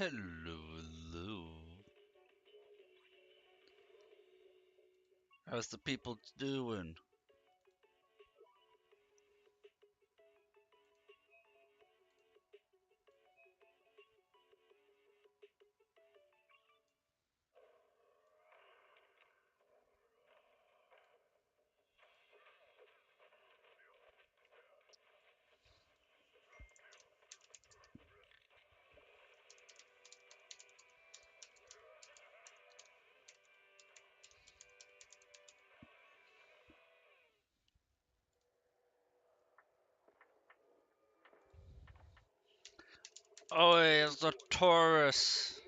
Hello, hello. How's the people doing? Oh, it's the Taurus.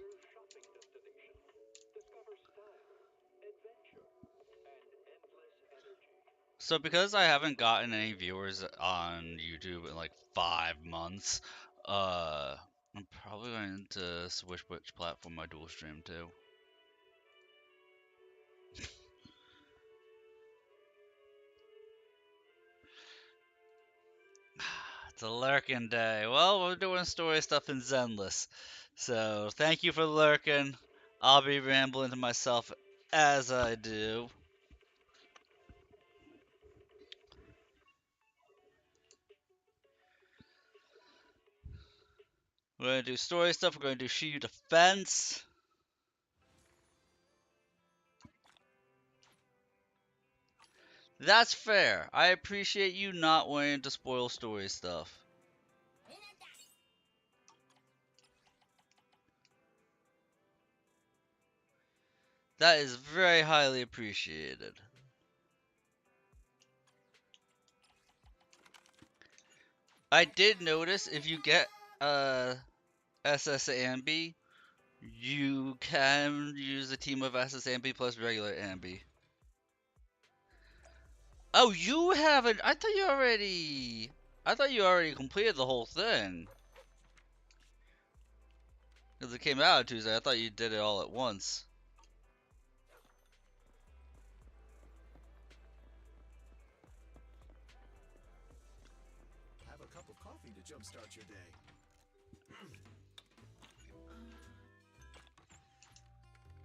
So because I haven't gotten any viewers on YouTube in like 5 months, I'm probably going to switch which platform I dual stream to. It's a lurking day. Well, we're doing story stuff in Zenless. So thank you for lurking. I'll be rambling to myself as I do. We're gonna do story stuff. We're gonna do Shiyu defense. That's fair. I appreciate you not wanting to spoil story stuff. That is very highly appreciated. I did notice if you get SS Ambi, you can use a team of SS Ambi plus regular Ambi. Oh, you haven't. I thought you already completed the whole thing. Because it came out on Tuesday. I thought you did it all at once. Have a cup of coffee to jumpstart your day.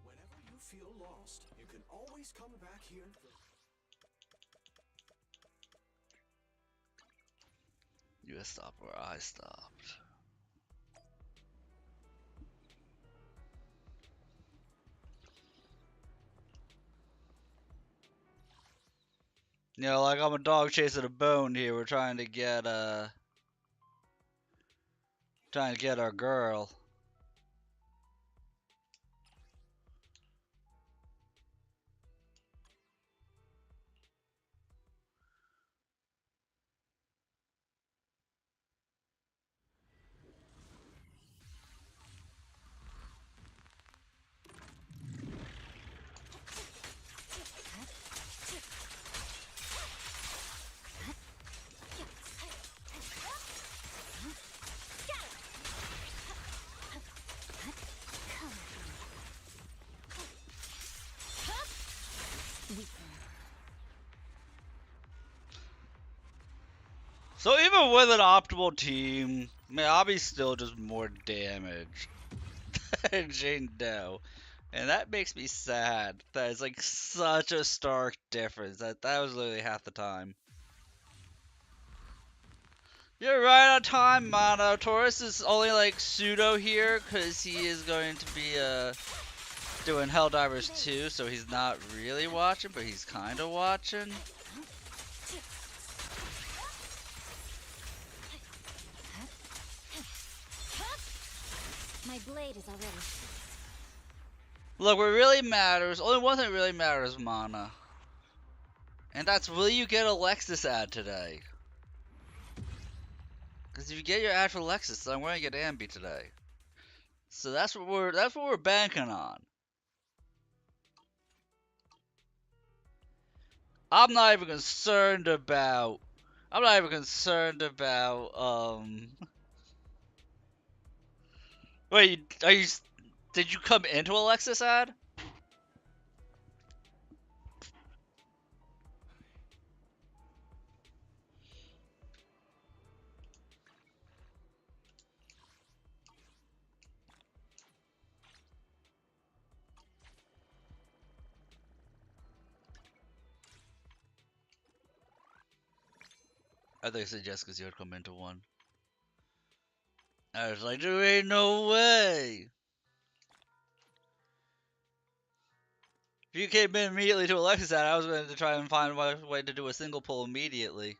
Whenever you feel lost, you can always come back here. You stop where I stopped. You know, like I'm a dog chasing a bone here. We're trying to get our girl. So even with an optimal team, Miyabi's still just more damage than Jane Doe. And that makes me sad. That is like such a stark difference. That was literally half the time. You're right on time, Mono. Taurus is only like pseudo here because he is going to be doing Helldivers 2, so he's not really watching, but he's kind of watching. My blade is already. Look, what really matters, only one thing really matters, Mana. And that's, will you get a Lexus ad today? Because if you get your ad for Lexus, then I'm going to get Ambi today. So that's what we're banking on. I'm not even concerned about. Wait, are you? Did you come into a Lexus ad? I think it's Jessica's here come into one. I was like, there ain't no way. If you came in immediately to Alexis ad, I was going to try and find a way to do a single pull immediately.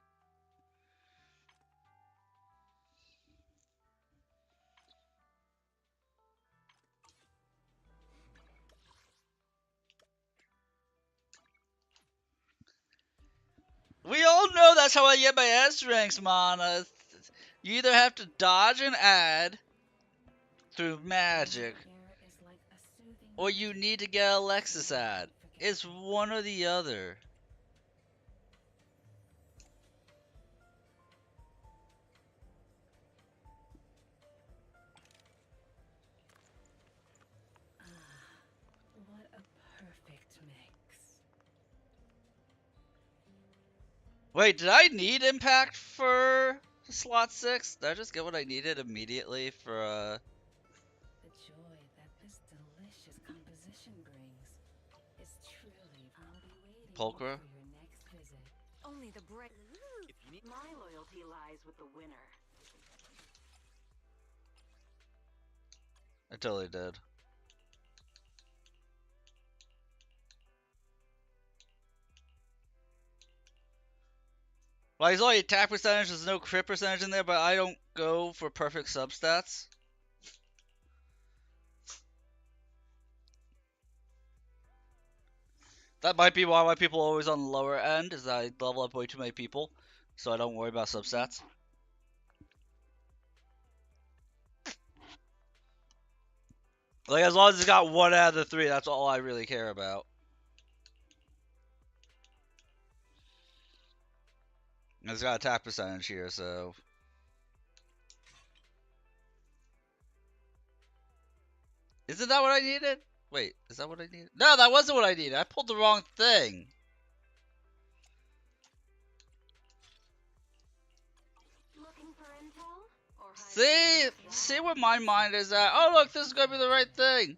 We all know that's how I get my S ranks, Mana. You either have to dodge an ad through magic, or you need to get Alexis ad. It's one or the other. What a perfect mix. Wait, did I need impact for slot 6? Did I just get what I needed immediately for The joy that this delicious composition brings is truly. I'll be waiting Pulchra? for your next visit. Only the bright. My loyalty lies with the winner. I totally did. Well, he's only attack percentage, there's no crit percentage in there, but I don't go for perfect substats. That might be why people are always on the lower end, is that I level up way too many people, so I don't worry about substats. Like, as long as it's got 1 out of the 3, that's all I really care about. And it's got attack percentage here, so... Isn't that what I needed? Wait, is that what I needed? No, that wasn't what I needed. I pulled the wrong thing. Looking for intel? Or See where my mind is at? Oh, look, this is gonna be the right thing.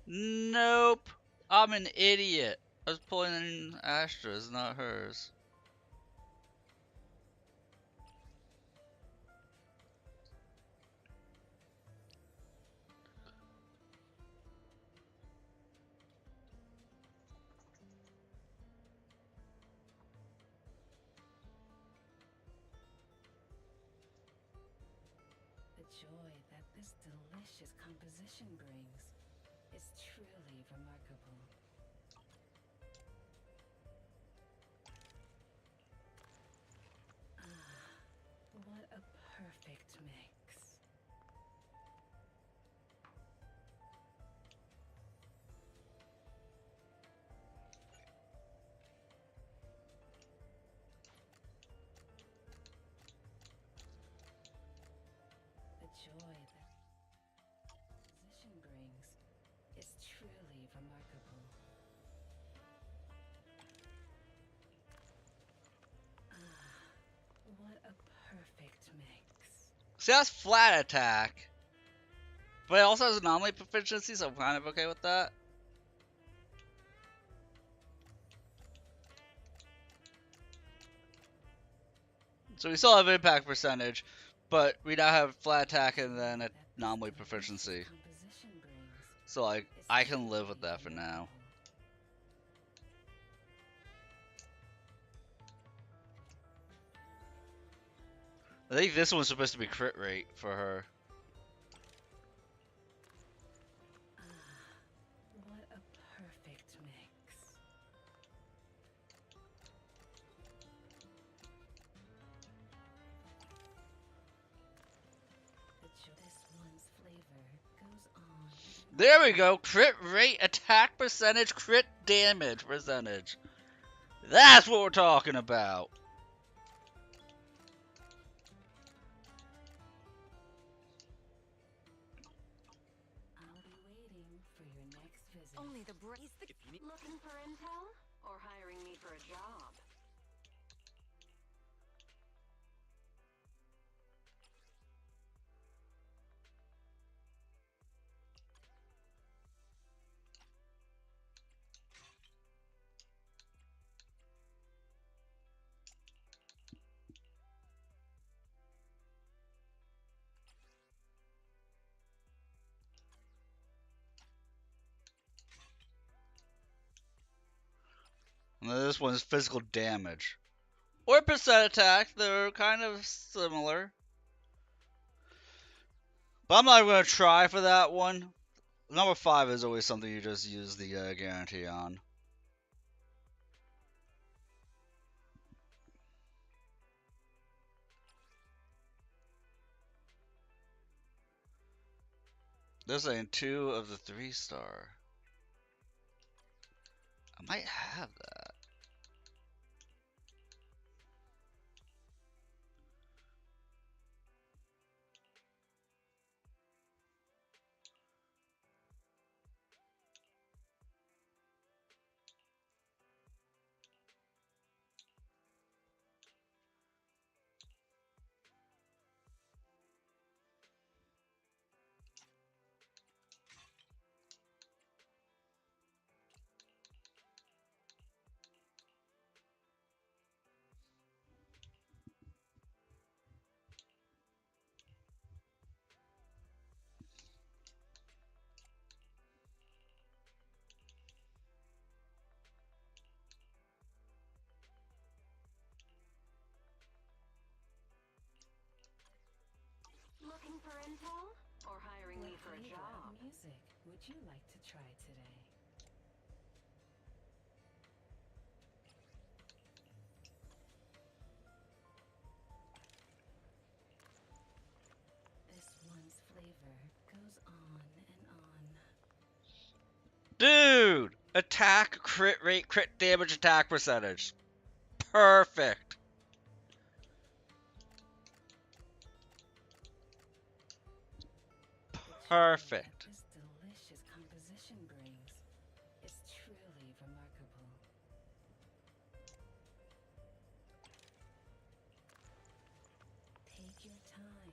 Nope. I'm an idiot. I was pulling in Astra's, not hers. The joy that this delicious composition brings is truly remarkable. What a perfect mix. The joy that position brings is truly remarkable. What a perfect mix. See, that's flat attack. But it also has anomaly proficiency, so I'm kind of okay with that. So we still have impact percentage, but we now have flat attack and then anomaly proficiency. So like, I can live with that for now. I think this one's supposed to be crit rate for her. What a perfect mix. This one's flavor goes on. There we go. Crit rate, attack percentage, crit damage percentage. That's what we're talking about. I'll be waiting for your next visit. Only the bright. Looking for intel? Or hiring me for a job? And then this one's physical damage. Or percent attack, they're kind of similar. But I'm not going to try for that one. Number 5 is always something you just use the guarantee on. They're saying 2 of the 3-star. I might have that. Looking for intel? Or hiring me What for a flavor job? of music would you like to try today? This one's flavor goes on and on. Dude! Attack, crit rate, crit damage, attack percentage. Perfect. The joy Perfect. that this delicious composition brings is truly remarkable. Take your time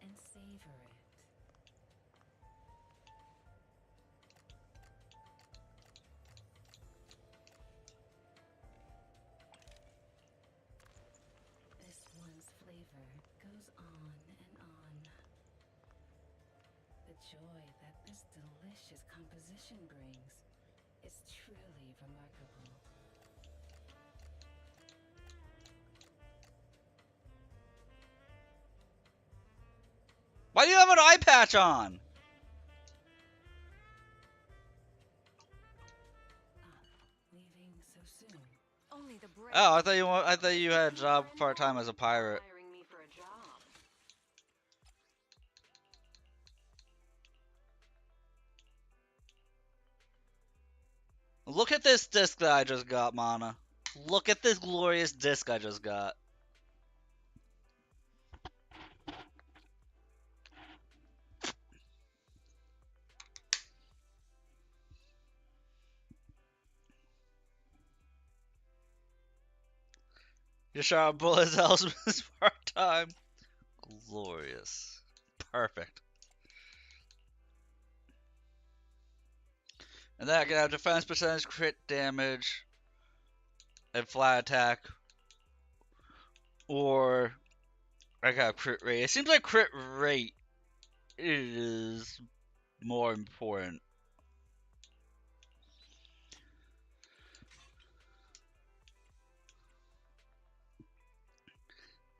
and savor it. This one's flavor goes on and on. The joy that this delicious composition brings is truly remarkable. Why do you have an eye patch on? Leaving so soon. Only the brave. Oh, I thought you had a job Looking for part-time intel? as a pirate. Or hiring me for a job? Look at this disc that I just got, Mana. Look at this glorious disc I just got. You shot out bullets, Elsman's part-time. Glorious. Perfect. And then I can have defense percentage, crit damage, and flat attack. Or I got crit rate. It seems like crit rate is more important.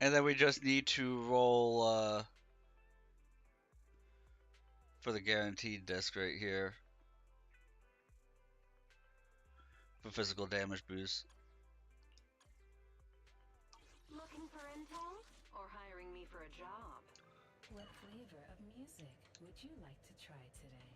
And then we just need to roll for the guaranteed disc right here for physical damage boost. Looking for intel? Or hiring me for a job? What flavor of music would you like to try today?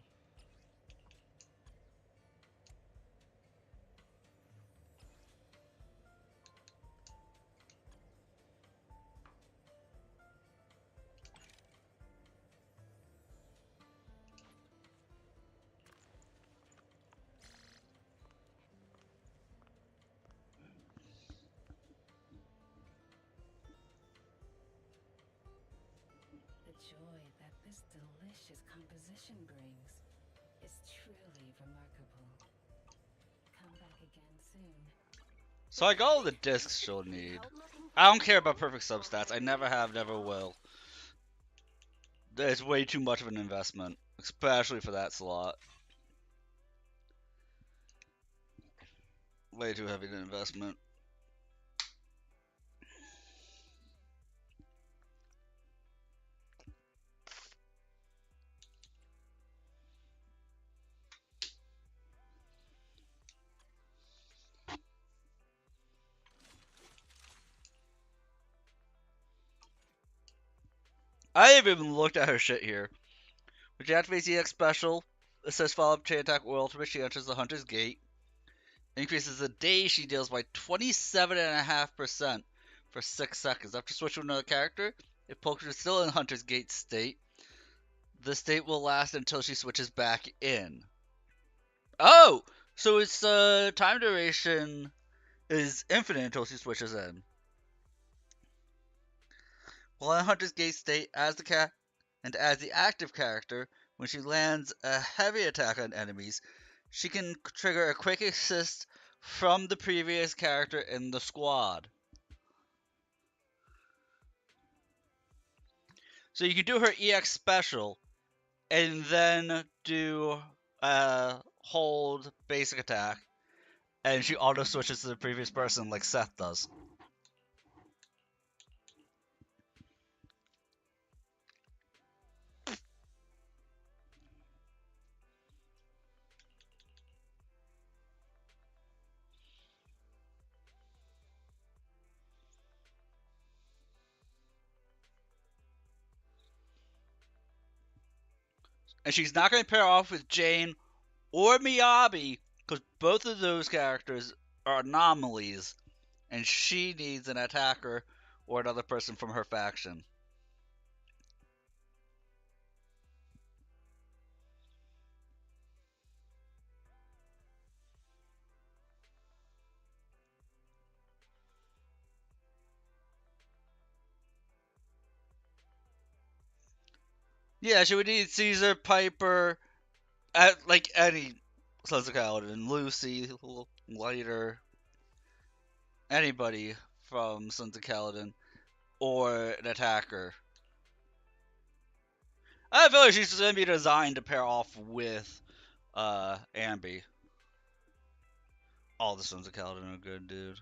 The joy that this delicious composition brings is truly remarkable. Come back again soon. So I got all the discs she'll need. Looking for I don't care intel? about perfect substats. I never have, never will. It's way too much of an investment, especially for that slot. Way too heavy an investment. I haven't even looked at her shit here. When she activates EX special, it says follow up chain attack or ultimate, she enters the Hunter's Gate. Increases the day she deals by 27.5% for 6 seconds. After switching to another character, if Poker is still in Hunter's Gate state, the state will last until she switches back in. Oh! So its time duration is infinite until she switches in. While in Hunter's Gate state, as the active character, when she lands a heavy attack on enemies, she can trigger a quick assist from the previous character in the squad. So you can do her EX special and then do hold basic attack, and she auto switches to the previous person like Seth does. And she's not going to pair off with Jane or Miyabi, because both of those characters are anomalies, and she needs an attacker or another person from her faction. Yeah, she would need Caesar, Piper, like any Sons of Kaladin, Lucy, Lighter, anybody from Sons of Kaladin, or an attacker. I feel like she's going to be designed to pair off with Ambi. All the Sons of Kaladin are good, dude.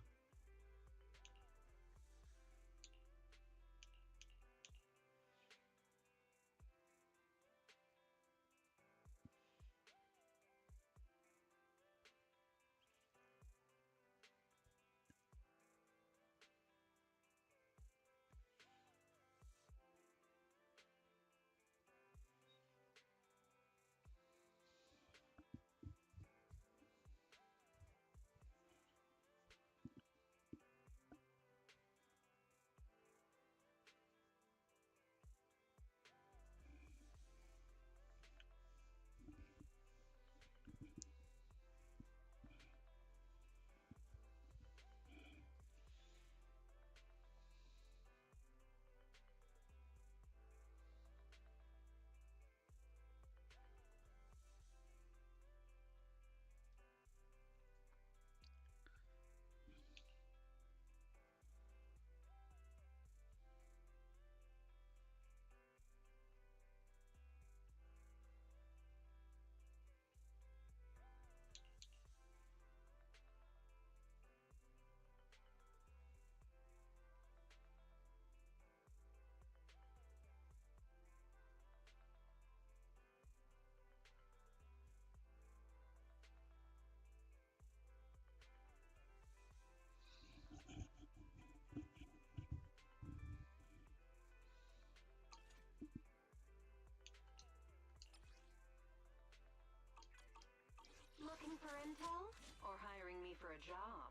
Looking for intel? Or hiring me for a job?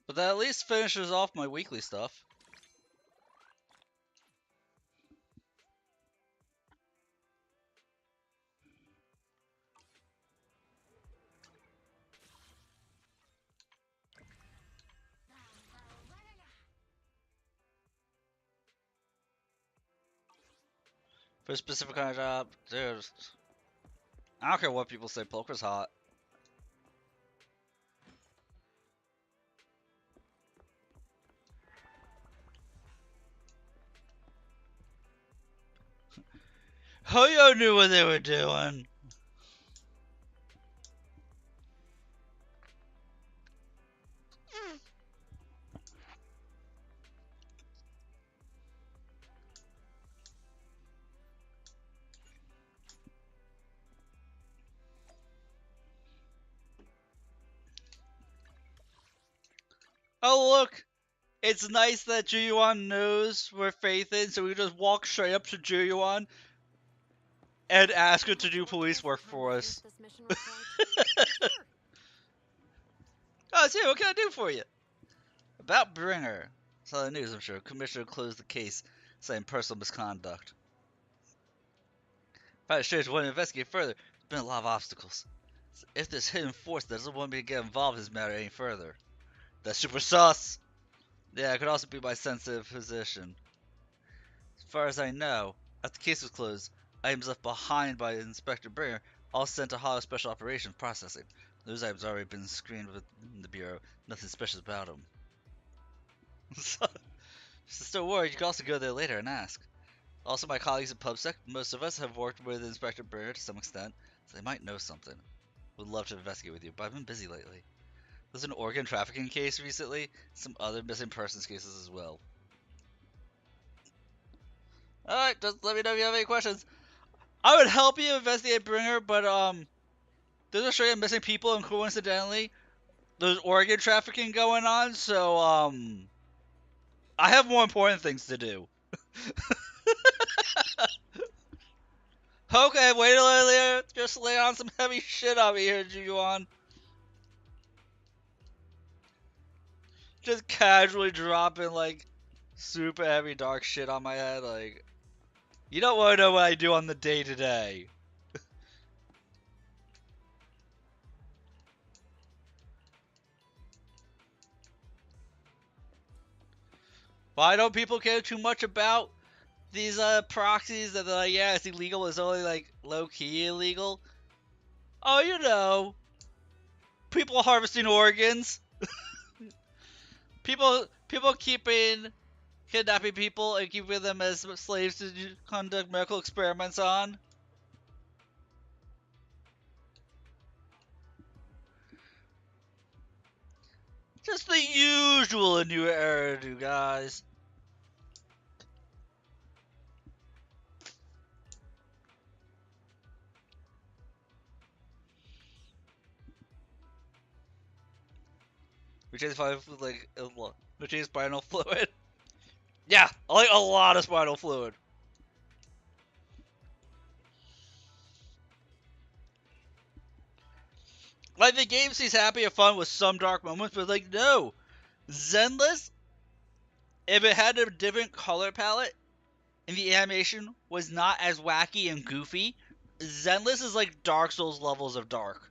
But that at least finishes off my weekly stuff. For a specific kind of job, dude. I don't care what people say, poker's hot. Hoyo knew what they were doing. Oh look, it's nice that Juyuan knows where Faith is, so we just walk straight up to Juyuan and ask her to do police work for us. This mission report. Sure. Oh, see, what can I do for you? About Bringer. Saw the news, I'm sure. Commissioner closed the case, saying personal misconduct. Private Strange want to investigate further. There's been a lot of obstacles. If there's hidden force that doesn't want me to get involved in this matter any further. That's super sus! Yeah, it could also be my sensitive position. As far as I know, after the case was closed, items left behind by Inspector Bringer all sent to Hollow Special Operations Processing. Those items already been screened within the Bureau. Nothing special about them. So, still worried, you can also go there later and ask. Also, my colleagues at PubSec, most of us have worked with Inspector Bringer to some extent, so they might know something. Would love to investigate with you, but I've been busy lately. There's an organ trafficking case recently, some other missing persons cases as well. Alright, just let me know if you have any questions. I would help you investigate Bringer, but there's a string of missing people, and coincidentally, there's organ trafficking going on, so I have more important things to do. Okay, wait a little, just lay on some heavy shit on me here, Jujuan. Just casually dropping like super heavy dark shit on my head, like you don't want to know what I do on the day to day. Why don't people care too much about these proxies that they're like, yeah, it's illegal, it's only like low key illegal? Oh, you know, people harvesting organs, people keeping kidnapping people and keeping them as slaves to conduct medical experiments on. Just the usual in New Era, you guys. Which is fine with like which is spinal fluid. Yeah, I like a lot of spinal fluid. Like the game seems happy and fun with some dark moments, but like no, Zenless, if it had a different color palette and the animation was not as wacky and goofy, Zenless is like Dark Souls levels of dark.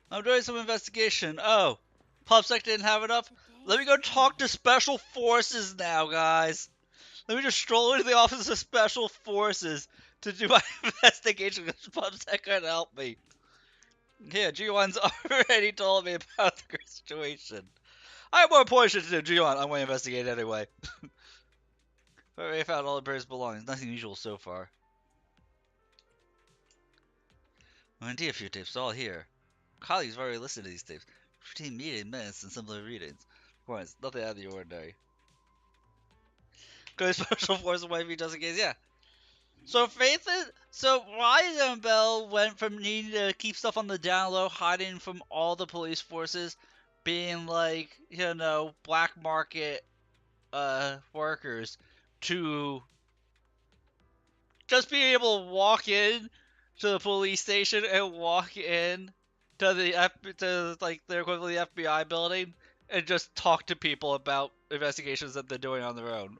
I'm doing some investigation. Oh, PubSec didn't have enough? Let me go talk to Special Forces now, guys. Let me just stroll into the Office of Special Forces to do my investigation because PubSec couldn't help me. Yeah, G1's already told me about the situation. I have more important shit to do. G1, I'm going to investigate anyway. I already found all the birds' belongings. Nothing usual so far. Well, indeed, a few tapes, all here. Colleagues have already listened to these tapes. Routine meeting minutes and similar readings. Of course, nothing out of the ordinary. Go to Special Forces wifey just in case, yeah. So Ryzen Bell went from needing to keep stuff on the down low, hiding from all the police forces, being like, you know, black market workers, to just being able to walk in to the police station and walk in to to like their equivalent of the FBI building and just talk to people about investigations that they're doing on their own.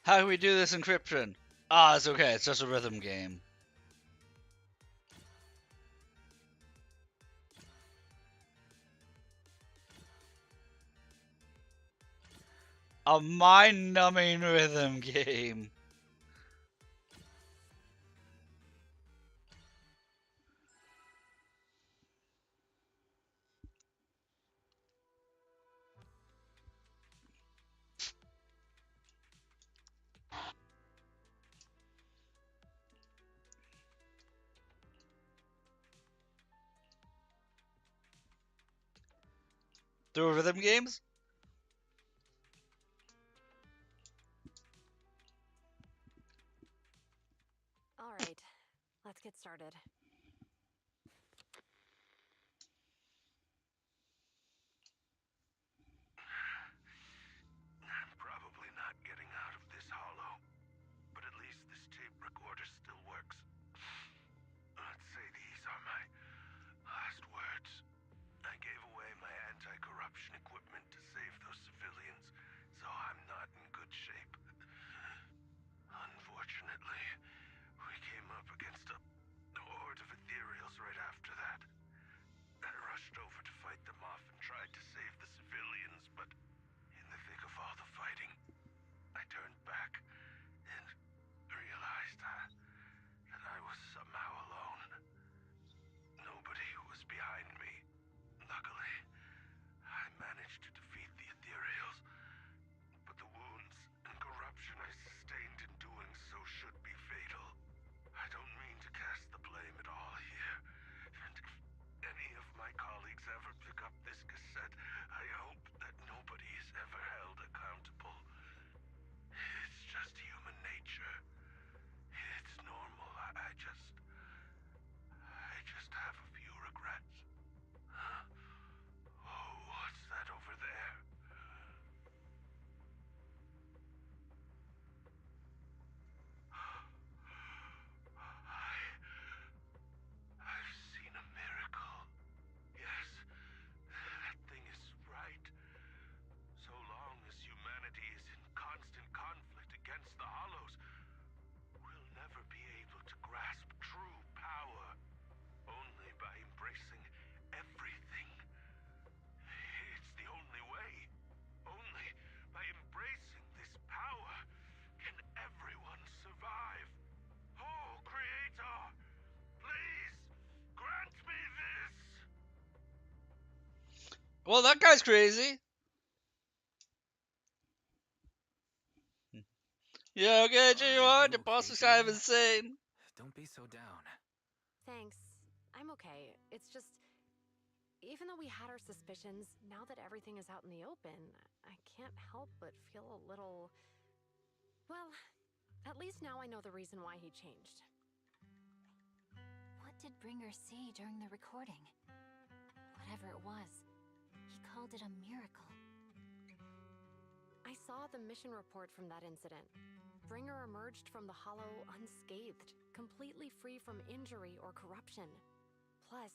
How do we do this encryption? Ah, it's okay. It's just a rhythm game. A mind-numbing rhythm game. Through rhythm games? All right, let's get started. I'm probably not getting out of this hollow, but at least this tape recorder still works. Let's say these are my last words. I gave away my anti-corruption equipment to save those civilians, so I'm not in good shape. Unfortunately, we came up against a horde of ethereals right after that. I rushed over to fight them off and tried to save the civilians, but in the thick of all the fighting, I turned back and realized that I was somehow alone. Nobody was behind me. Luckily, I managed to defeat the ethereals, but the wounds and corruption I sustained in doing so should be fatal. I don't mean to cast the blame at all here, and if any of my colleagues ever pick up this cassette, I hope that nobody is ever held accountable. It's just human nature. It's normal. I just have a few regrets. Huh? Oh, what's that over there? I've seen a miracle. Yes, that thing is right. So long as humanity is in constant conflict against the Hollows, we'll never be able to grasp true power. Only by embracing everything. It's the only way. Only by embracing this power can everyone survive. Oh, Creator, please grant me this. Well, that guy's crazy. Yeah, okay, J1, your boss is kind of insane. Don't be so down. Thanks. I'm okay. It's just, even though we had our suspicions, now that everything is out in the open, I can't help but feel a little... Well, at least now I know the reason why he changed. What did Bringer see during the recording? Whatever it was, he called it a miracle. I saw the mission report from that incident. Bringer emerged from the Hollow unscathed, completely free from injury or corruption. Plus,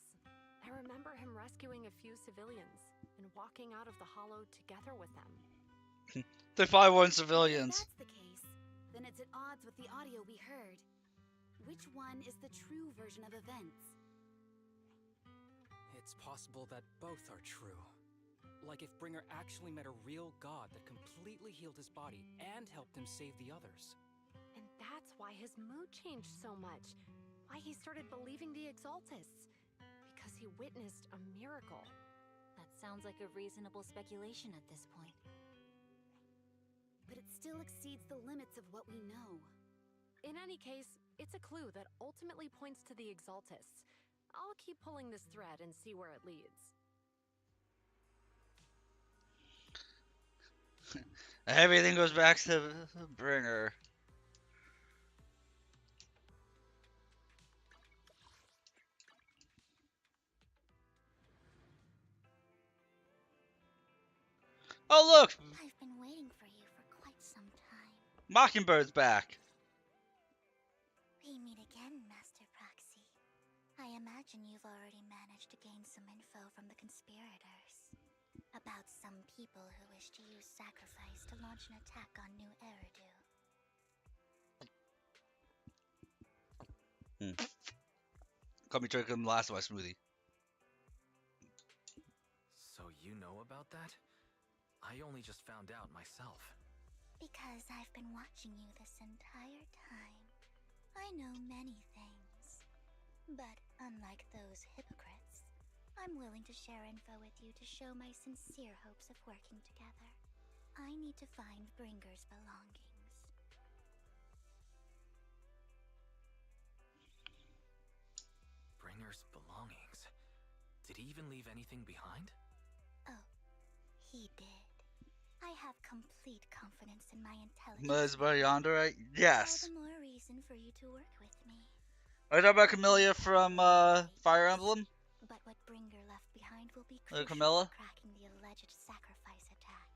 I remember him rescuing a few civilians and walking out of the Hollow together with them. They probably weren't If civilians. that's the case, then it's at odds with the audio we heard. Which one is the true version of events? It's possible that both are true. Like if Bringer actually met a real god that completely healed his body and helped him save the others. And that's why his mood changed so much. Why he started believing the Exaltists. Because he witnessed a miracle. That sounds like a reasonable speculation at this point. But it still exceeds the limits of what we know. In any case, it's a clue that ultimately points to the Exaltists. I'll keep pulling this thread and see where it leads. Everything goes back to Bringer. Oh, look! I've been waiting for you for quite some time. Mockingbird's back. We meet again, Master Proxy. I imagine you've already managed to gain some info from the conspirators. About some people who wish to use sacrifice to launch an attack on New Eridu. Caught me drinking the last of my smoothie. So you know about that? I only just found out myself. Because I've been watching you this entire time. I know many things. But unlike those hypocrites, I'm willing to share info with you to show my sincere hopes of working together. I need to find Bringer's belongings. Bringer's belongings? Did he even leave anything behind? Oh, he did. I have complete confidence in my intelligence. Mesmer Yandere? Yes. All the more reason for you to work with me. Are you talking about Camellia from Fire Emblem? But what Bringer left behind will be crucial Camilla? for cracking the alleged sacrifice attack.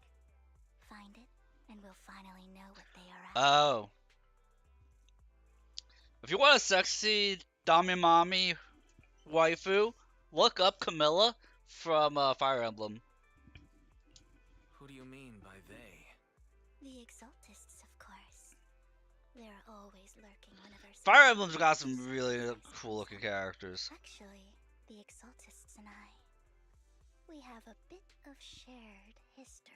Find it, and we'll finally know what they are after. Oh. If you want a sexy Damimami waifu, look up Camilla from Fire Emblem. Who do you mean by they? The Exaltists, of course. They're always lurking whenever... Fire Emblem's got some really cool looking characters. Actually, the Exaltists and I, we have a bit of shared history.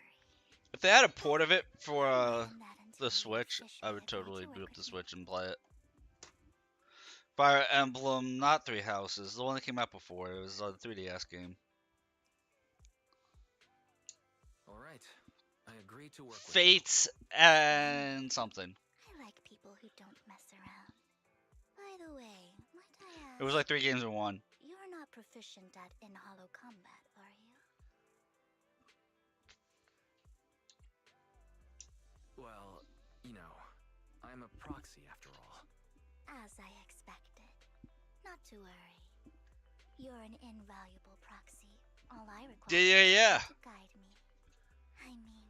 If they had a port of it for More than that until the we Switch, I officially would agree totally to work boot up the with Switch me. and play it. Fire Emblem, not Three Houses, the one that came out before. It was a 3DS game. Alright, I agree to work with you. Fates and something. I like people who don't mess around. By the way, might I ask... It was like 3 games in one. You're not proficient at in-hollow combat, are you? Well, you know, I'm a proxy after all. As I expected. Not to worry. You're an invaluable proxy. All I require Yeah. is you to guide me. I mean,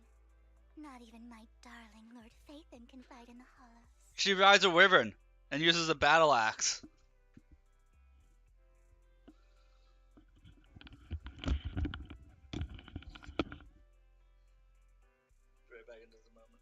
not even my darling Lord Phaethon can fight in the hollows. She rides a wyvern and uses a battle axe. Right back into the moment.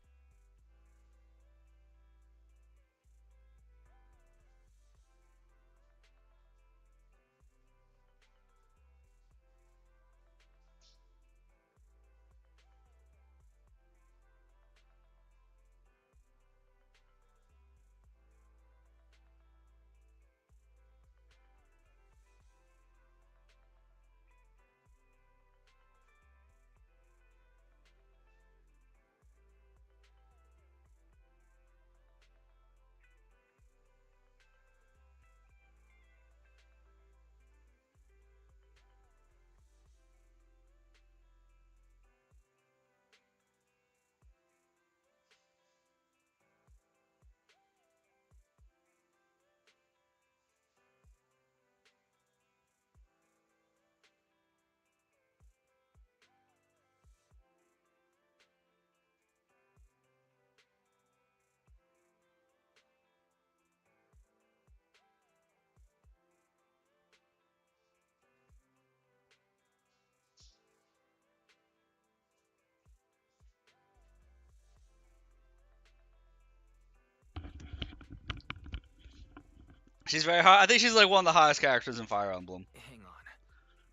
She's very hot. I think she's like one of the hottest characters in Fire Emblem. Hang on.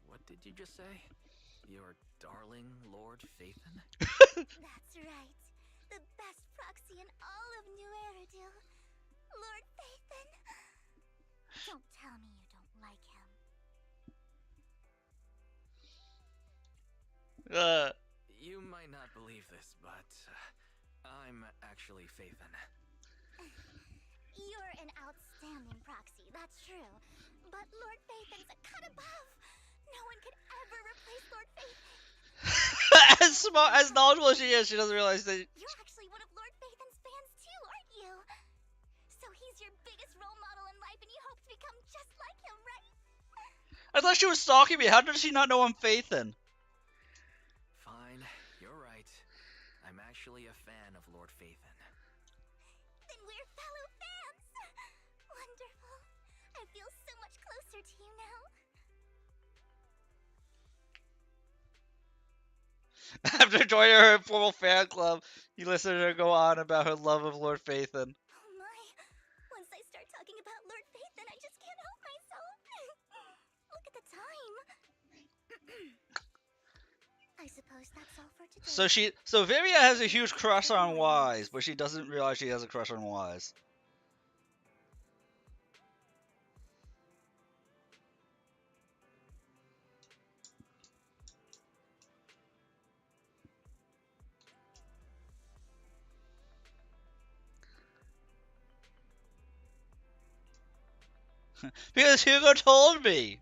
What did you just say? Your darling Lord Phaethon? That's right. The best proxy in all of New Eridil. Lord Phaethon. Don't tell me you don't like him. You might not believe this, but I'm actually Phaethon. You're an outstanding proxy, that's true. But Lord Phaethon's a cut above. No one could ever replace Lord Phaethon. As knowledgeable as she is, she doesn't realize that. You're actually one of Lord Phaethon's fans too, aren't you? So he's your biggest role model in life and you hope to become just like him, right? I thought she was stalking me. How did she not know I'm Phaethon? Fine, you're right. I'm actually a fan of Lord Phaethon. Then we're fellow fans. Wonderful. I feel so much closer to you now. After joining her informal fan club, you listen to her go on about her love of Lord Phaethon. Oh my. Once I start talking about Lord Phaethon, I I suppose that's all for today. So Vivian has a huge crush on Wise, but she doesn't realize she has a crush on Wise. Because Hugo told me.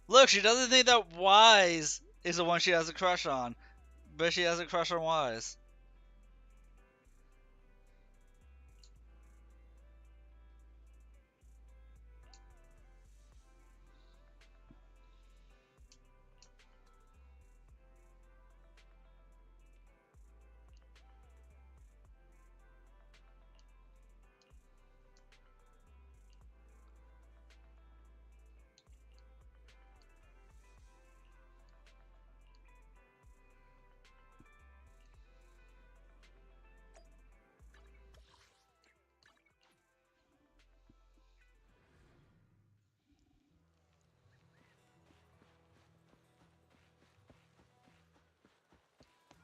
Look, she doesn't think that Wise is the one she has a crush on, but she has a crush on Wise.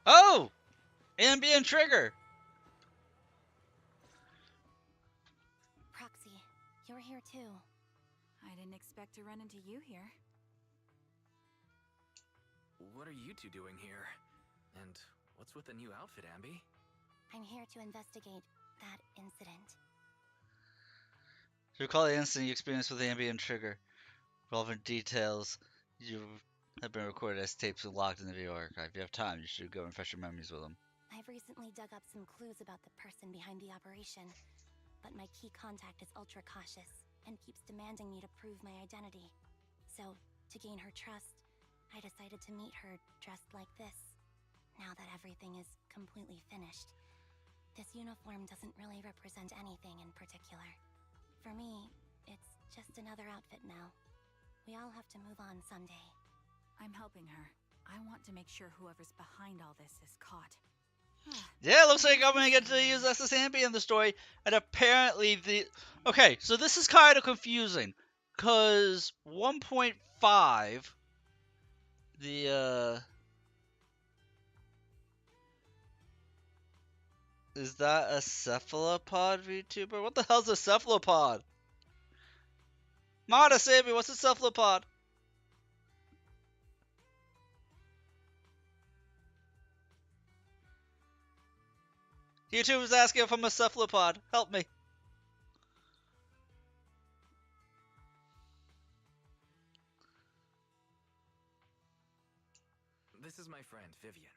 Oh! Ambient trigger! Proxy, you're here too. I didn't expect to run into you here. What are you two doing here? And what's with the new outfit, Ambi? I'm here to investigate that incident. To recall the incident you experienced with the ambient trigger. Relevant details you have been recorded as tapes and locked in the video archive. If you have time, you should go and refresh your memories with them. I've recently dug up some clues about the person behind the operation, but my key contact is ultra cautious and keeps demanding me to prove my identity. So, to gain her trust, I decided to meet her dressed like this. Now that everything is completely finished, this uniform doesn't really represent anything in particular. For me, it's just another outfit now. We all have to move on someday. I'm helping her. I want to make sure whoever's behind all this is caught. Yeah, it looks like I'm gonna get to use SS Ambi in the story, and apparently the... Okay, so this is kind of confusing, because 1.5, the, is that a cephalopod VTuber? What the hell's a cephalopod? Mata, save me, what's a cephalopod? YouTube is asking if I'm a cephalopod. Help me. This is my friend, Vivian.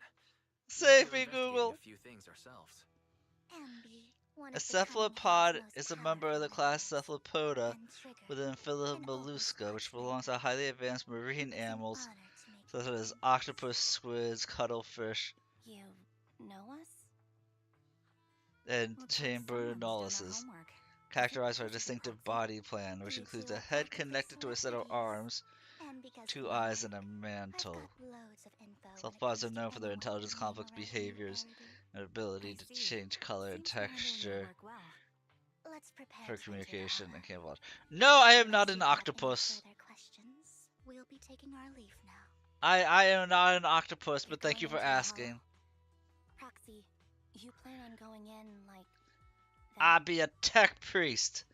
Save We're me, investigating Google. a few things ourselves. Ambi, one A of the Cunninghams' cephalopod most is a member of the powerful class members, Cephalopoda and Trigger, within an Philomollusca, open which sportsman. belongs to highly advanced marine It's an animals honor to make such your as acquaintance. octopus, squids, cuttlefish, You know us? and Looks like someone's done our Chambernolysis, homework. characterized by a Pleasure, distinctive Proxy. body plan, which You includes two a are head perfectly connected to a set of selected arms, youths. And because two of eyes, my and a work, mantle. I've got loads of info when it Cephalopods are comes to known for their anyone intelligence, with complex Nemo Rescue behaviors, Parody. and ability I to see. change color and Seems we're handling your texture work well. Let's prepare for to enter the communication holo. and camouflage. No, I am not Unless an you've got any octopus. further questions, we'll be taking our leave now. I am not an octopus, You're but thank you going for into the asking. holo? Proxy, you plan on going in like I'll that? be a tech priest.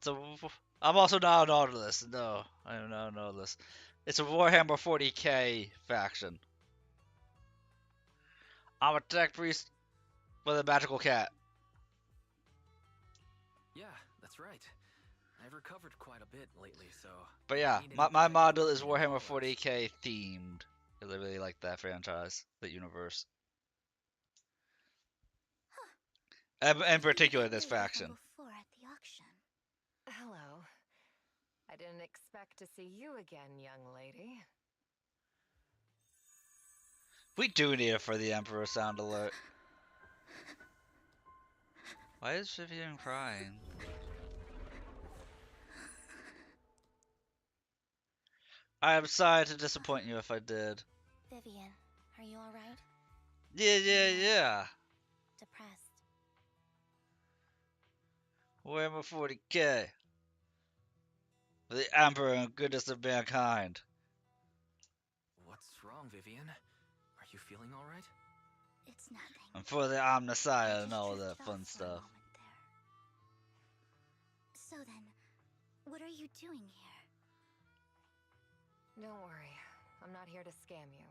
I'm also not a Nautilus. No, I am not a Nautilus. It's a Warhammer 40k faction. I'm a tech priest with a magical cat. Yeah, that's right. I've recovered quite a bit lately, so... But I yeah, need my any protective model is equipment Warhammer for us. 40k themed. I really like that franchise, that universe. And in Must be a particular, bit this later from faction. before at the auction. Hello. I didn't expect to see you again, young lady. We do need it for the Emperor sound alert. Why is Vivian crying? I am sorry to disappoint you if I did. Vivian, are you alright? Yeah. Depressed. Where am I 40K? For the Emperor and goodness of mankind. What's wrong, Vivian? Are you feeling all right? It's nothing. And for the I Omnissiah and just all drifted that off fun for a stuff. moment there. So then, what are you doing here? Don't worry. I'm not here to scam you.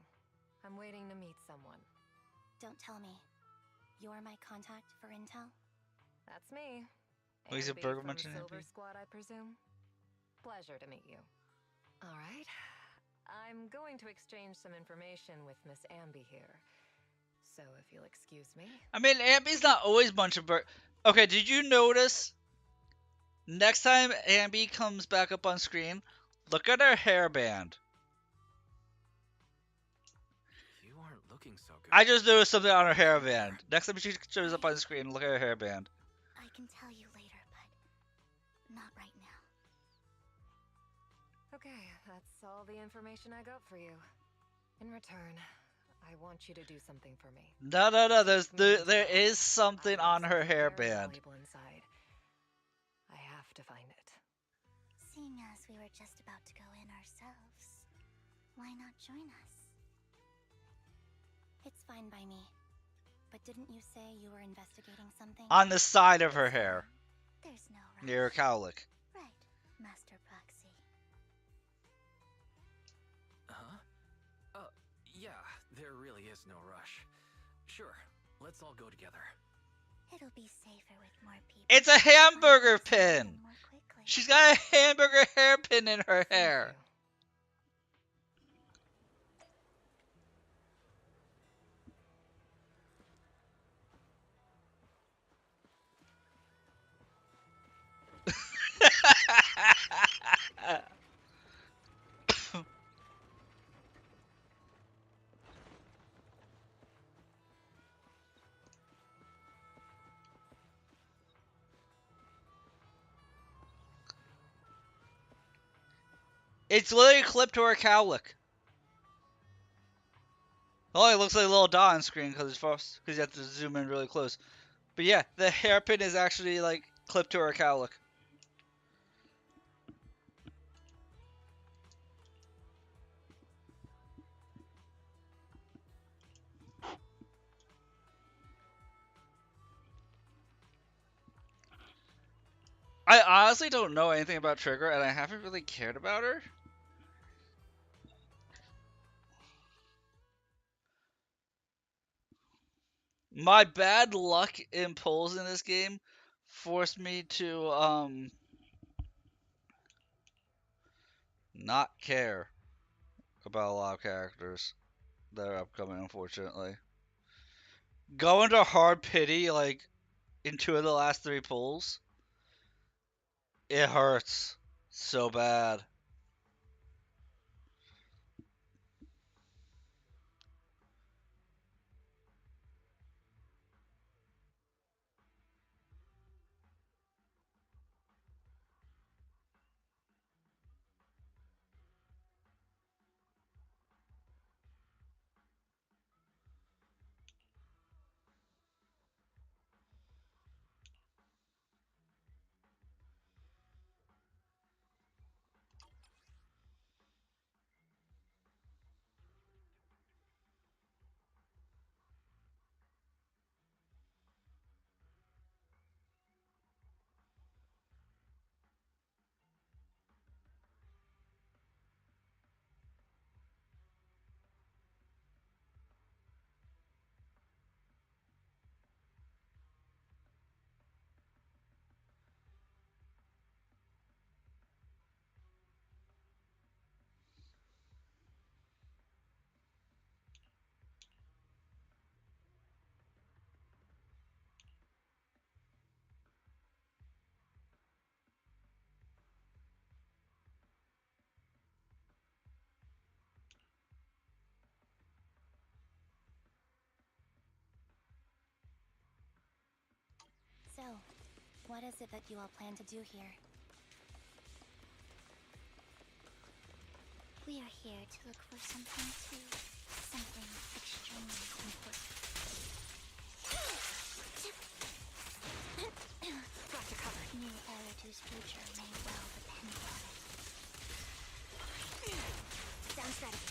I'm waiting to meet someone. Don't tell me. You're my contact for intel? That's me. Oh, he's a Ambi Burger from Munchkin Silver MP? Squad, I presume. Pleasure to meet you. All right. I'm going to exchange some information with Miss Ambi here. So if you'll excuse me. I mean, Ambi's not always bunch of Okay, did you notice? Next time Ambi comes back up on screen, look at her hairband. You aren't looking so good. I just noticed something on her hairband. Next time she shows up on screen, look at her hairband. I can tell you later, but not right now. Okay, that's all the information I got for you. In return, I want you to do something for me. No. There is something on her hairband. Inside. I have to find it. Seeing as we were just about to go in ourselves, why not join us? It's fine by me. But didn't you say you were investigating something? On the side of her hair, There's no rush. near her cowlick. Right, Master Proxy. Huh? Yeah, there really is no rush. Sure, let's all go together. It'll be safer with more people. It's a hamburger pin! More quickly. She's got a hamburger hairpin in her hair. It's literally clipped to her cowlick. Oh, it looks like a little dot on screen because you have to zoom in really close. But yeah, the hairpin is actually like clipped to her cowlick. I honestly don't know anything about Trigger, and I haven't really cared about her. My bad luck in polls in this game forced me to not care about a lot of characters that are upcoming, unfortunately. Going to hard pity like in 2 of the last 3 polls, it hurts so bad. So, what is it that you all plan to do here? We are here to look for something too. Something extremely important. future may well depend on it. Sound strategy.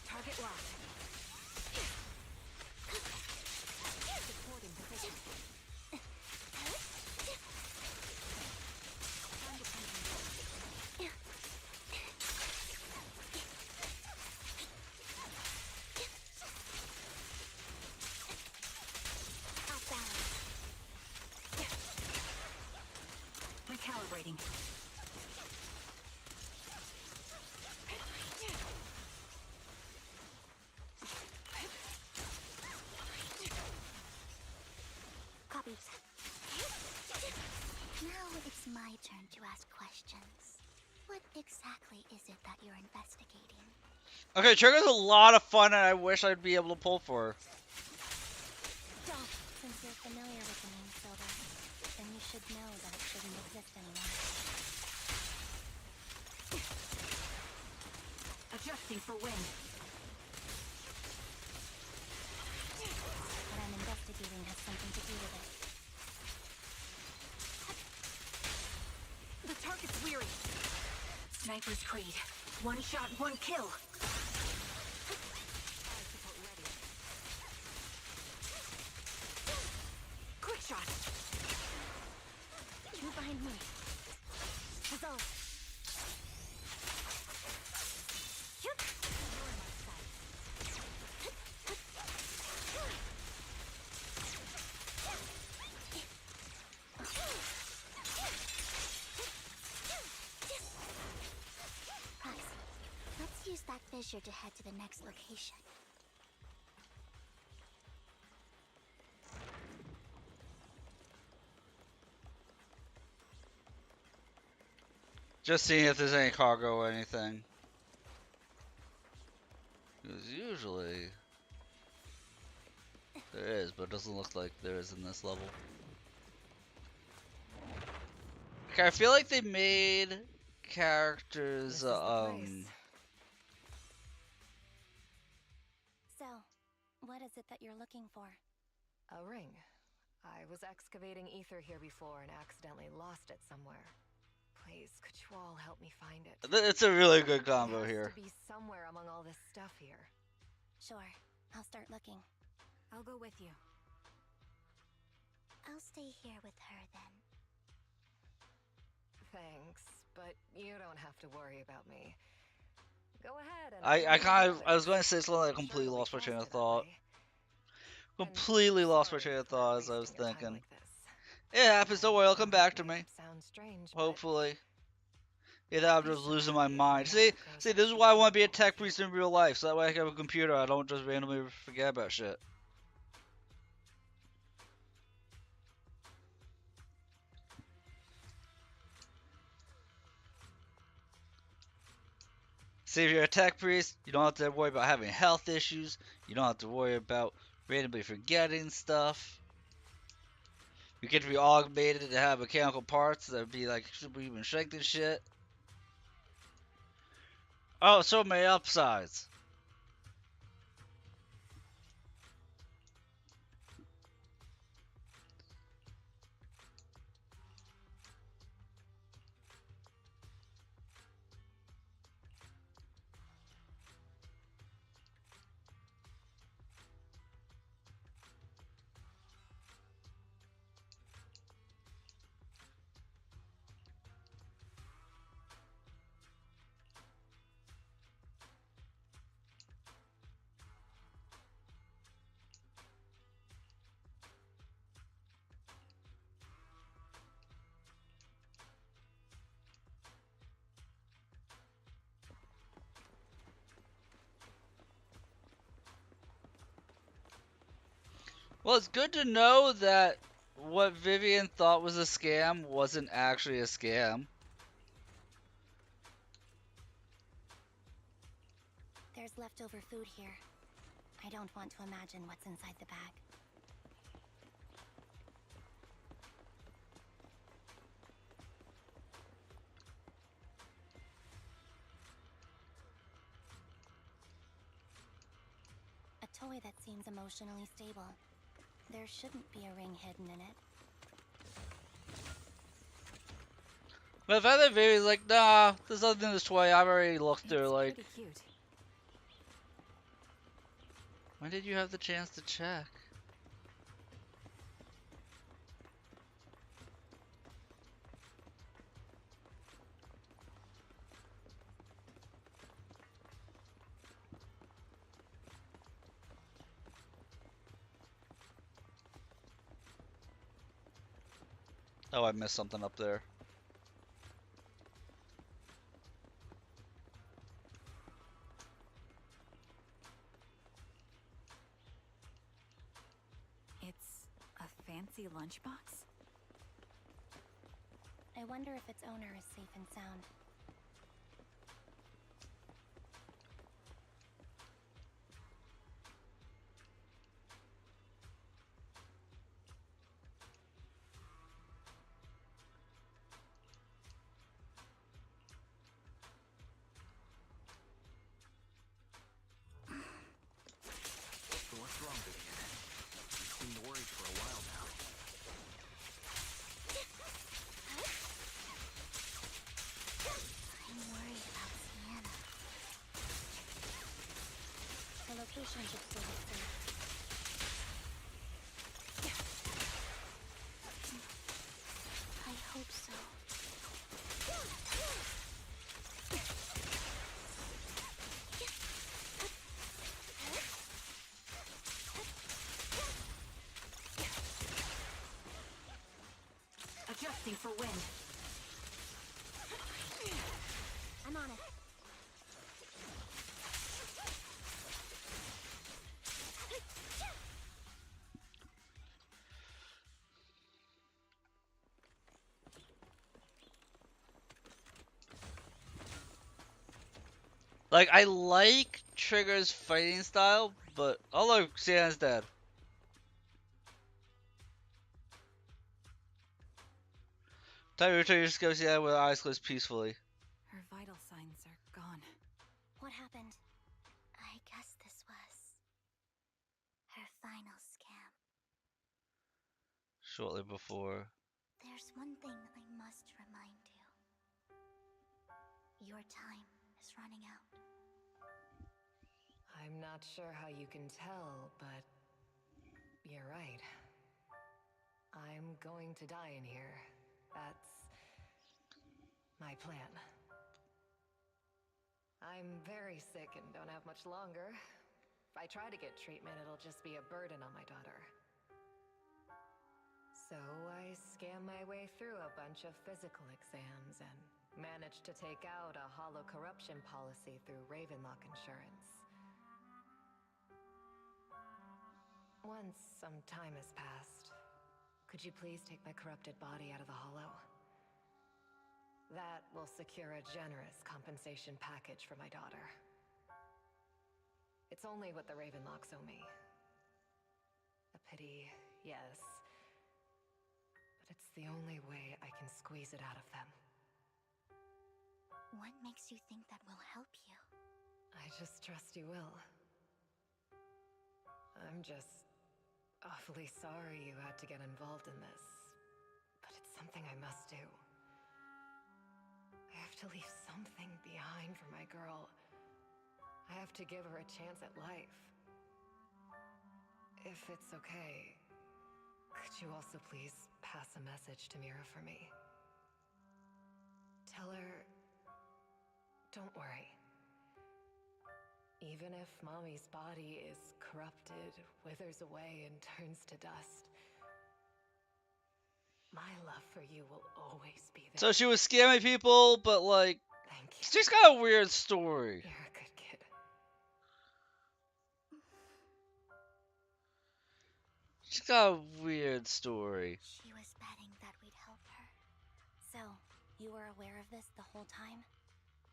Target locked. Supporting position. Off balance. Recalibrating. Copies. Now it's my turn to ask questions. What exactly is it that you're investigating? Okay, Trigger's a lot of fun, and I wish I'd be able to pull for her. So, since you're familiar with the name Silver, then you should know that it shouldn't exist anymore. Adjusting for wind. What I'm investigating has something to do with it. The target's weary. Sniper's Creed. One shot, one kill. Quick shot. Two behind me. Dissolve. Proxy, let's use that fissure to head to the next location. Just seeing if there's any cargo or anything. Because usually there is, but it doesn't look like there is in this level. Okay, I feel like they made characters, This is the place. So, what is it that you're looking for? A ring. I was excavating ether here before and accidentally lost it somewhere. Please, could you all help me find it? It's a really good combo It has here. to be somewhere among all this stuff here. Sure, I'll start looking. I'll go with you. I'll stay here with her then. Thanks, but you don't have to worry about me. Go ahead and I was going to say something that I completely lost my train of thought. Completely lost my train of thought as I was thinking. It happens, don't worry, it'll come back to me. Sounds strange, but Hopefully. I'm just losing my mind. See, this is why I want to be a tech priest in real life, so that way I can have a computer, I don't just randomly forget about shit. See, if you're a tech priest, you don't have to worry about having health issues, you don't have to worry about randomly forgetting stuff. You get to be augmented to have mechanical parts that would be like superhuman strength and shit. Oh, so many upsides. Well, it's good to know that what Vivian thought was a scam wasn't actually a scam. There's leftover food here. I don't want to imagine what's inside the bag. that seems emotionally stable. There shouldn't be a ring hidden in it. But if other videos like, nah, there's nothing in this toy. I've already looked through. It's Like, pretty cute. when did you have the chance to check? Oh, I missed something up there. It's a fancy lunchbox? I wonder if its owner is safe and sound. So what's wrong, Vivian? You seemed worried for a while now. I'm worried about Sienna. Her location should still be safe. I hope so. Adjusting for wind. I'm on it. Like, I like Trigger's fighting style, but oh look, Sienna's dead. Tiger just goes Sienna with her eyes closed peacefully. Her vital signs are gone. What happened? I guess this was her final scam. Shortly before. There's one thing I must remind you. Your time is running out. I'm not sure how you can tell, but you're right. I'm going to die in here. That's my plan. I'm very sick and don't have much longer. If I try to get treatment, it'll just be a burden on my daughter. So I scam my way through a bunch of physical exams and managed to take out a hollow corruption policy through Ravenlock Insurance. Once some time has passed, could you please take my corrupted body out of the hollow? That will secure a generous compensation package for my daughter. It's only what the Ravenlocks owe me. A pity, yes. But it's the only way I can squeeze it out of them. What makes you think that will help you? I just trust you will. I'm just awfully sorry you had to get involved in this, but it's something I must do. I have to leave something behind for my girl. I have to give her a chance at life. If it's okay, could you also please pass a message to Mira for me? Tell her, don't worry. Even if Mommy's body is corrupted, withers away, and turns to dust, my love for you will always be there. So she was scamming people, but like, Thank you. she's got a weird story. You're a good kid. She's got a weird story. She was betting that we'd help her. So, you were aware of this the whole time?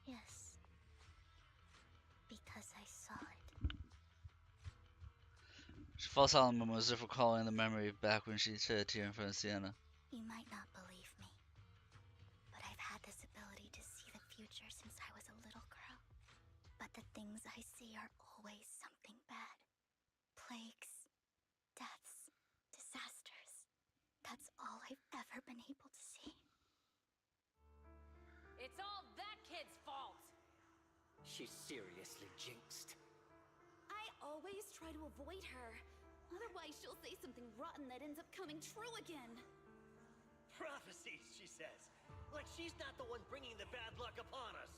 Yes. Because I saw it. She falls out on him as if recalling the memory back when she shed a tear in front of Sienna. You might not believe me, but I've had this ability to see the future since I was a little girl. But the things I see are always something bad. plagues, deaths, disasters. That's all I've ever been able to see. It's all that kid's fault! She's seriously jinxed. I always try to avoid her. Otherwise, she'll say something rotten that ends up coming true again. Prophecies, she says. Like she's not the one bringing the bad luck upon us.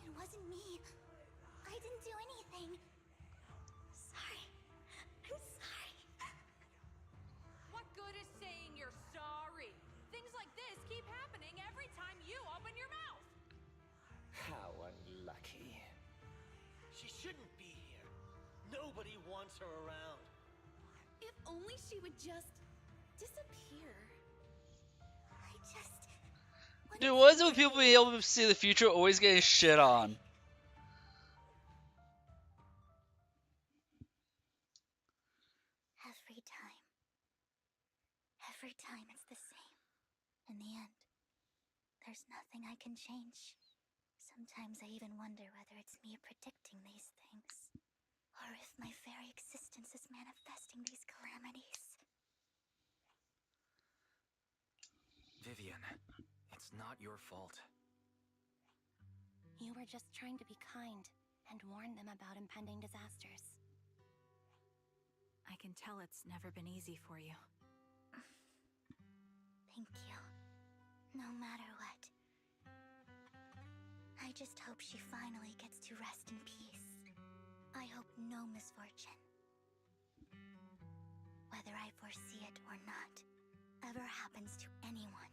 It wasn't me. I didn't do anything. Sorry. I'm sorry. What good is saying you're sorry? Things like this keep happening every time you open your mouth! How unlucky. She shouldn't be here. Nobody wants her around. If only she would just disappear. I just... Dude, what is it with people being able to see the future always getting shit on? Every time it's the same. In the end, there's nothing I can change. Sometimes I even wonder whether it's me predicting these things, or if my very existence is manifesting these calamities. Vivian, it's not your fault. You were just trying to be kind and warn them about impending disasters. I can tell it's never been easy for you. Thank you. No matter what. I just hope she finally gets to rest in peace. I hope no misfortune, whether I foresee it or not, ever happens to anyone.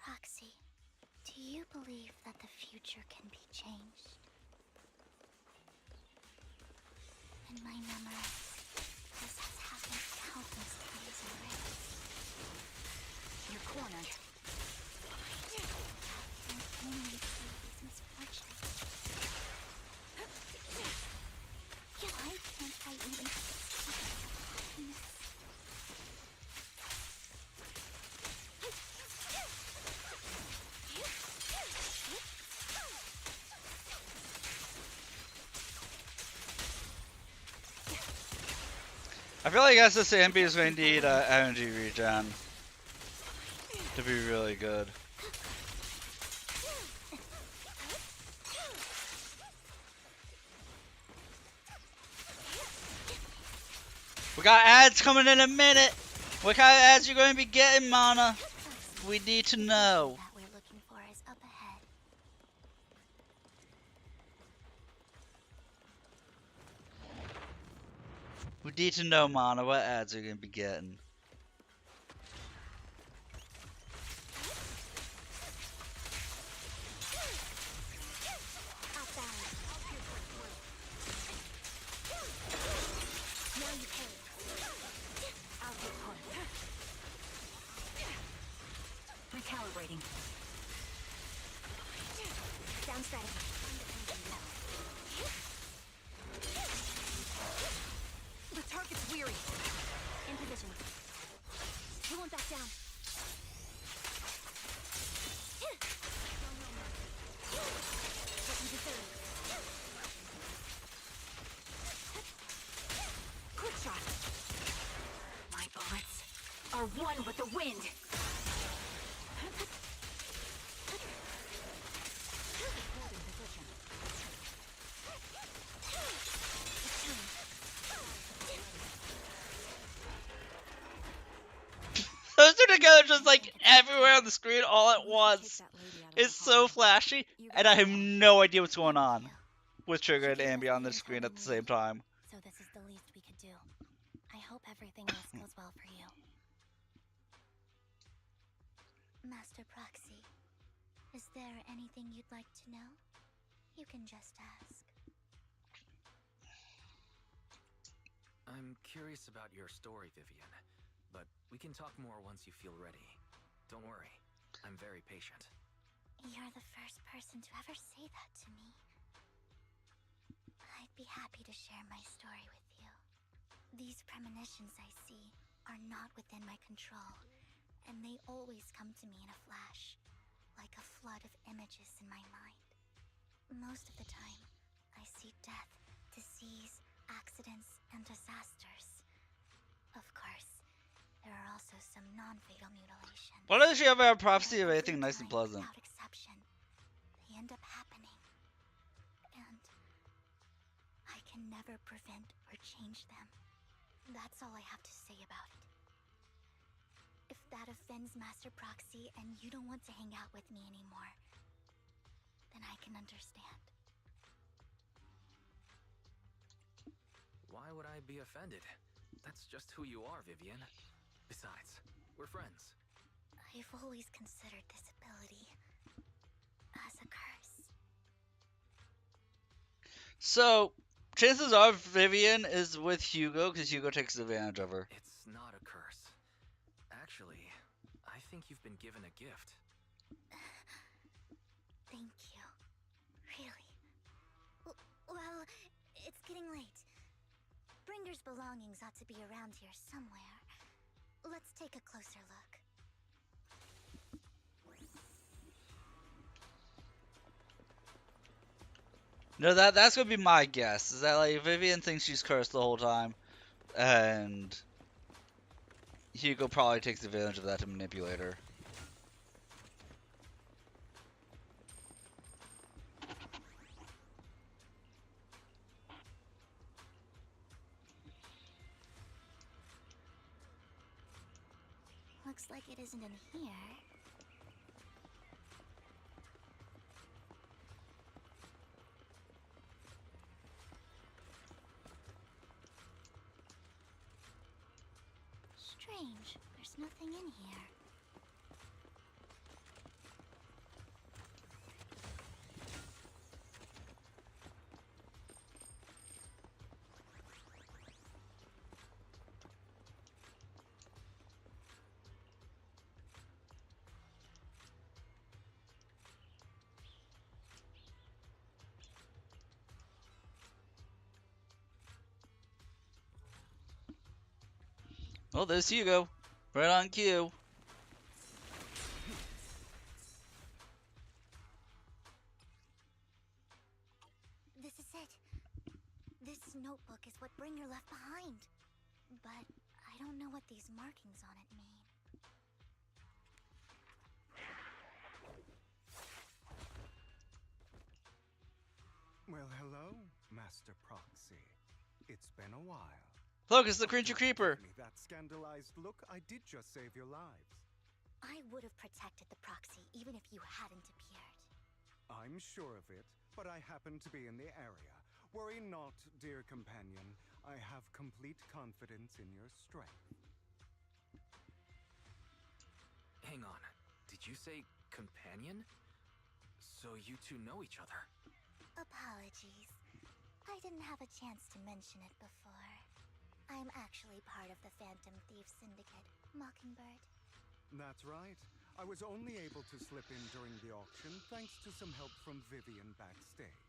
Roxy, do you believe that the future can be changed? In my memories, this has happened countless times already. You're cornered. And only through these misfortunes. Why can't I even see this? I feel like SSAMP is going to need energy regen to be really good. We got ads coming in a minute. What kind of ads you going to be getting, Mana? We need to know. That we're looking for is up ahead. We need to know, Mana, what ads are going to be getting. Recalibrating. Down strategy. The target's weary. In position. You won't back down. Looking to third. Quick shot. My bullets are one with the wind. together just like everywhere on the screen all at once. It's so flashy, and I have no idea what's going on with Trigger and Ambi on the screen at the same time. So this is the least we could do. I hope everything else goes well for you. Master Proxy, is there anything you'd like to know? You can just ask. I'm curious about your story, Vivian, but we can talk more once you feel ready. Don't worry, I'm very patient. You're the first person to ever say that to me. I'd be happy to share my story with you. These premonitions I see are not within my control, and they always come to me in a flash, like a flood of images in my mind. Most of the time, I see death, disease, accidents, and disasters. Of course, there are also some non-fatal mutilations. Why doesn't she ever have prophecy of anything nice and pleasant? Without exception, they end up happening. And I can never prevent or change them. That's all I have to say about it. If that offends Master Proxy and you don't want to hang out with me anymore, then I can understand. Why would I be offended? That's just who you are, Vivian. Besides, we're friends. I've always considered this ability as a curse. So, chances are Vivian is with Hugo because Hugo takes advantage of her. It's not a curse. Actually, I think you've been given a gift. Thank you. Really. Well, it's getting late. Bringer's belongings ought to be around here somewhere. Let's take a closer look. No, that's gonna be my guess. Is that like Vivian thinks she's cursed the whole time, and Hugo probably takes advantage of that to manipulate her. Looks like it isn't in here. Strange. There's nothing in here. Well, there's Hugo. Right on cue. This is it. This notebook is what Bringer left behind. But I don't know what these markings on it mean. Well, hello, Master Proxy. It's been a while. Look, it's the Creature Creeper. Give me that scandalized look. I did just save your lives. I would have protected the Proxy even if you hadn't appeared. I'm sure of it, but I happen to be in the area. Worry not, dear companion. I have complete confidence in your strength. Hang on. Did you say companion? So you two know each other? Apologies. I didn't have a chance to mention it before. I'm actually part of the Phantom Thief Syndicate, Mockingbird. That's right. I was only able to slip in during the auction thanks to some help from Vivian backstage.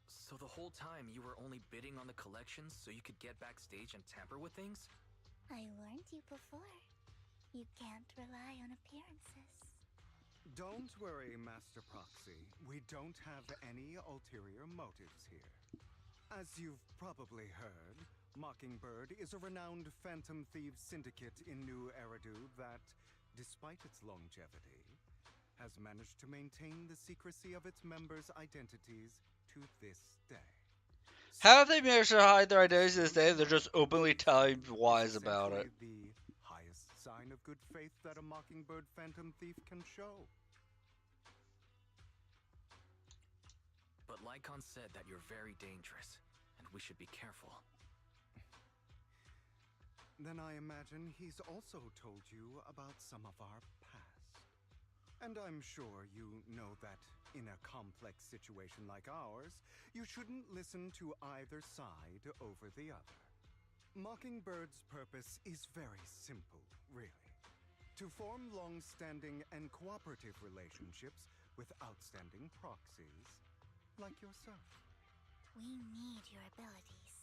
So the whole time you were only bidding on the collections so you could get backstage and tamper with things? I warned you before. You can't rely on appearances. Don't worry, Master Proxy. We don't have any ulterior motives here. As you've probably heard, Mockingbird is a renowned Phantom Thieves syndicate in New Eridu that, despite its longevity, has managed to maintain the secrecy of its members' identities to this day. How have they managed to hide their identities to this day? They're just openly telling wise about it. The highest sign of good faith that a Mockingbird Phantom Thief can show. But Lycon said that you're very dangerous, and we should be careful. Then I imagine he's also told you about some of our past. And I'm sure you know that in a complex situation like ours, you shouldn't listen to either side over the other. Mockingbird's purpose is very simple, really. To form long-standing and cooperative relationships with outstanding proxies, like yourself. We need your abilities.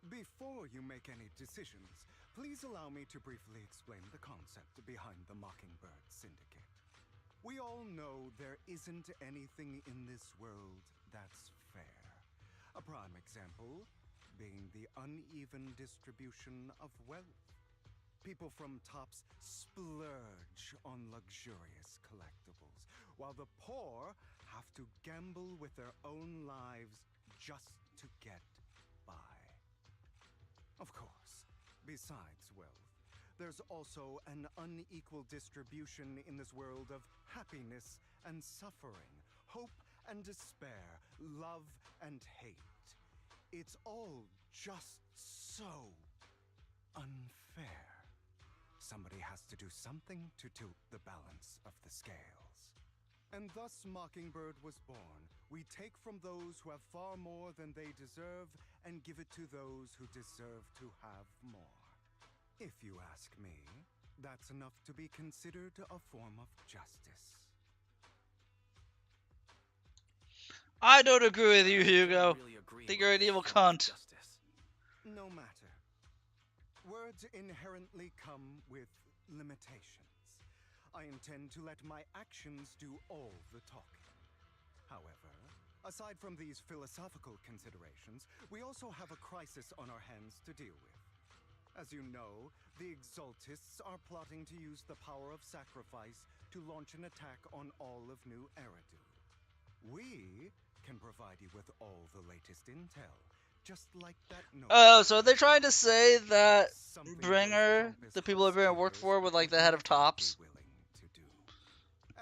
Before you make any decisions, please allow me to briefly explain the concept behind the Mockingbird Syndicate. We all know there isn't anything in this world that's fair. A prime example being the uneven distribution of wealth. People from tops splurge on luxurious collectibles, while the poor have to gamble with their own lives just to get by. Of course, besides wealth, there's also an unequal distribution in this world of happiness and suffering, hope and despair, love and hate. It's all just so unfair. Somebody has to do something to tilt the balance of the scales. And thus Mockingbird was born. We take from those who have far more than they deserve and give it to those who deserve to have more. If you ask me, that's enough to be considered a form of justice. I don't agree with you, Hugo. Think you're an evil cunt. No matter. Words inherently come with limitations. I intend to let my actions do all the talking. However, aside from these philosophical considerations, we also have a crisis on our hands to deal with. As you know, the Exaltists are plotting to use the power of sacrifice to launch an attack on all of New Eridu. We can provide you with all the latest intel, just like that note. Oh, so they're trying to say that Bringer, the people that Bringer worked for, with like the head of Tops.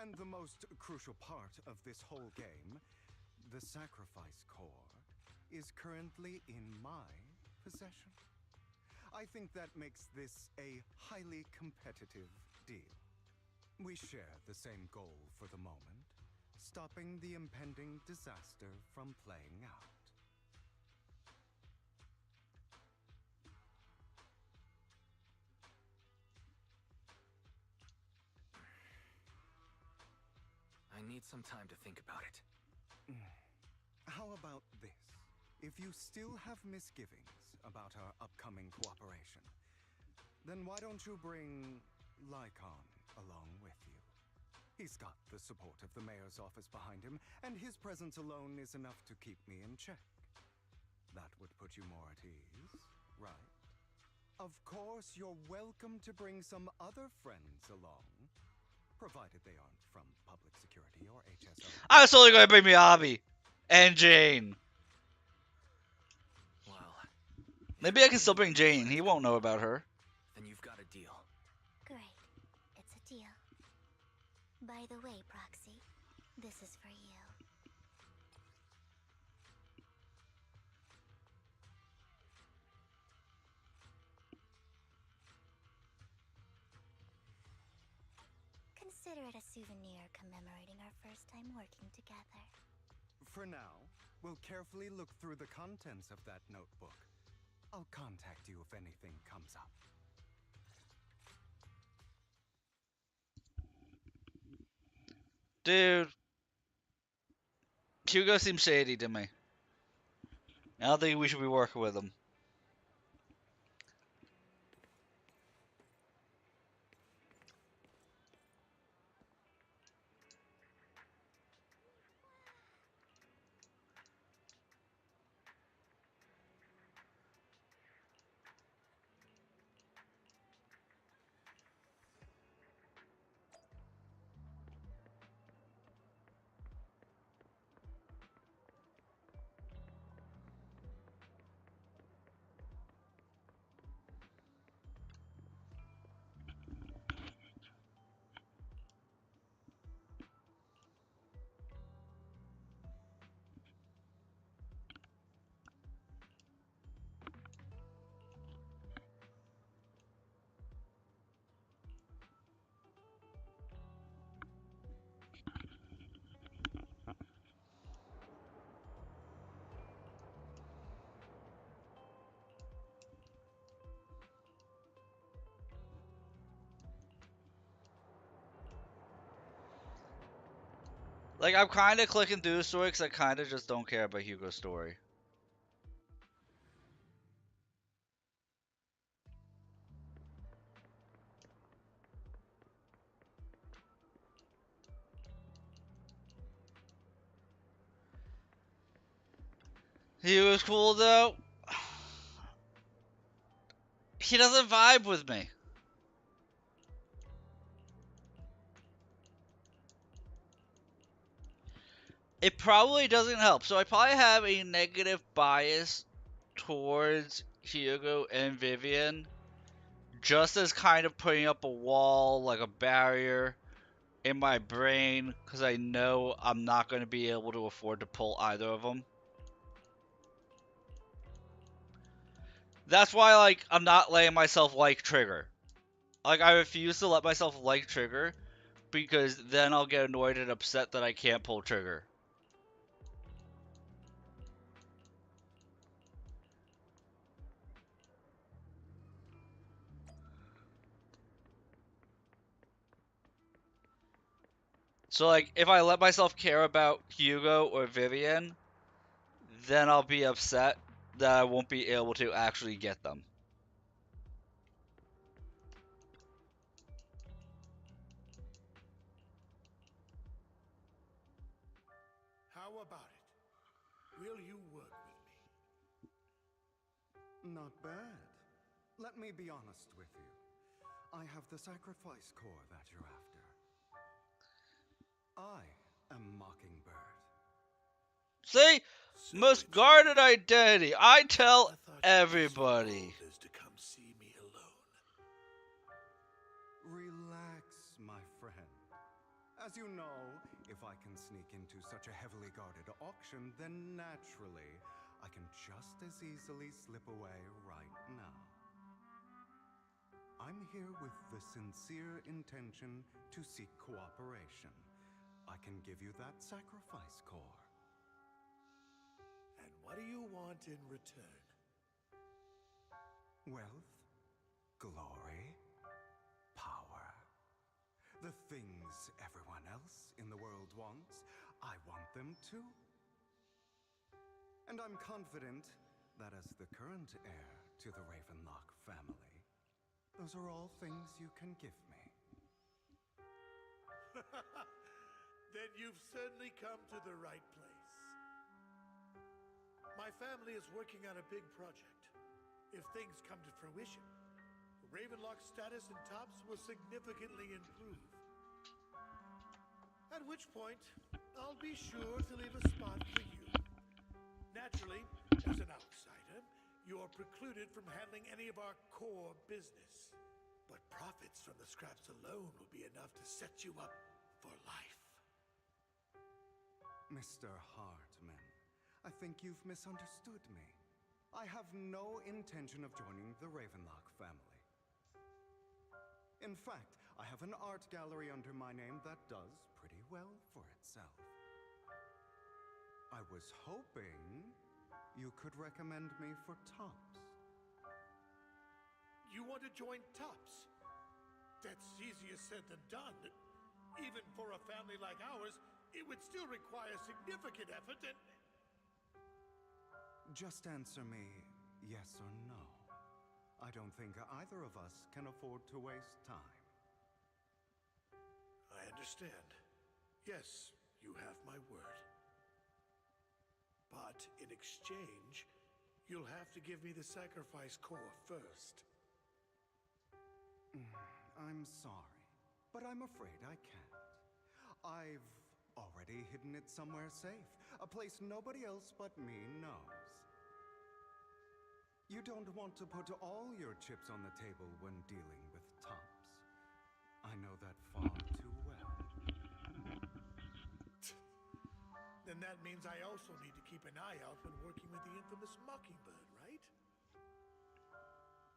And the most crucial part of this whole game, the sacrifice core, is currently in my possession. I think that makes this a highly competitive deal. We share the same goal for the moment, stopping the impending disaster from playing out. I need some time to think about it. How about this? If you still have misgivings about our upcoming cooperation, then why don't you bring Lycon along with you? He's got the support of the mayor's office behind him, and his presence alone is enough to keep me in check. That would put you more at ease, right? Of course, you're welcome to bring some other friends along, provided they aren't from public security or HSO. I was totally going to bring Miyabi and Jane. Well, maybe I can still bring Jane. He won't know about her. Then you've got a deal. Great. It's a deal. By the way, Proxy, this is for you. Consider it a souvenir commemorating our first time working together. For now, we'll carefully look through the contents of that notebook. I'll contact you if anything comes up. Dude, Hugo seems shady to me. I don't think we should be working with him. Like, I'm kind of clicking through the story because I kind of just don't care about Hugo's story. He was cool though. He doesn't vibe with me. It probably doesn't help. So I probably have a negative bias towards Hugo and Vivian, just as kind of putting up a wall, like a barrier in my brain, because I know I'm not going to be able to afford to pull either of them. That's why, like, I'm not letting myself like Trigger. Like, I refuse to let myself like Trigger, because then I'll get annoyed and upset that I can't pull Trigger. So, like, if I let myself care about Hugo or Vivian, then I'll be upset that I won't be able to actually get them. How about it? Will you work with me? Not bad. Let me be honest with you. I have the sacrifice core that you're after. I am Mockingbird. See? Most guarded identity. I tell everybody. To come see me alone. Relax, my friend. As you know, if I can sneak into such a heavily guarded auction, then naturally, I can just as easily slip away right now. I'm here with the sincere intention to seek cooperation. I can give you that sacrifice core. And what do you want in return? Wealth, glory, power. The things everyone else in the world wants, I want them too. And I'm confident that as the current heir to the Ravenlock family, those are all things you can give me. Then you've certainly come to the right place. My family is working on a big project. If things come to fruition, Ravenlock's status in Tops will significantly improve. At which point, I'll be sure to leave a spot for you. Naturally, as an outsider, you're precluded from handling any of our core business. But profits from the scraps alone will be enough to set you up for life. Mr. Hartman, I think you've misunderstood me. I have no intention of joining the Ravenlock family. In fact, I have an art gallery under my name that does pretty well for itself. I was hoping you could recommend me for Tops. You want to join Tops? That's easier said than done. Even for a family like ours, it would still require significant effort and... Just answer me yes or no. I don't think either of us can afford to waste time. I understand. Yes, you have my word. But in exchange, you'll have to give me the sacrifice core first. I'm sorry, but I'm afraid I can't. I've already hidden it somewhere safe, a place nobody else but me knows. You don't want to put all your chips on the table when dealing with Tops. I know that far too well. Then that means I also need to keep an eye out when working with the infamous Mockingbird, right?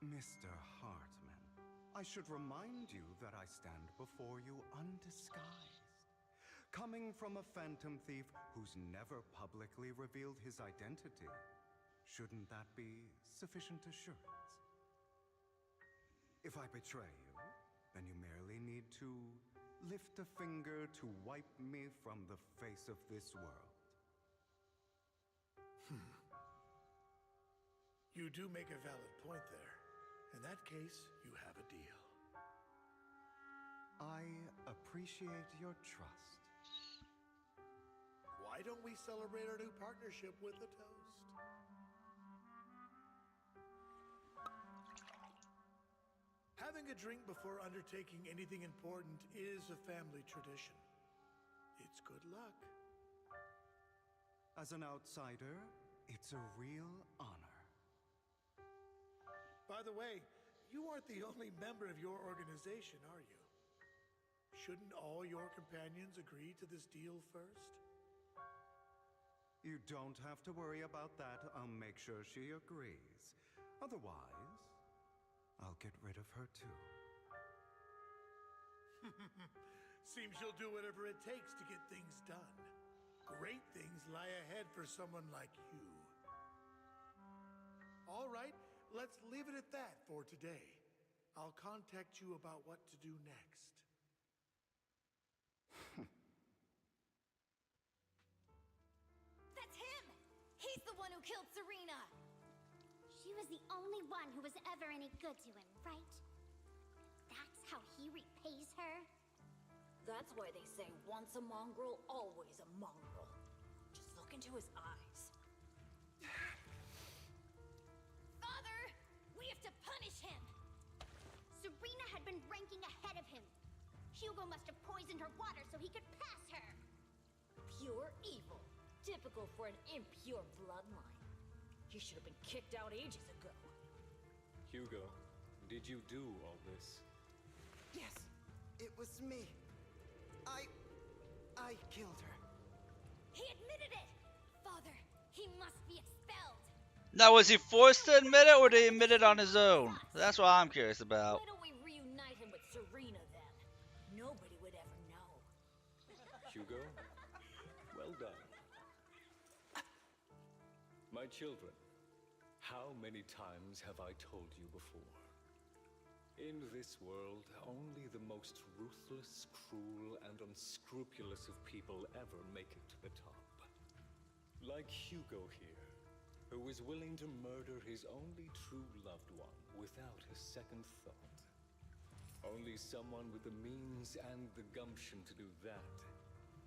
Mr. Hartman, I should remind you that I stand before you undisguised. Coming from a phantom thief who's never publicly revealed his identity, shouldn't that be sufficient assurance? If I betray you, then you merely need to lift a finger to wipe me from the face of this world. You do make a valid point there. In that case, you have a deal. I appreciate your trust. Why don't we celebrate our new partnership with a toast? Having a drink before undertaking anything important is a family tradition. It's good luck. As an outsider, it's a real honor. By the way, you aren't the only member of your organization, are you? Shouldn't all your companions agree to this deal first? You don't have to worry about that. I'll make sure she agrees. Otherwise, I'll get rid of her too. Seems you'll do whatever it takes to get things done. Great things lie ahead for someone like you. All right, let's leave it at that for today. I'll contact you about what to do next. That's him! He's the one who killed Serena! She was the only one who was ever any good to him, right? That's how he repays her? That's why they say once a mongrel, always a mongrel. Just look into his eyes. Father! We have to punish him! Serena had been ranking ahead of him. Hugo must have poisoned her water so he could pass her. Pure evil. Typical for an impure bloodline. He should have been kicked out ages ago. Hugo, did you do all this? Yes, it was me. I killed her. He admitted it! Father, he must be expelled! Now, was he forced to admit it, or did he admit it on his own? That's what I'm curious about. Why don't we reunite him with Serena then? Nobody would ever know. Hugo, well done. My children, how many times have I told you before? In this world, only the most ruthless, cruel, and unscrupulous of people ever make it to the top. Like Hugo here, who is willing to murder his only true loved one without a second thought. Only someone with the means and the gumption to do that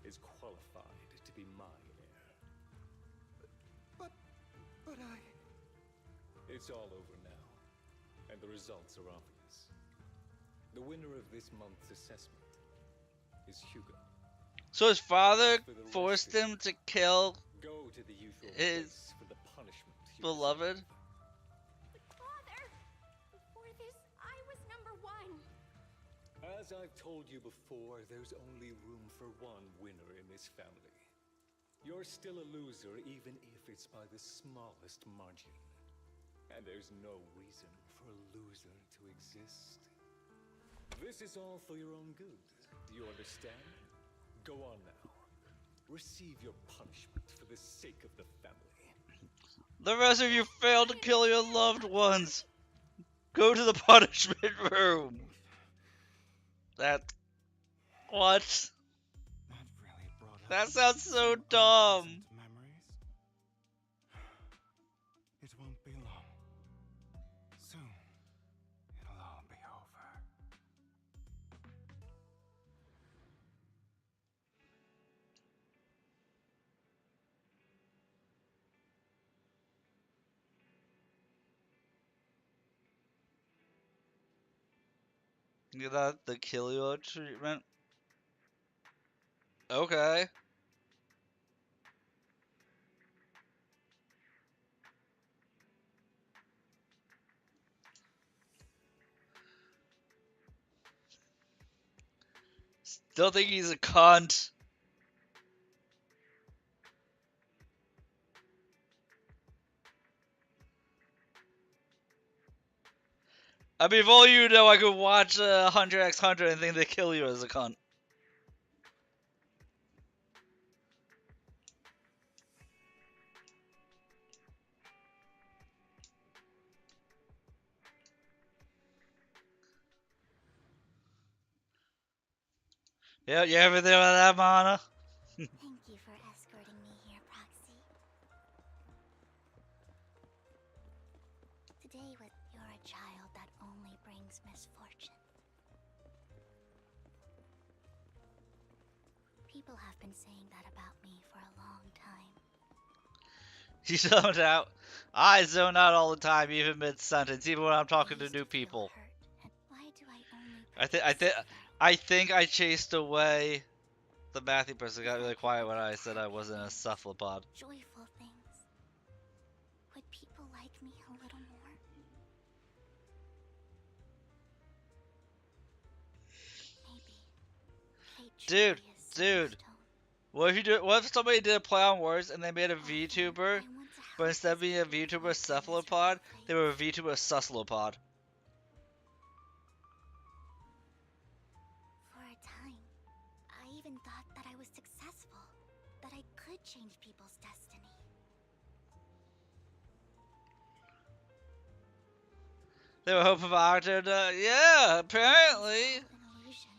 is qualified to be my heir. But I... It's all over now, and the results are obvious. The winner of this month's assessment is Hugo. So his father forced him to kill Go to the usual his place for the punishment you beloved? But Father, before this, I was #1. As I've told you before, there's only room for one winner in this family. You're still a loser, even if it's by the smallest margin. And there's no reason for a loser to exist. This is all for your own good. Do you understand? Go on now. Receive your punishment for the sake of the family. The rest of you failed to kill your loved ones. Go to the punishment room. That... What? That sounds so dumb. Memories? It won't be long. Soon, it'll all be over. You got the Killua treatment? Okay. Still think he's a cunt. I mean, if all you know, I could watch 100x100 and think they kill you as a cunt. Yeah, you ever there with that, Mana? Thank you for escorting me here, Proxy. Today was you're a child that only brings misfortune. People have been saying that about me for a long time. You zoned out. I zone out all the time, even mid-sentence, even when I'm talking to new people. Why do I only I think I chased away the Matthew person. Got really quiet when I said I wasn't a cephalopod. joyful things? Would people like me a little more? Maybe. Dude. What if you do? What if somebody did a play on words and they made a VTuber, but instead of being a VTuber cephalopod, they were a VTuber suscelopod? For a time, I even thought that I was successful, that I could change people's destiny. They were hoping for Octo to, yeah, apparently. An illusion.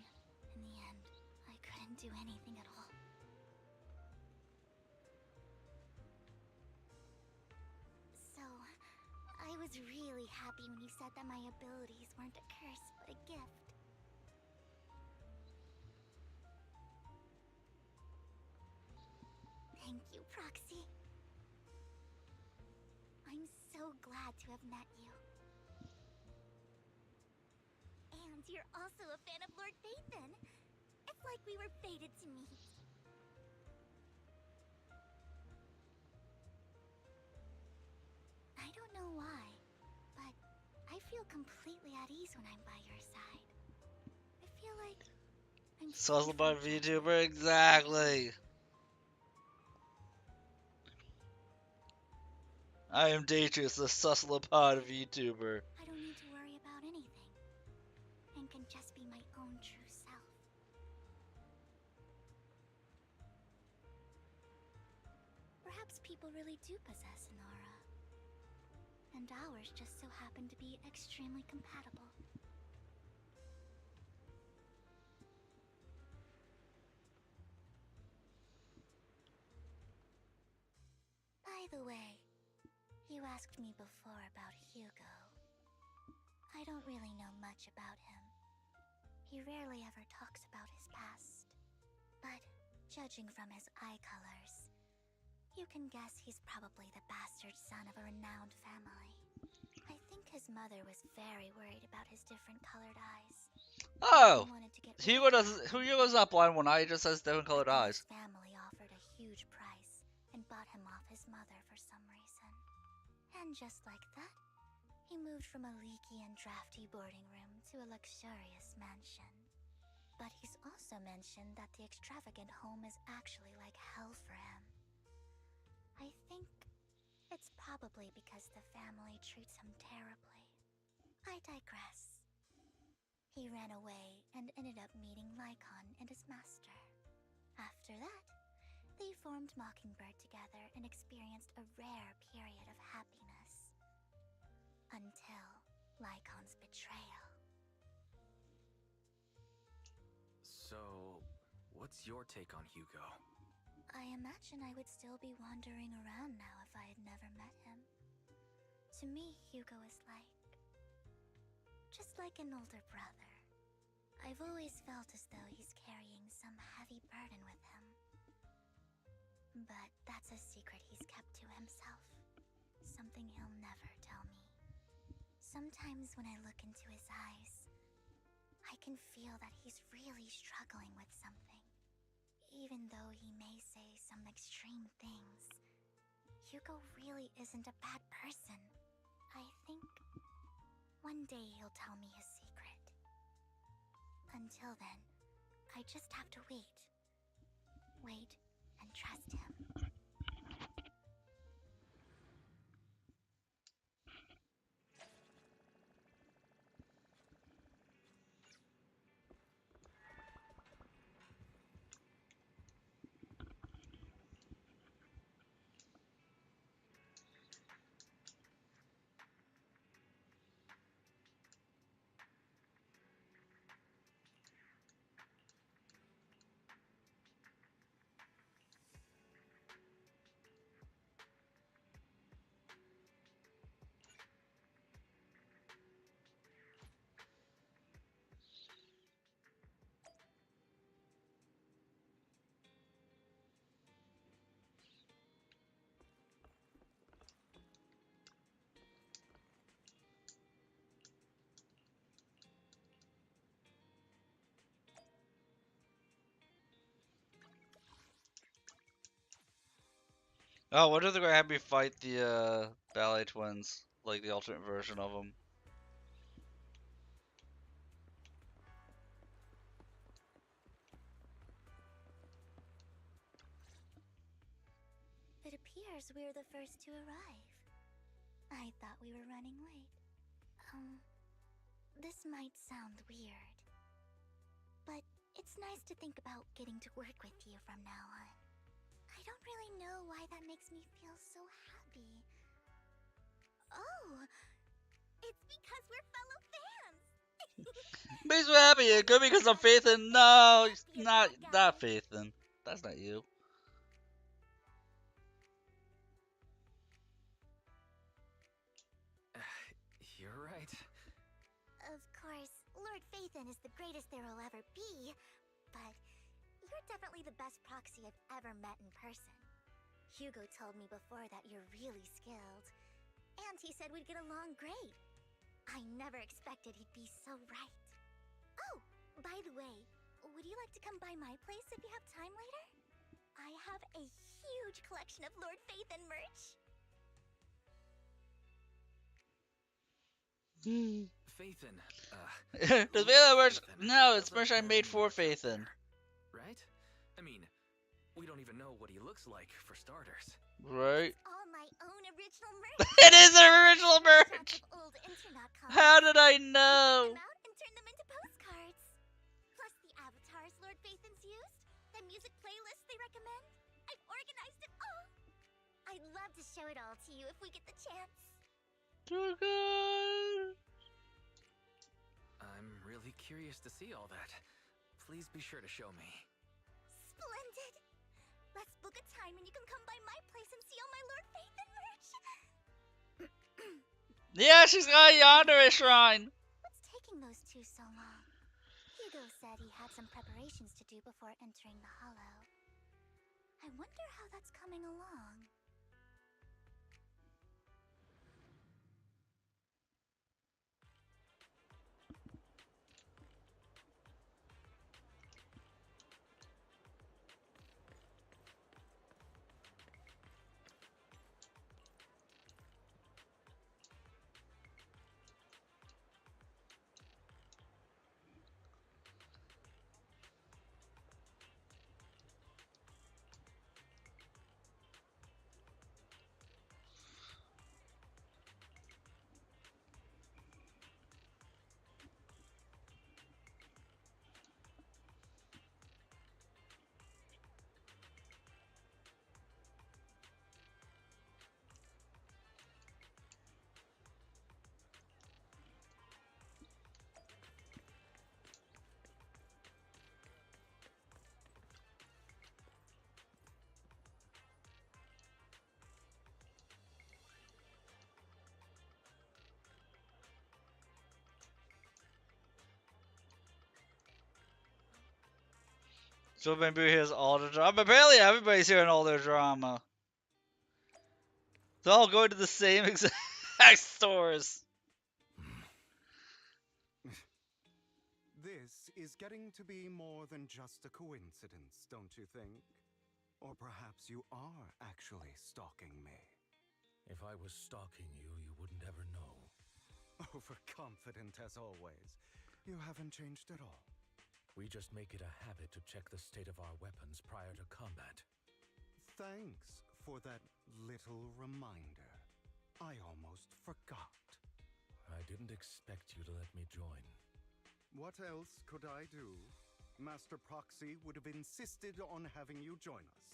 In the end, I couldn't do anything at all. So, I was really happy when you said that my abilities weren't a curse, but a gift. Thank you, Proxy. I'm so glad to have met you. And you're also a fan of Lord Phaethon. It's like we were fated to meet. I don't know why, but I feel completely at ease when I'm by your side. I feel like I'm Suscelopod VTuber, exactly. I am Detrius, the suscelopod VTuber. I don't need to worry about anything, and can just be my own true self. Perhaps people really do possess an aura, and ours just so happen to be extremely compatible. By the way, you asked me before about Hugo. I don't really know much about him. He rarely ever talks about his past. But judging from his eye colors, you can guess he's probably the bastard son of a renowned family. I think his mother was very worried about his different colored eyes. Oh! Hugo's not blind one eye, he just has different colored eyes. His family offered a huge price and bought him off his mother for some reason. And just like that, he moved from a leaky and drafty boarding room to a luxurious mansion. But he's also mentioned that the extravagant home is actually like hell for him. I think it's probably because the family treats him terribly. I digress. He ran away and ended up meeting Lycon and his master. After that, they formed Mockingbird together and experienced a rare period of happiness. Until Lycon's betrayal. So, what's your take on Hugo? I imagine I would still be wandering around now if I had never met him. To me, Hugo is just like an older brother. I've always felt as though he's carrying some heavy burden with him. But that's a secret he's kept to himself. Something he'll never tell me. Sometimes when I look into his eyes, I can feel that he's really struggling with something. Even though he may say some extreme things, Hugo really isn't a bad person. I think one day he'll tell me his secret. Until then, I just have to wait. Wait and trust him. Oh, what if they're gonna have me fight the ballet twins, like the alternate version of them? It appears we're the first to arrive. I thought we were running late. This might sound weird, but it's nice to think about getting to work with you from now on. I don't really know why that makes me feel so happy. Oh, it's because we're fellow fans! Makes me happy. It could be because I'm Faithin. No, it's not that Faithin. That's not you. You're right. Of course, Lord Faithin is the greatest there will ever be, but you're definitely the best proxy I've ever met in person. Hugo told me before that you're really skilled, and he said we'd get along great. I never expected he'd be so right. Oh, by the way, would you like to come by my place if you have time later? I have a huge collection of Lord Faithin merch. Faithin, Does Faithin merch? No, it's merch I made for Faithin. right? I mean, we don't even know what he looks like, for starters. Right? All my own original merch. It is an original merch! Old internet How did I know? out and turn them into postcards. Plus the avatars Lord Faithin's used, the music playlists they recommend. I've organized it all. I'd love to show it all to you if we get the chance. So good. I'm really curious to see all that. Please be sure to show me. Splendid. Let's book a time and you can come by my place and see all my Lord Faithin merch. Yeah, she's got a Yandere shrine. What's taking those two so long? Hugo said he had some preparations to do before entering the Hollow. I wonder how that's coming along. So maybe here's all the drama. Apparently everybody's hearing all their drama. They're all going to the same exact stores. This is getting to be more than just a coincidence, don't you think? Or perhaps you are actually stalking me. If I was stalking you, you wouldn't ever know. Overconfident as always. You haven't changed at all. We just make it a habit to check the state of our weapons prior to combat. Thanks for that little reminder. I almost forgot. I didn't expect you to let me join. What else could I do? Master Proxy would have insisted on having you join us.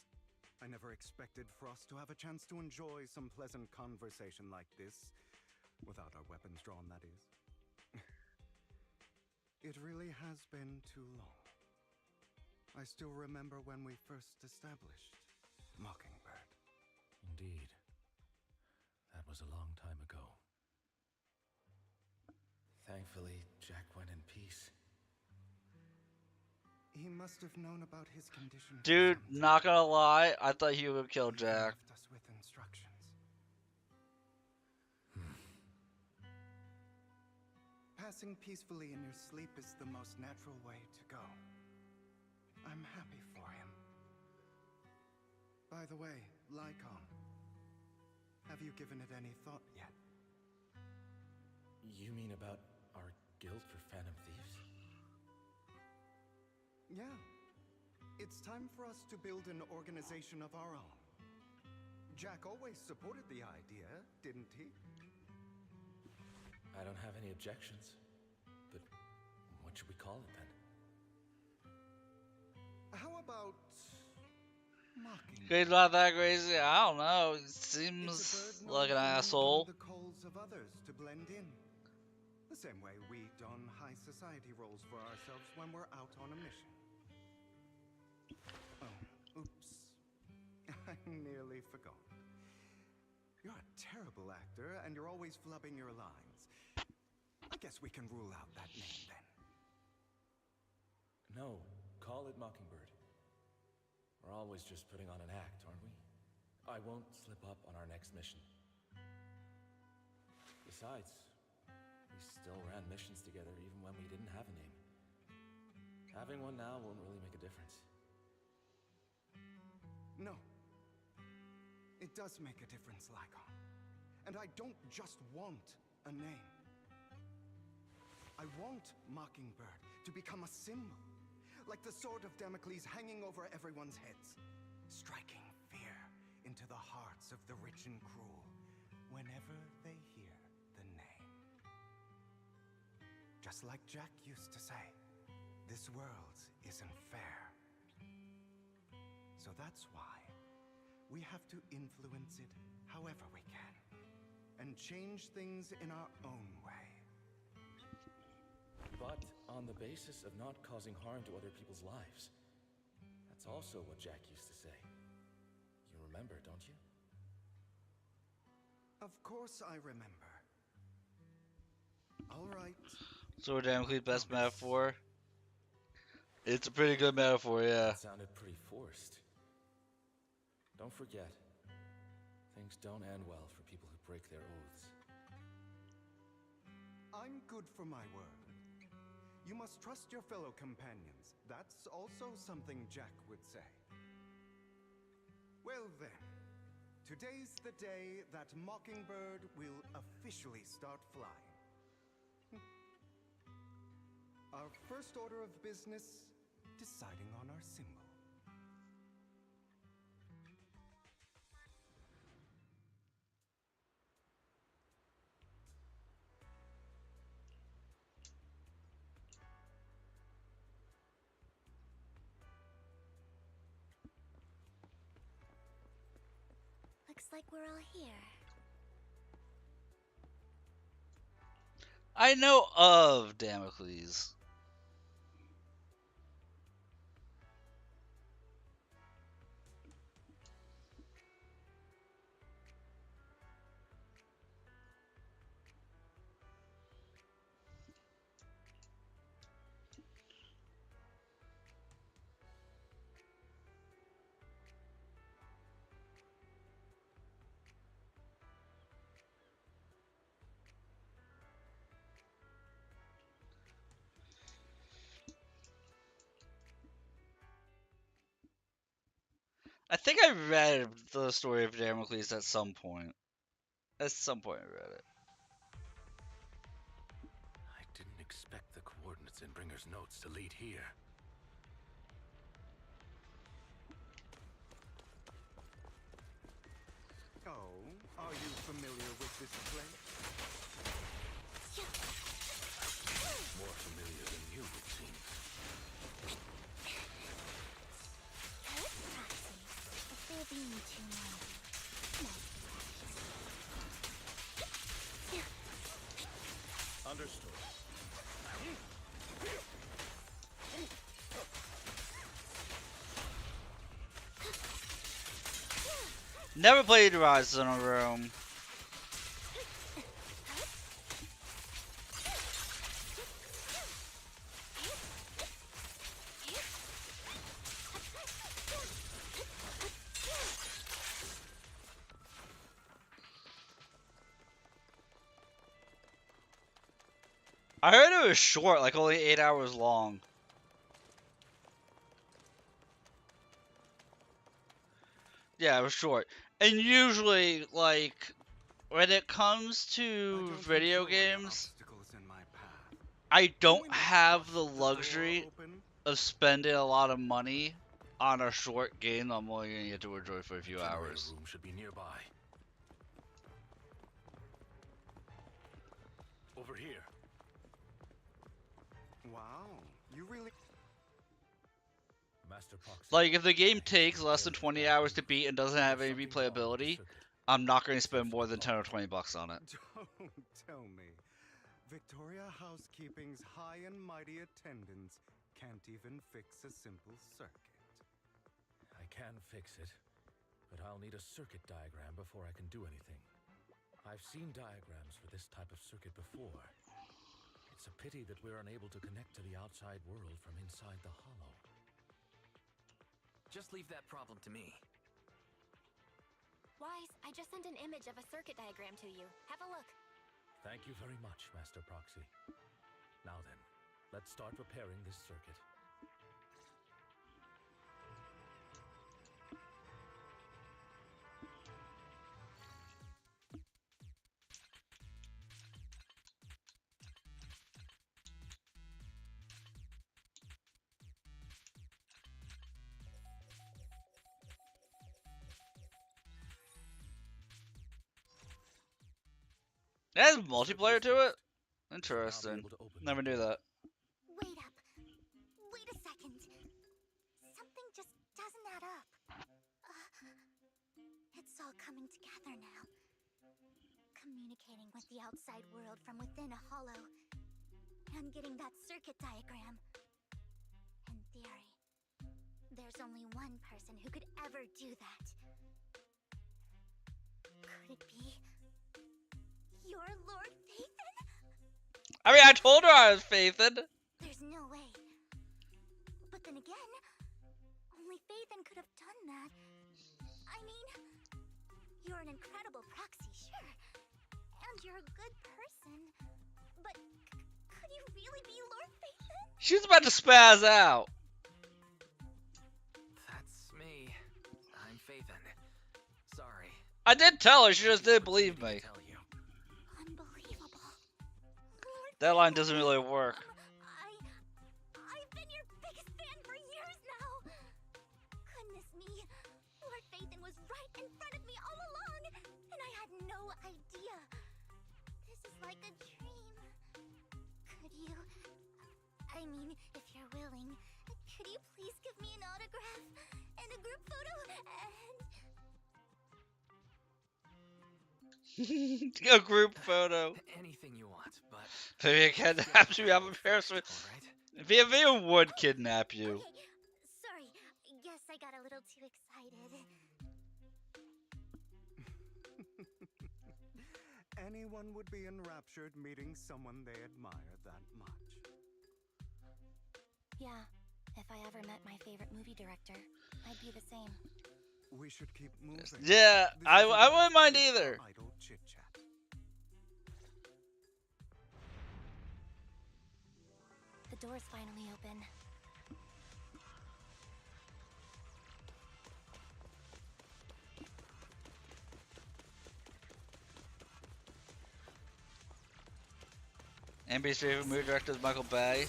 I never expected for us to have a chance to enjoy some pleasant conversation like this. Without our weapons drawn, that is. It really has been too long. I still remember when we first established Mockingbird. Indeed. That was a long time ago. Thankfully, Jack went in peace. He must have known about his condition. Dude, not gonna lie, I thought he would kill Jack. Left us with instructions. Passing peacefully in your sleep is the most natural way to go. I'm happy for him. By the way, Lycon, Have you given it any thought yet? You mean about our guild for Phantom Thieves? Yeah. It's time for us to build an organization of our own. Jack always supported the idea, didn't he? I don't have any objections. But what should we call it then? How about Mockingbird? He's not that crazy. I don't know. He seems like an asshole. The calls of others to blend in. The same way we don high society roles for ourselves when we're out on a mission. Oh, oops. I nearly forgot. You're a terrible actor, and you're always flubbing your lines. I guess we can rule out that name then. No, call it Mockingbird. We're always just putting on an act, aren't we? I won't slip up on our next mission. Besides, we still ran missions together even when we didn't have a name. Having one now won't really make a difference. No. It does make a difference, Lycon. And I don't just want a name. I want Mockingbird to become a symbol, like the sword of Damocles hanging over everyone's heads, striking fear into the hearts of the rich and cruel whenever they hear the name. Just like Jack used to say, this world isn't fair. So that's why we have to influence it however we can, and change things in our own way. But on the basis of not causing harm to other people's lives. That's also what Jack used to say. You remember, don't you? Of course I remember. All right. So Damocles' best metaphor? It's a pretty good metaphor, yeah. That sounded pretty forced. Don't forget, things don't end well for people who break their oaths. I'm good for my word. You must trust your fellow companions. That's also something Jack would say. Well then, today's the day that Mockingbird will officially start flying. Our first order of business, deciding on our symbol. Looks like we're all here. I know of Damocles. I think I read the story of Damocles at some point. At some point I read it. I didn't expect the coordinates in Bringer's notes to lead here. Oh, are you familiar with this place? More familiar than you, it seems. If they're being too Understood. Never played Rise in a Room. I heard it was short, like only 8 hours long. Yeah, it was short. And usually, like, when it comes to video games, I don't have the luxury of spending a lot of money on a short game I'm only going to get to enjoy for a few hours. Room should be nearby. Over here. Wow, you really... Master Proxy. Like, if the game takes less than 20 hours to beat and doesn't have any replayability, I'm not going to spend more than 10 or 20 bucks on it. Don't tell me. Victoria Housekeeping's high and mighty attendants can't even fix a simple circuit. I can fix it, but I'll need a circuit diagram before I can do anything. I've seen diagrams for this type of circuit before. It's a pity that we're unable to connect to the outside world from inside the hollow. Just leave that problem to me. Wise, I just sent an image of a circuit diagram to you. Have a look. Thank you very much, Master Proxy. Now then, let's start repairing this circuit. It has multiplayer to it? Interesting. Never knew that. Wait up. Wait a second. Something just doesn't add up. It's all coming together now. Communicating with the outside world from within a hollow. And getting that circuit diagram. In theory, there's only one person who could ever do that. Could it be your Lord Phaethon? I mean, I told her I was Phaethon. There's no way. But then again, only Phaethon could have done that. I mean, you're an incredible proxy, sure. And you're a good person. But could you really be Lord Phaethon? She's about to spaz out. That's me. I'm Phaethon. Sorry. I did tell her, she just didn't believe me. That line doesn't really work. I've been your biggest fan for years now. Goodness me, Lord Phaethon was right in front of me all along, and I had no idea. This is like a dream. Could you, I mean, if you're willing, could you please give me an autograph and a group photo and... A group photo. Anything you want, but Maybe it kidnaps you. I'm embarrassed. Via would kidnap you. Okay, sorry. Guess I got a little too excited. Anyone would be enraptured meeting someone they admire that much. Yeah, if I ever met my favorite movie director, I'd be the same. We should keep moving. Yeah, I wouldn't mind either. Idle chit-chat. The door's finally open. Amby's favorite movie director is Michael Bay.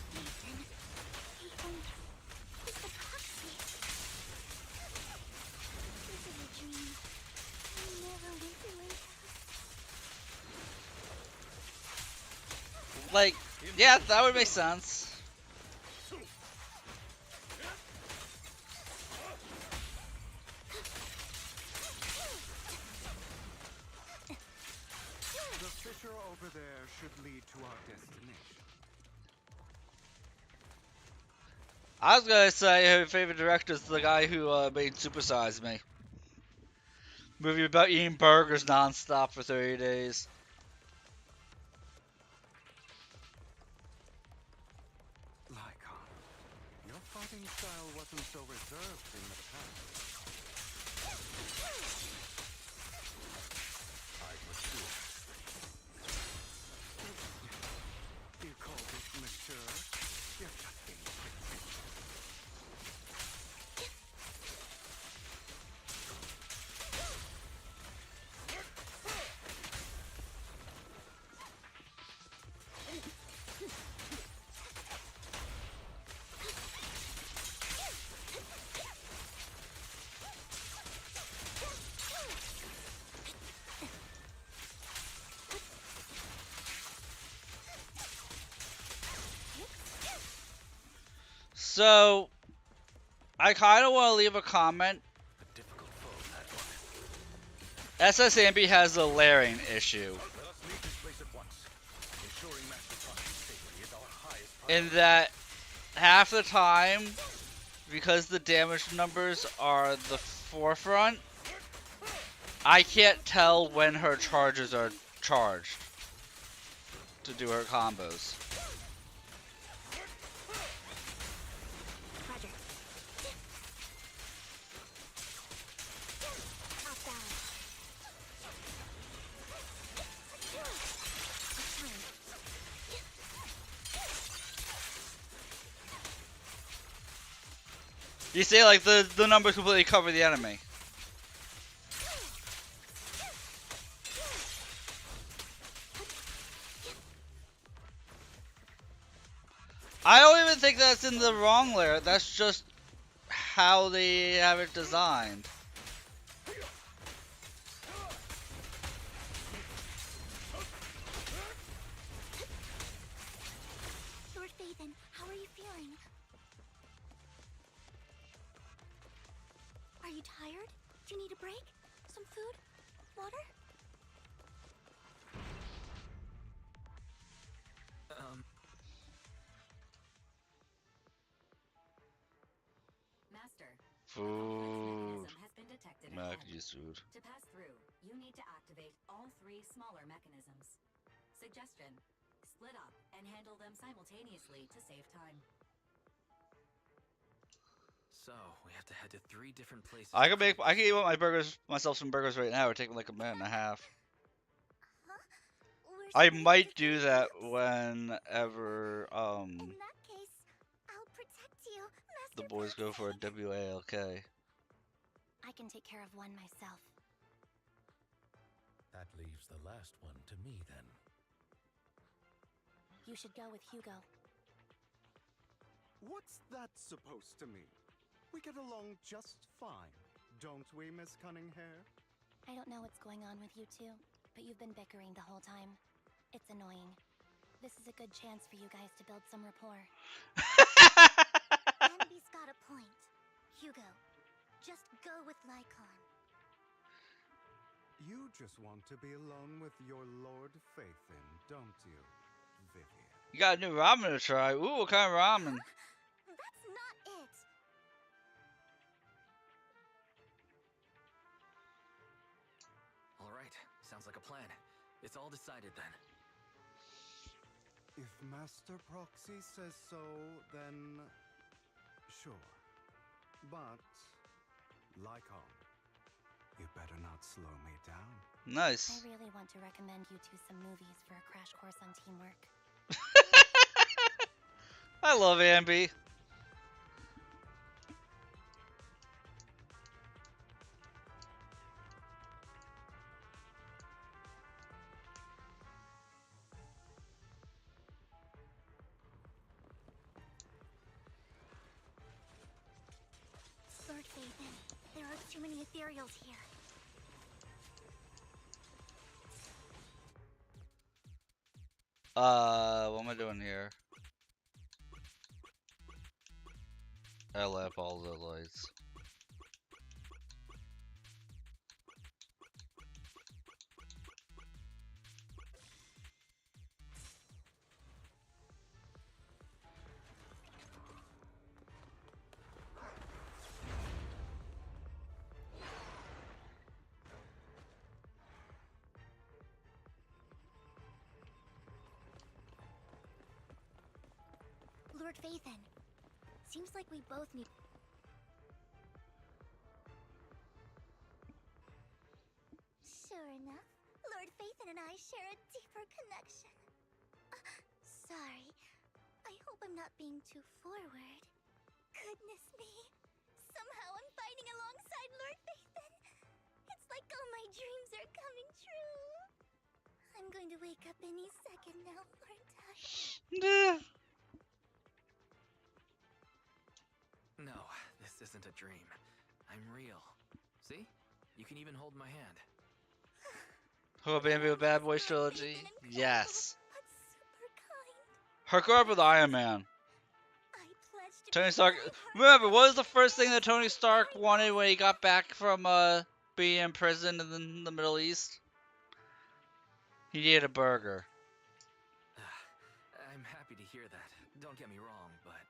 Like, yeah, that would make sense. The fissure over there should lead to our destination. I was gonna say her favorite director is the guy who made Super Size Me. Movie about eating burgers non-stop for 30 days. Lycon, your fighting style wasn't so reserved in the past. I'd mature. You call this mature? You're just being pretentious. So, I kind of want to leave a comment. SS Ambi has a layering issue. In that, half the time, because the damage numbers are the forefront, I can't tell when her charges are charged to do her combos. You see, like, the numbers completely cover the enemy. I don't even think that's in the wrong layer. That's just how they have it designed. Lord Phaethon, how are you feeling? Are you tired? Do you need a break? Some food? Water? Master. Food. Mechanism has been detected Mac ahead. use food. To pass through, you need to activate all 3 smaller mechanisms. Suggestion: split up and handle them simultaneously to save time. So, we have to head to 3 different places. I can eat myself some burgers right now. It'd take me like a minute and a half. I might do that whenever In that case, I'll protect you, Master the boys go for a WALK. I can take care of one myself. That leaves the last one to me then. You should go with Hugo. What's that supposed to mean? We get along just fine, don't we, Miss Cunninghair? I don't know what's going on with you two, but you've been bickering the whole time. It's annoying. This is a good chance for you guys to build some rapport. Ambi's got a point. Hugo, just go with Lycon. You just want to be alone with your Lord Phaethon, don't you, Vivian? You got a new ramen to try. Ooh, what kind of ramen? That's not it. All right, sounds like a plan. It's all decided then. If Master Proxy says so, then sure. But, Lycon, you better not slow me down. Nice. I really want to recommend you two some movies for a crash course on teamwork. I love Ambi. Lord Phaethon, there are too many ethereals here. What am I doing here? I left all the lights. Lord Phaethon, seems like we both need... Sure enough, Lord Phaethon and I share a deeper connection. Sorry, I hope I'm not being too forward. Goodness me, somehow I'm fighting alongside Lord Phaethon. It's like all my dreams are coming true. I'm going to wake up any second now, aren't I? No, this isn't a dream. I'm real. See? You can even hold my hand. Hope Ambi with Bad Boys Trilogy? Yes. Hook her up with Iron Man. I pledge to Tony Stark. Remember, what was the first thing that Tony Stark wanted when he got back from being in prison in the Middle East? He needed a burger. I'm happy to hear that. Don't get me wrong, but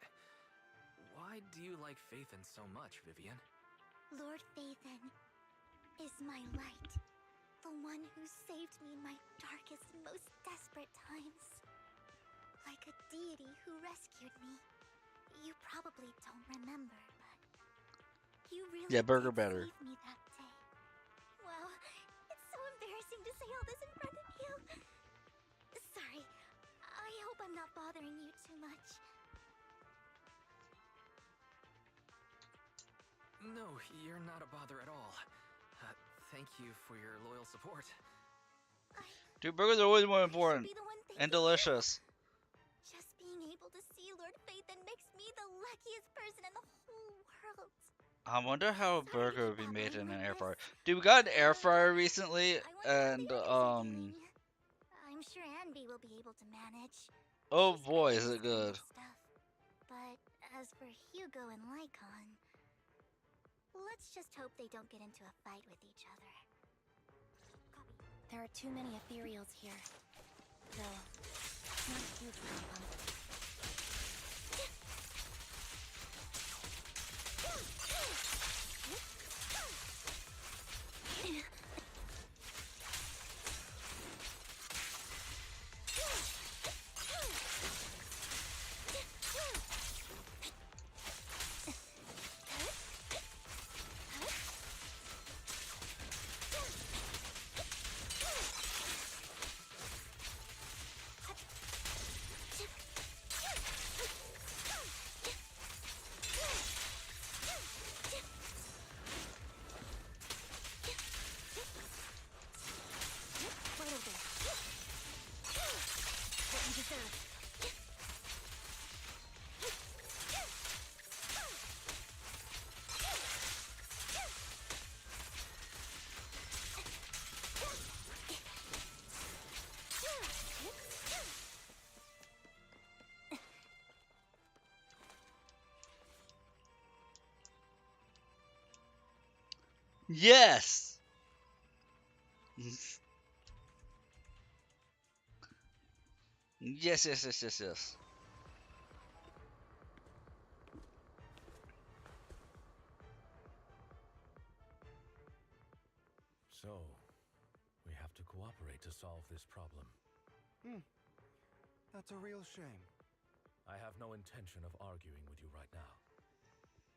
why do you like Phaethon so much, Vivian? Lord Phaethon is my light. The one who saved me in my darkest, most desperate times. Like a deity who rescued me. You probably don't remember, but you really burger did better. save me that day. Wow, it's so embarrassing to say all this in front of you. Sorry, I hope I'm not bothering you too much. No, you're not a bother at all. Thank you for your loyal support. Dude, burgers are always more important. And delicious. Just being able to see Lord Phaethon makes me the luckiest person in the whole world. I wonder how a burger would be made in an air fryer. Dude, we got an air fryer recently, and I'm sure Anby will be able to manage. oh boy, is it good. But as for Hugo and Lycon, let's just hope they don't get into a fight with each other. There are too many ethereals here. Though, not a huge problem. Yes! Yes, yes, yes, yes, yes. So, we have to cooperate to solve this problem. That's a real shame. I have no intention of arguing with you right now.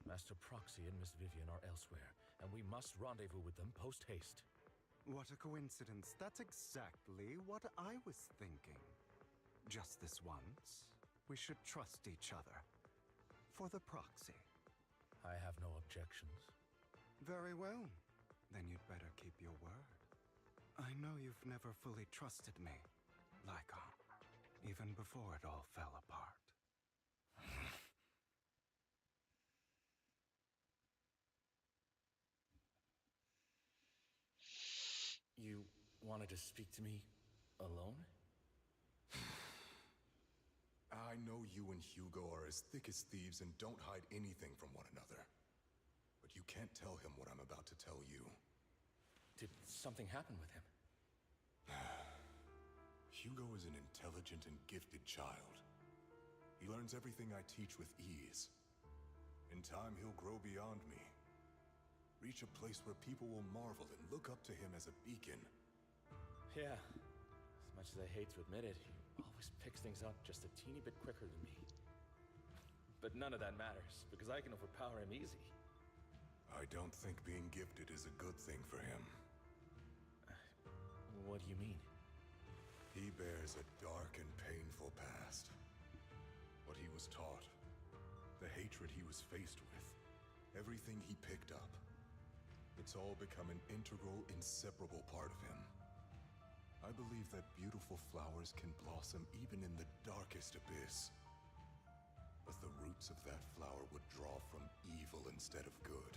Master Proxy and Miss Vivian are elsewhere, and we must rendezvous with them post-haste. What a coincidence. That's exactly what I was thinking. Just this once, we should trust each other. For the Proxy. I have no objections. Very well. Then you'd better keep your word. I know you've never fully trusted me, Lycon. Even before it all fell apart. You wanted to speak to me alone? I know you and Hugo are as thick as thieves and don't hide anything from one another. But you can't tell him what I'm about to tell you. Did something happen with him? Hugo is an intelligent and gifted child. He learns everything I teach with ease. In time, he'll grow beyond me. Reach a place where people will marvel and look up to him as a beacon. Yeah. As much as I hate to admit it, he always picks things up just a teeny bit quicker than me. But none of that matters, because I can overpower him easy. I don't think being gifted is a good thing for him. What do you mean? He bears a dark and painful past. What he was taught, the hatred he was faced with, everything he picked up. It's all become an integral, inseparable part of him. I believe that beautiful flowers can blossom even in the darkest abyss. But the roots of that flower would draw from evil instead of good.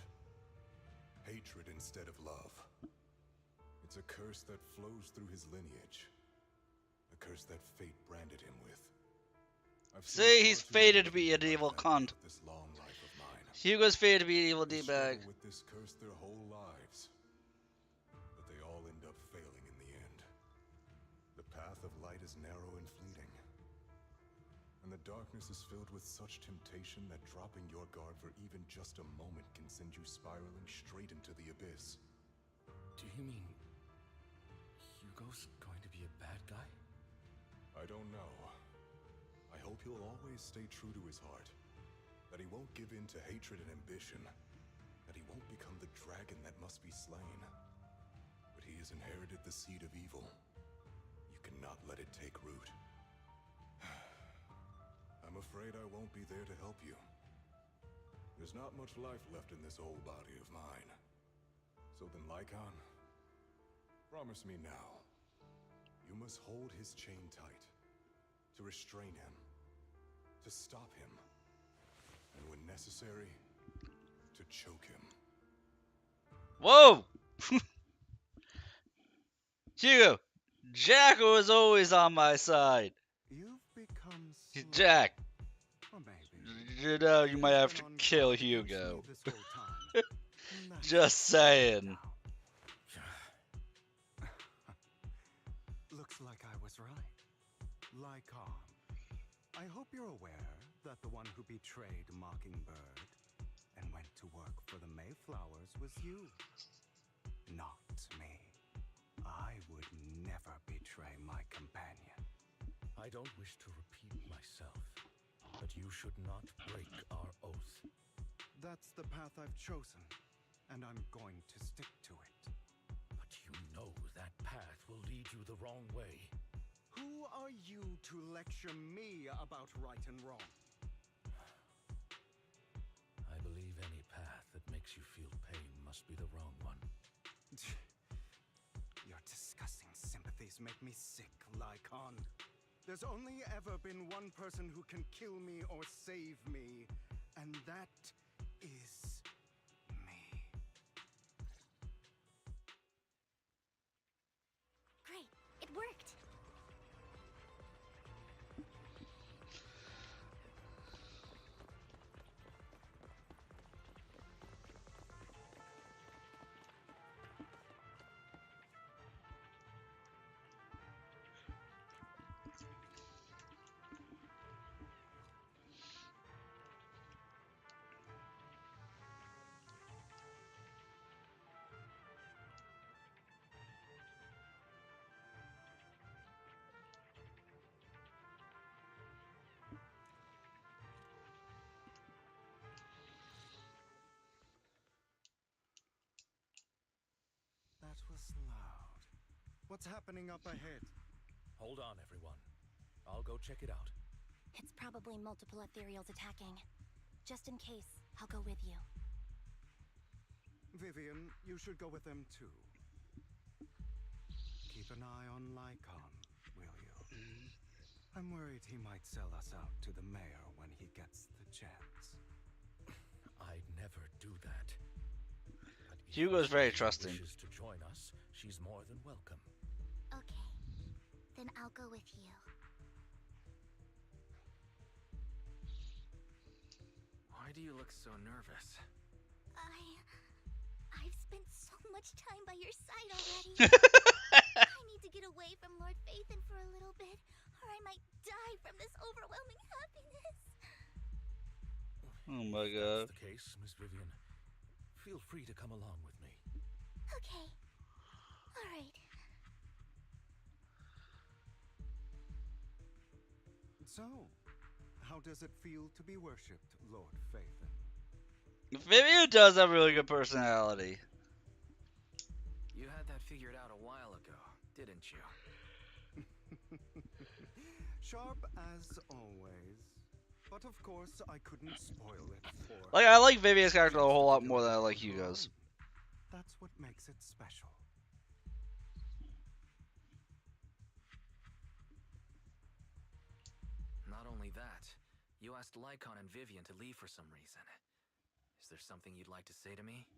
Hatred instead of love. It's a curse that flows through his lineage. A curse that fate branded him with. See, he's fated to be an evil cunt. This long Hugo's fated to be an evil They D-bag. struggle with this curse their whole lives, but they all end up failing in the end. The path of light is narrow and fleeting, and the darkness is filled with such temptation that dropping your guard for even just a moment can send you spiraling straight into the abyss. Do you mean Hugo's going to be a bad guy? I don't know. I hope he'll always stay true to his heart. That he won't give in to hatred and ambition. That he won't become the dragon that must be slain. But he has inherited the seed of evil. You cannot let it take root. I'm afraid I won't be there to help you. There's not much life left in this old body of mine. So then, Lycon, promise me now. You must hold his chain tight. To restrain him. To stop him. And when necessary, to choke him. Whoa! Hugo, Jacko is always on my side. You've become Jack, or maybe you know you might have to kill Hugo. Just saying. Looks like I was right. Lycon, I hope you're aware that the one who betrayed Mockingbird and went to work for the Mayflowers was you, not me. I would never betray my companion. I don't wish to repeat myself, but you should not break our oath. That's the path I've chosen, and I'm going to stick to it. But you know that path will lead you the wrong way. Who are you to lecture me about right and wrong? I believe any path that makes you feel pain must be the wrong one. Your disgusting sympathies make me sick, Lycon. There's only ever been one person who can kill me or save me, and that is me. Great, it worked. That was loud. What's happening up ahead? Hold on, everyone. I'll go check it out. It's probably multiple ethereals attacking. Just in case, I'll go with you. Vivian, you should go with them too. Keep an eye on Lycon, will you? I'm worried he might sell us out to the mayor when he gets the chance. I'd never do that. Hugo's very trusting. Wishes to join us, she's more than welcome. Okay, then I'll go with you. Why do you look so nervous? I've spent so much time by your side already. I need to get away from Lord Phaethon for a little bit, or I might die from this overwhelming happiness. Oh my god. If that's the case, Miss Vivian. Feel free to come along with me. Okay. Alright. So, how does it feel to be worshipped, Lord Phaethon? Vivian does have a really good personality. You had that figured out a while ago, didn't you? Sharp as always. But of course, I couldn't spoil it for... Like, I like Vivian's character a whole lot more than I like Hugo's. That's what makes it special. Not only that, you asked Lycon and Vivian to leave for some reason. Is there something you'd like to say to me?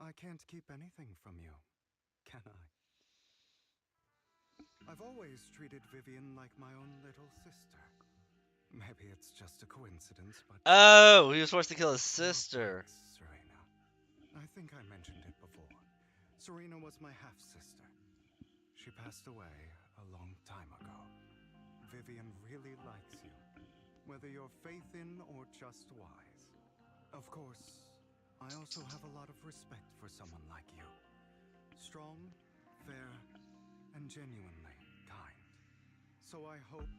I can't keep anything from you, can I? I've always treated Vivian like my own little sister. Maybe it's just a coincidence, but... Oh, he was forced to kill his sister. Serena. I think I mentioned it before. Serena was my half-sister. She passed away a long time ago. Vivian really likes you, whether you're faith in or just wise. Of course, I also have a lot of respect for someone like you. Strong, fair, and genuinely kind. So I hope...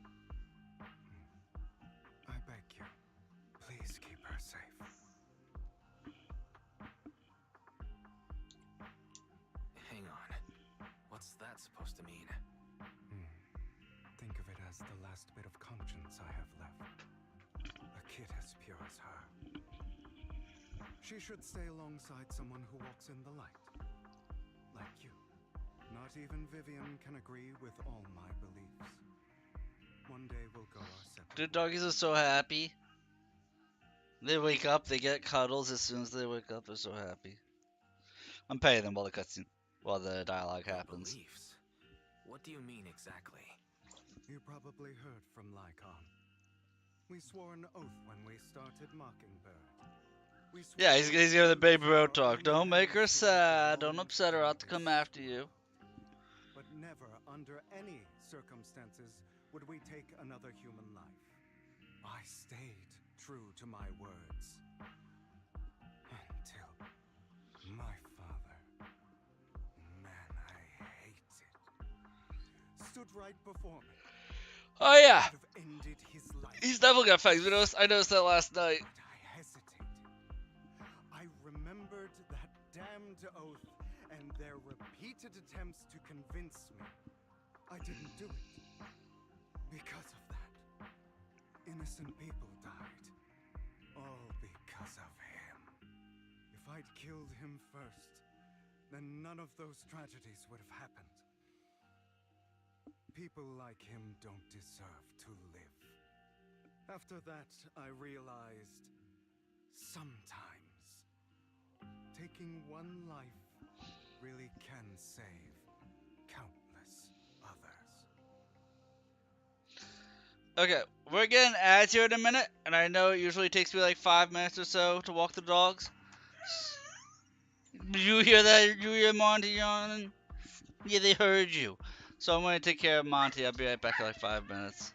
I beg you, please keep her safe. Hang on. What's that supposed to mean? Think of it as the last bit of conscience I have left. A kid as pure as her. She should stay alongside someone who walks in the light. Like you. Not even Vivian can agree with all my beliefs. One day we'll go our separate The doggies are so happy. They wake up, they get cuddles as soon as they wake up. They're so happy. I'm paying them while the cutscene, while the dialogue happens. Beliefs? What do you mean exactly? You probably heard from Lycon. We swore an oath when we started Mockingbird. Yeah, he's giving the baby bro talk. Don't make her sad. Don't upset her. I'll have to come after you. But never, under any circumstances, would we take another human life. I stayed true to my words. Until my father, man, I hate it, stood right before me. Oh yeah, Could have ended his life. he's definitely got fangs. I noticed that last night. I hesitated. I remembered that damned oath and their repeated attempts to convince me. I didn't do it. Because of that, innocent people died. All because of him. If I'd killed him first, then none of those tragedies would have happened. People like him don't deserve to live. After that, I realized sometimes taking one life really can save countless others. Okay, we're getting ads here in a minute, and I know it usually takes me like 5 minutes or so to walk the dogs. You hear that? You hear Monty yawning? Yeah, they heard you. So I'm gonna take care of Monty. I'll be right back in like 5 minutes.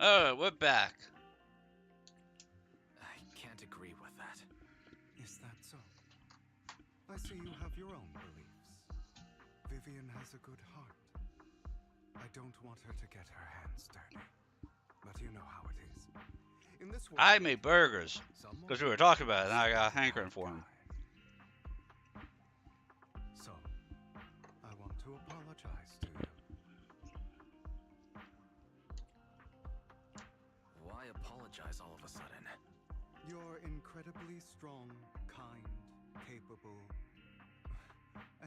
Oh, we're back. I can't agree with that. Is that so? I see you have your own beliefs. Vivian has a good heart. I don't want her to get her hands dirty. But you know how it is. In this world, I made burgers because we were talking about it, and I got hankering for them. so, I want to apologize to you. Why apologize all of a sudden? You're incredibly strong, kind, capable,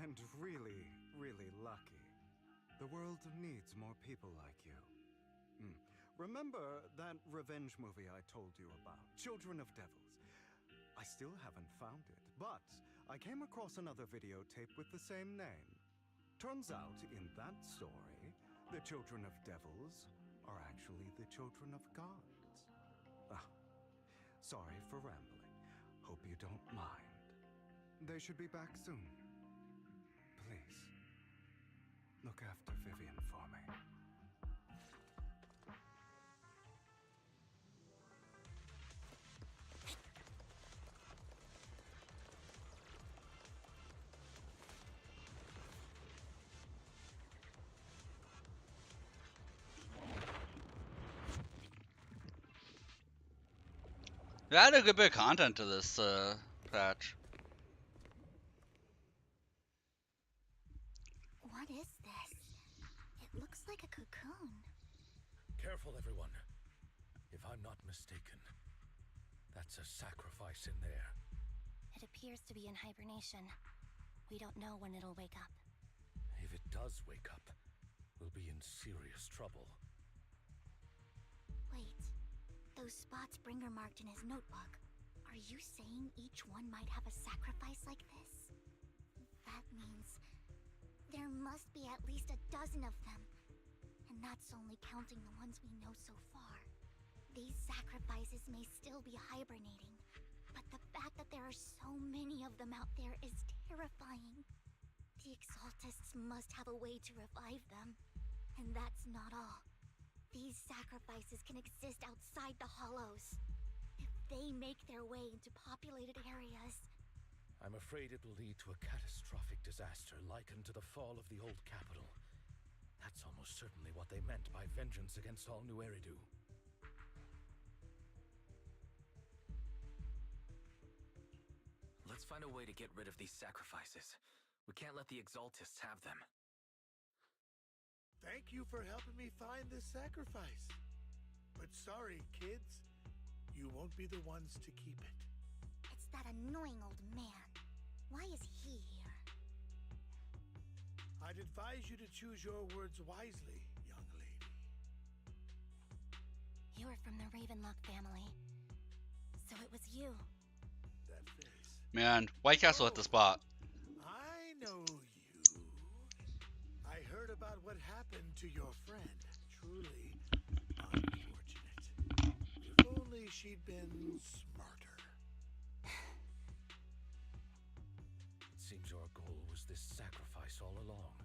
and really, really lucky. The world needs more people like you. Remember that revenge movie I told you about, Children of Devils? I still haven't found it, but I came across another videotape with the same name. Turns out, in that story, the Children of Devils are actually the children of gods. Sorry for rambling. Hope you don't mind. They should be back soon. Please, look after Vivian for me. They added a good bit of content to this patch. What is this? It looks like a cocoon. Careful, everyone. If I'm not mistaken, that's a sacrifice in there. It appears to be in hibernation. We don't know when it'll wake up. If it does wake up, we'll be in serious trouble. Wait. Those spots Bringer marked in his notebook. Are you saying each one might have a sacrifice like this? That means there must be at least a dozen of them. And that's only counting the ones we know so far. These sacrifices may still be hibernating, but the fact that there are so many of them out there is terrifying. The Exaltists must have a way to revive them. And that's not all. These sacrifices can exist outside the Hollows. If they make their way into populated areas... I'm afraid it will lead to a catastrophic disaster likened to the fall of the old capital. That's almost certainly what they meant by vengeance against all New Eridu. Let's find a way to get rid of these sacrifices. We can't let the Exaltists have them. Thank you for helping me find this sacrifice. But sorry, kids. You won't be the ones to keep it. It's that annoying old man. Why is he here? I'd advise you to choose your words wisely, young lady. You're from the Ravenlock family. So it was you. That face. Man, White Castle hit the spot. I know you. I heard about what happened to your friend. Truly unfortunate. If only she'd been smarter. It seems your goal was this sacrifice all along.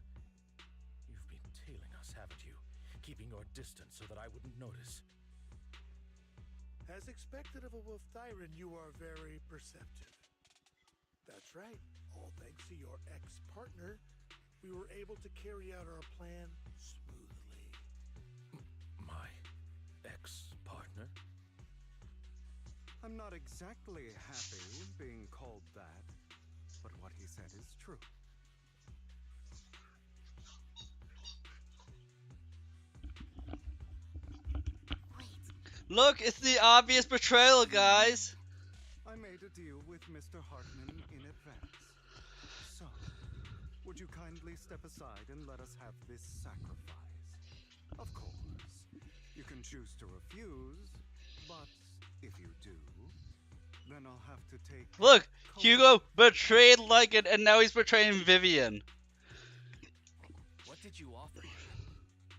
You've been tailing us, haven't you? Keeping your distance so that I wouldn't notice. As expected of a Wolf-Thyran, you are very perceptive. That's right. All thanks to your ex-partner, we were able to carry out our plan smoothly. My ex-partner? I'm not exactly happy being called that, but what he said is true. Look, it's the obvious betrayal, guys. I made a deal with Mr. Hartman in advance. So, would you kindly step aside and let us have this sacrifice? Of course, you can choose to refuse, but if you do, then I'll have to take... Look, Hugo betrayed Lycan, and now he's betraying Vivian. What did you offer him?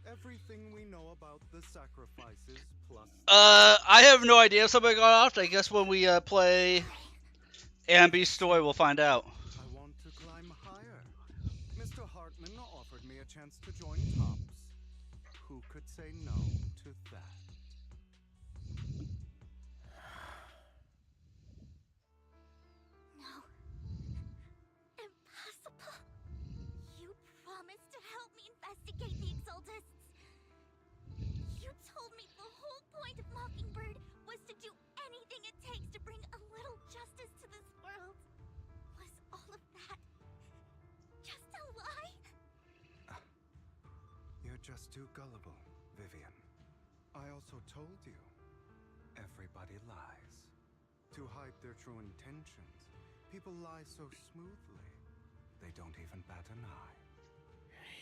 Everything we know about the sacrifices, plus... I have no idea if somebody got off. I guess when we play Ambi's story, we'll find out. I want to climb higher. Mr. Hartman offered me a chance to join Tops. Who could say no to that? just too gullible, Vivian. I also told you, everybody lies. To hide their true intentions, people lie so smoothly, they don't even bat an eye.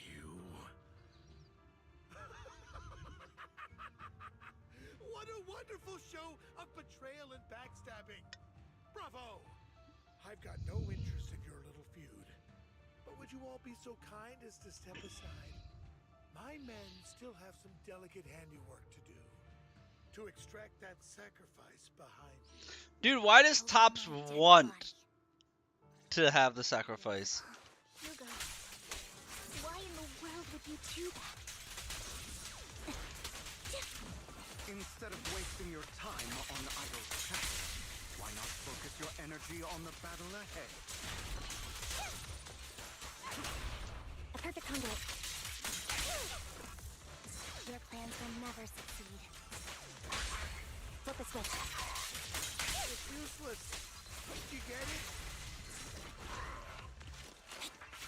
You... What a wonderful show of betrayal and backstabbing! Bravo! I've got no interest in your little feud. But would you all be so kind as to step aside? My men still have some delicate handiwork to do. To extract that sacrifice behind you. Dude, why does Topps want to have the sacrifice? Hugo, why in the world would you do that? Instead of wasting your time on idle chat, why not focus your energy on the battle ahead? A perfect conduit. Your plans will never succeed. Flip the switch. It's useless. Don't you get it?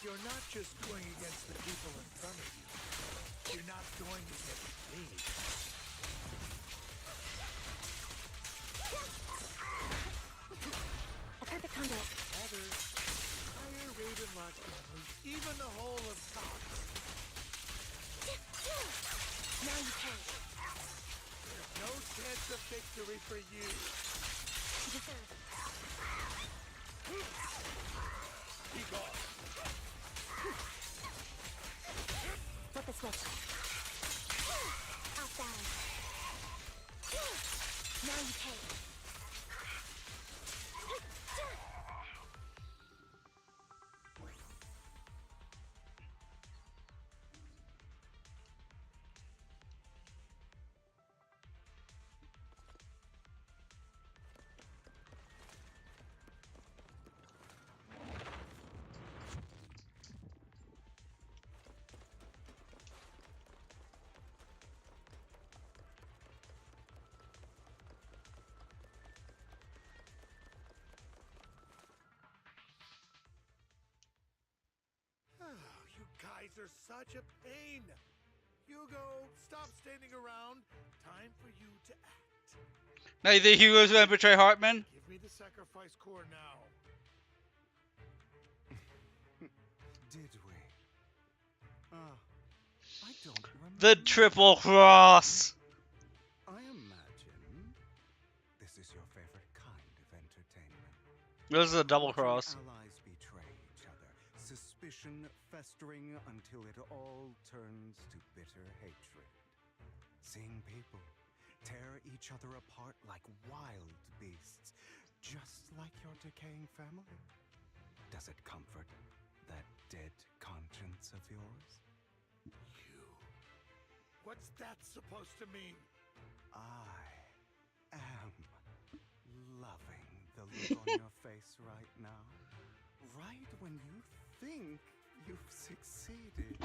You're not just going against the people in front of you. You're not going against me. A perfect conduit. Rather, entire Ravenlock family, even the whole of Topps. Now you pay. There's no chance of victory for you. You deserve. Be gone. Flip the switch. Off balance. Now you pay. You guys are such a pain. Hugo, stop standing around. Time for you to act. Now you think Hugo's gonna betray Hartman? Give me the sacrifice core now. Did we? I don't remember. The triple cross! I imagine this is your favorite kind of entertainment. This is a double cross. Allies betray each other, suspicion festering until it all turns to bitter hatred. Seeing people tear each other apart like wild beasts, just like your decaying family. Does it comfort that dead conscience of yours? What's that supposed to mean? I am loving the look on your face right now. Right when you think you've succeeded,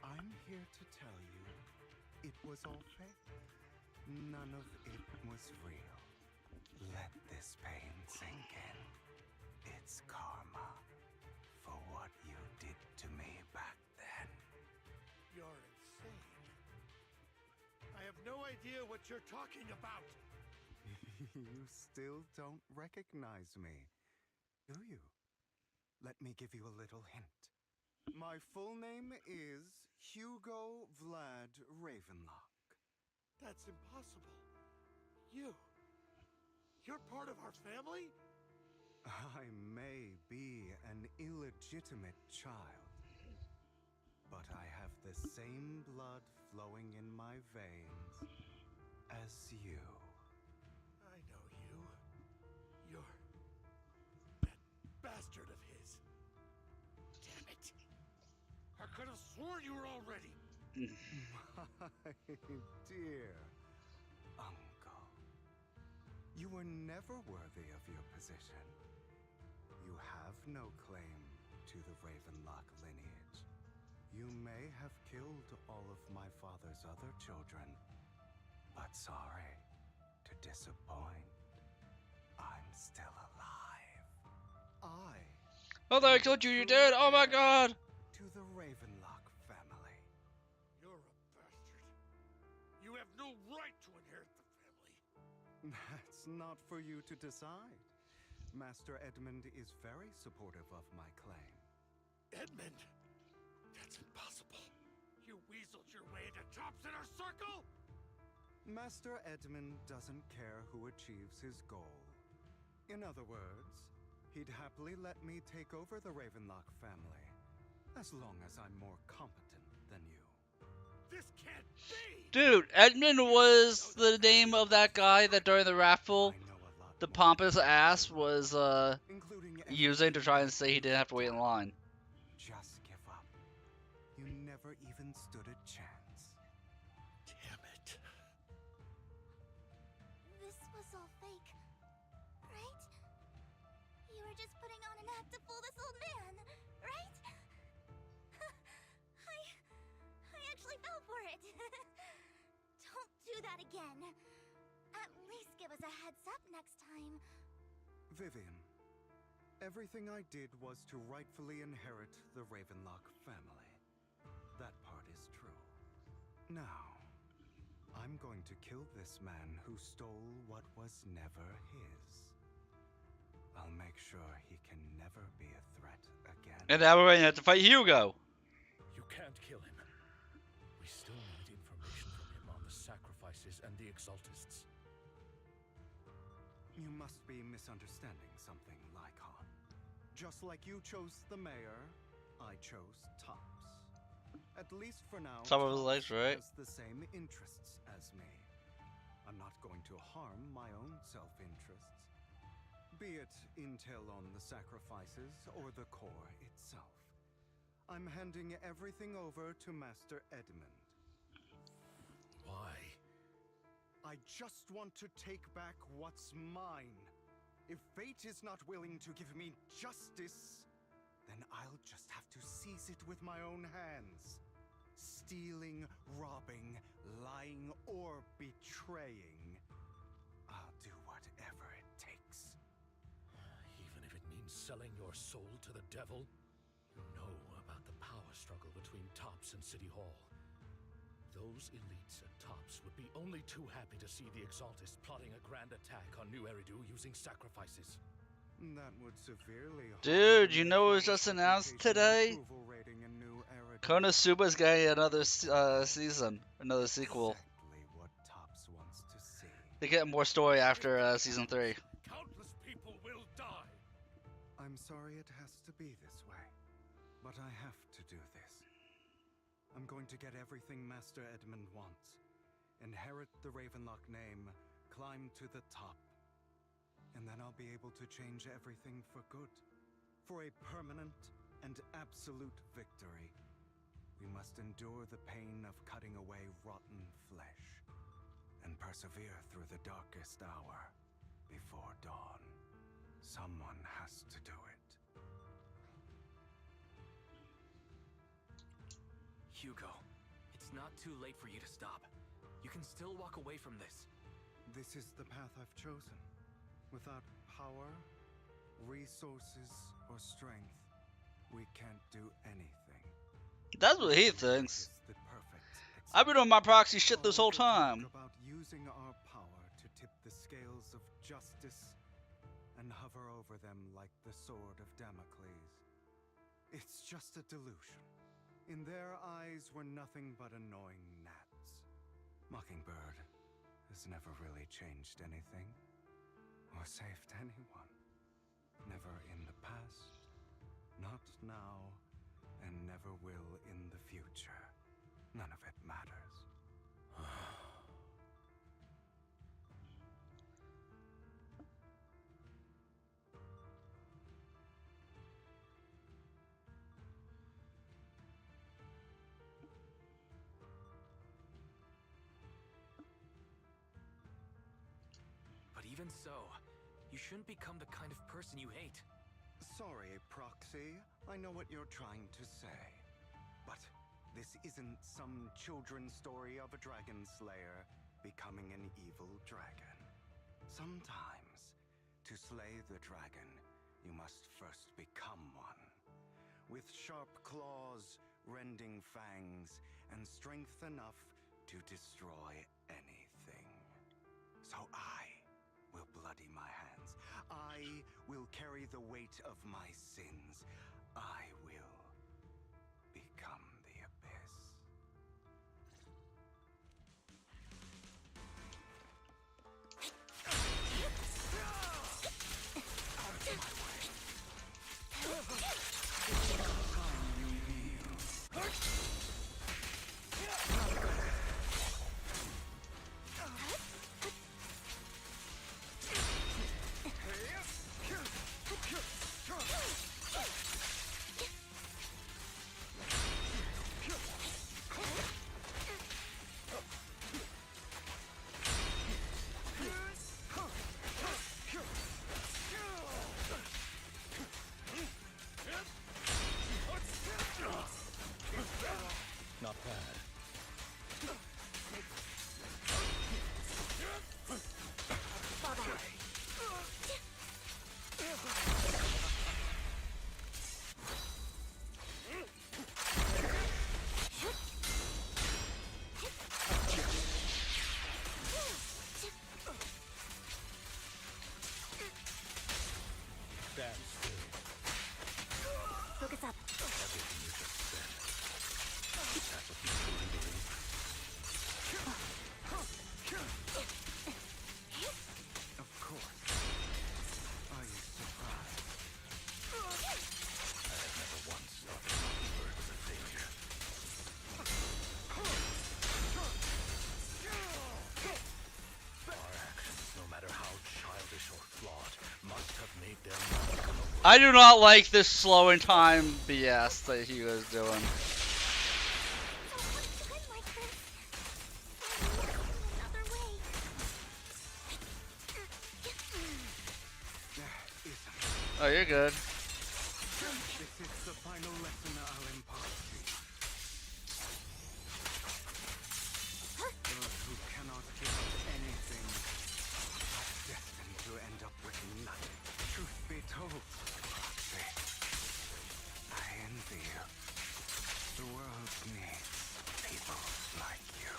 I'm here to tell you it was all fake. None of it was real. Let this pain sink in. It's karma for what you did to me back then. You're insane. I have no idea what you're talking about. You still don't recognize me, do you? Let me give you a little hint. My full name is Hugo Vlad Ravenlock. That's impossible. You're part of our family? I may be an illegitimate child, but I have the same blood flowing in my veins as you. I know you. You're that bastard of his. Damn it. I could have sworn you were already. My dear uncle, you were never worthy of your position. You have no claim to the Ravenlock lineage. You may have killed all of my father's other children, but sorry to disappoint. I'm still alive. Oh, I told you you're dead. Oh my god. To the Ravenlock family. You're You have no right to inherit the family. That's not for you to decide. Master Edmund is very supportive of my claim. Edmund? That's impossible. You weaseled your way into Top's inner circle? Master Edmund doesn't care who achieves his goal. In other words, he'd happily let me take over the Ravenlock family, as long as I'm more competent than you. This can't be! Dude, Edmund was the name of that guy that during the raffle, the pompous ass was using to try and say he didn't have to wait in line. Just give up. You never even stood a chance. Damn it. This was all fake, right? You were just putting on an act to fool this old man, right? I actually fell for it. Don't do that again. At least give us a heads up next time. Vivian, everything I did was to rightfully inherit the Ravenlock family. That part is true. Now, I'm going to kill this man who stole what was never his. I'll make sure he can never be a threat again. And now we're going to have to fight Hugo. You can't kill him. We still need information from him on the sacrifices and the Exaltists. You must be misunderstanding something, Lycon. Just like you chose the mayor, I chose Tops. At least for now, Top of his legs, right? has the same interests as me. I'm not going to harm my own self-interests, be it intel on the sacrifices or the core itself. I'm handing everything over to Master Edmund. Why? I just want to take back what's mine. If fate is not willing to give me justice, then I'll just have to seize it with my own hands. Stealing, robbing, lying, or betraying. I'll do whatever it takes. Even if it means selling your soul to the devil? You know about the power struggle between Tops and City Hall. Those elites at Tops would be only too happy to see the Exaltists plotting a grand attack on New Eridu using sacrifices. That would severely Dude, you know what was just announced today? Konosuba's getting another season, another sequel. What Tops wants to see. They get more story after season 3. Countless people will die. I'm sorry it has to be this way, but I have to do this. I'm going to get everything Master Edmund wants. Inherit the Ravenlock name, climb to the top. And then I'll be able to change everything for good. For a permanent and absolute victory. We must endure the pain of cutting away rotten flesh. And persevere through the darkest hour before dawn. Someone has to do it. Hugo, it's not too late for you to stop. You can still walk away from this. This is the path I've chosen. Without power, resources, or strength, we can't do anything. That's what he thinks. I've been on my proxy shit this whole time. About using our power to tip the scales of justice and hover over them like the sword of Damocles. It's just a delusion. In their eyes, we're nothing but annoying gnats. Mockingbird has never really changed anything. Or saved anyone. Never in the past, not now, and never will in the future. None of it matters. But even so, you shouldn't become the kind of person you hate. Sorry, Proxy. I know what you're trying to say. But this isn't some children's story of a dragon slayer becoming an evil dragon. Sometimes, to slay the dragon, you must first become one. With sharp claws, rending fangs, and strength enough to destroy anything. So I will bloody my hands. I will carry the weight of my sins. I will become the abyss. Not bad. Stand still. Focus up. Everything you just said. Is that what you truly believe? Of course. Are you surprised? I have never once thought that Mockingbird was a failure. Our actions, no matter how childish or flawed, must have made them I do not like this slowing time BS that he was doing. Oh, you're good. This is the final lesson I'll impart to you. Those who cannot give up anything are destined to end up with nothing. Truth be told, Roxy, I envy you. The world needs people like you.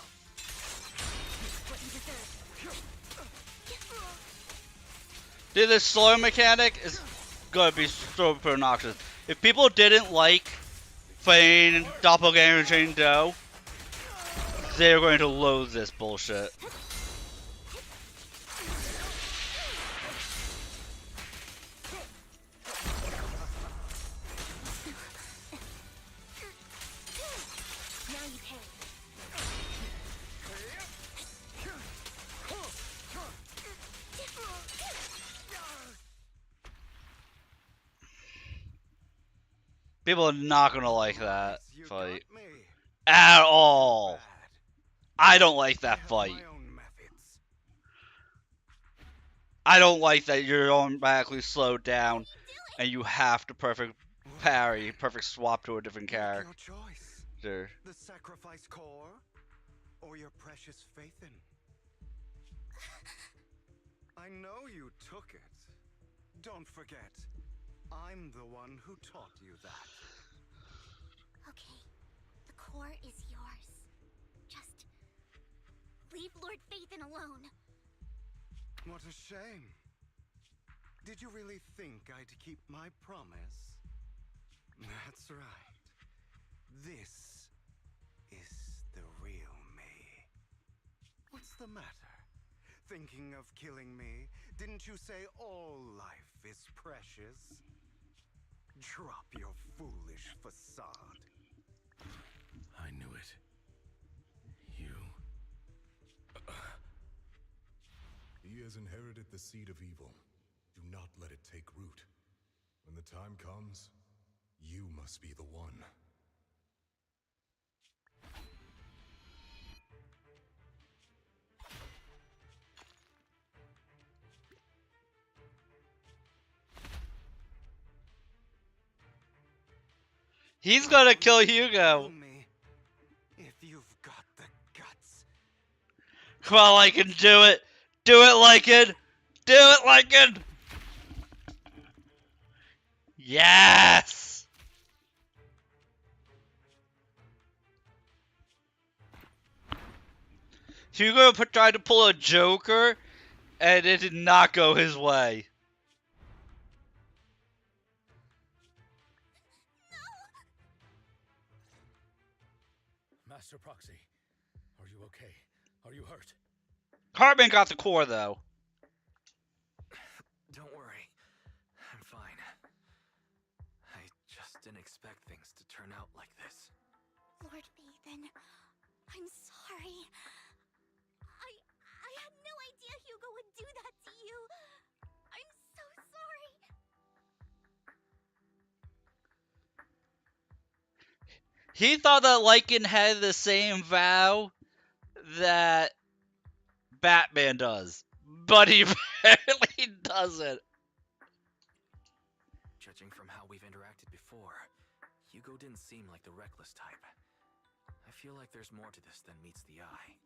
What you deserve. Dude, this slowing mechanic is gonna be super obnoxious. If people didn't like playing Doppelganger Jane Doe, they're going to loathe this bullshit. Now you pay. People are not gonna like that fight at all. I don't like that fight. I don't like that you're automatically slowed down and you have to perfect parry, perfect swap to a different character. The sacrifice core or your precious faith in? I know you took it. Don't forget, I'm the one who taught you that. Okay, the core is yours. Just leave Lord Phaethon alone. What a shame. Did you really think I'd keep my promise? That's right. This is the real me. What's the matter? Thinking of killing me? Didn't you say all life is precious? Drop your foolish facade. I knew it. You... He has inherited the seed of evil. Do not let it take root. When the time comes, you must be the one. He's gonna kill Hugo. If you've got the guts. Come on, Lycan, do it. Do it, Lycan. Do it, Lycan. Yes. Hugo tried to pull a Joker, and it did not go his way. Master Proxy, are you okay? Are you hurt? Hartman got the core, though. Don't worry. I'm fine. I just didn't expect things to turn out like this. Lord Nathan, I'm sorry. I had no idea Hugo would do that to you. I'm so sorry. He thought that Lycan had the same vow that Batman does, but he apparently doesn't. Judging from how we've interacted before, Hugo didn't seem like the reckless type. I feel like there's more to this than meets the eye.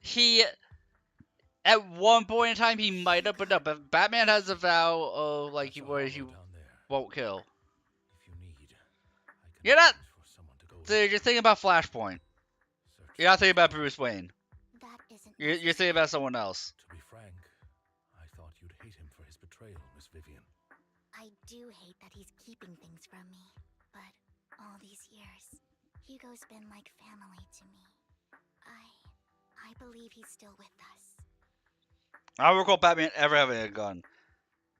He, at one point in time, he might have put up. But Batman has a vow of like he won't kill. You're not. Dude, you're thinking about Flashpoint. You're not thinking about Bruce Wayne. You're thinking about someone else. To be frank, I thought you'd hate him for his betrayal, Miss Vivian. I do hate that he's keeping things from me, but all these years, Hugo's been like family to me. I believe he's still with us. I don't recall Batman ever having a gun.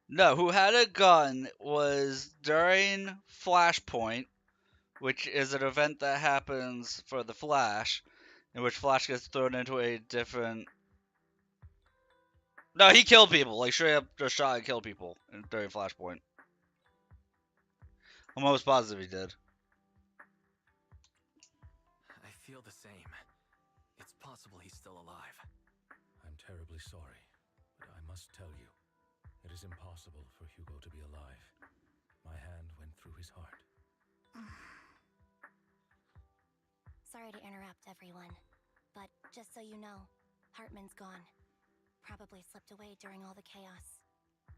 No, who had a gun was during Flashpoint, which is an event that happens for the Flash, in which Flash gets thrown into a different... No, he killed people. Like, straight up just shot and killed people during Flashpoint. I'm almost positive he did. I feel the same. It's possible he's still alive. I'm terribly sorry, but I must tell you, it is impossible for Hugo to be alive. My hand went through his heart. Sorry to interrupt, everyone. But just so you know, Hartman's gone. Probably slipped away during all the chaos.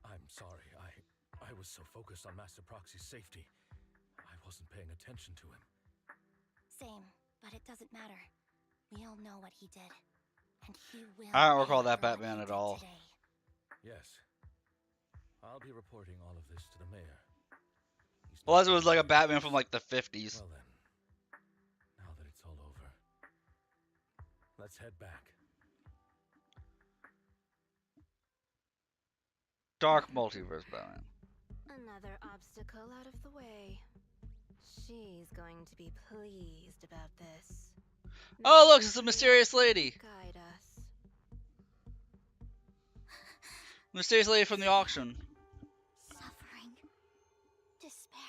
I'm sorry. I was so focused on Master Proxy's safety. I wasn't paying attention to him. Same, but it doesn't matter. We all know what he did. And he will. I don't recall that Batman at all. Today. Yes. I'll be reporting all of this to the mayor. Plus, it was like a Batman from like the 50s. Well then, now that it's all over, let's head back. Dark Multiverse Batman. Another obstacle out of the way. She's going to be pleased about this. Oh, look, it's a mysterious lady. Guide us. Mysterious lady from the auction. Suffering, despair,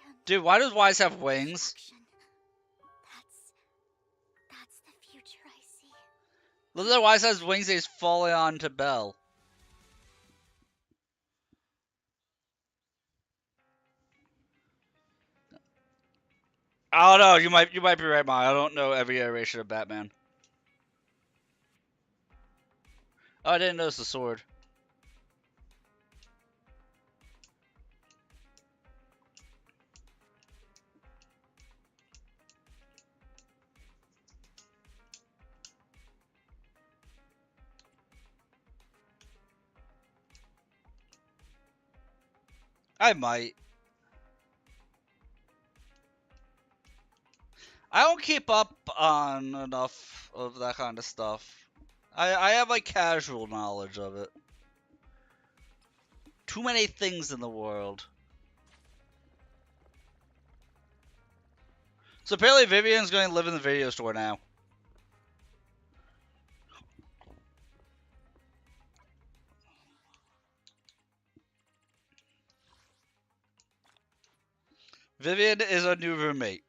and Dude, why does Wise have wings? that's the future I see. Look at Wise has wings and he's falling onto Belle. I don't know. You might be right, Ma. I don't know every iteration of Batman. Oh, I didn't notice the sword. I might. I don't keep up on enough of that kind of stuff. I have like casual knowledge of it. Too many things in the world. So apparently Vivian's going to live in the video store now. Vivian is a new roommate.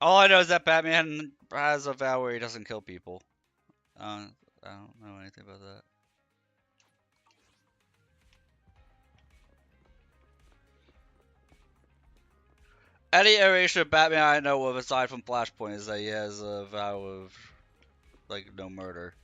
All I know is that Batman has a vow where he doesn't kill people. I don't know anything about that. Any iteration of Batman I know of, aside from Flashpoint, is that he has a vow of, like, no murder.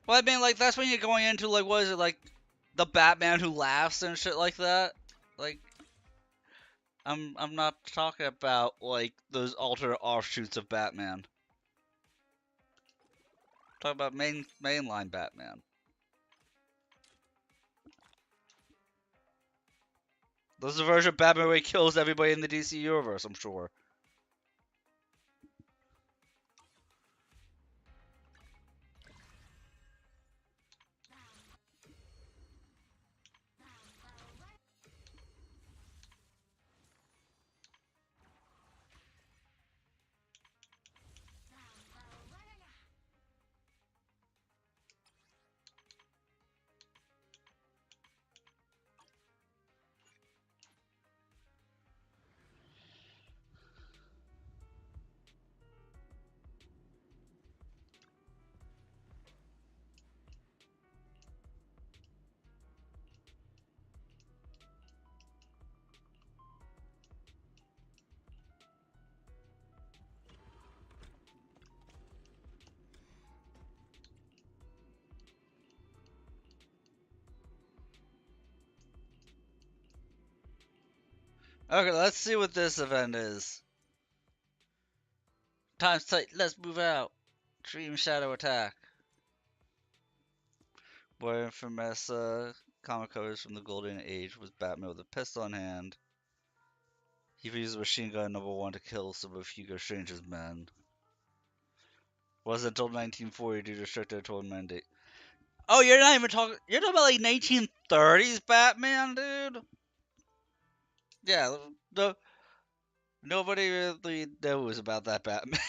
Well, I mean, like, that's when you're going into, like, what is it, like, the Batman who laughs and shit like that? Like, I'm not talking about, like, those alternate offshoots of Batman. I'm talking about mainline Batman. This is a version of Batman where he kills everybody in the DC universe, I'm sure. Okay, let's see what this event is. Time's tight, let's move out. Dream Shadow Attack. Boy infamous comic covers from the Golden Age with Batman with a pistol in hand. He uses a machine gun #1 to kill some of Hugo Strange's men. Wasn't until 1940 due to strict atonement mandate. Oh, you're not even talking. You're talking about like 1930s Batman, dude. Yeah, nobody really knows about that Batman.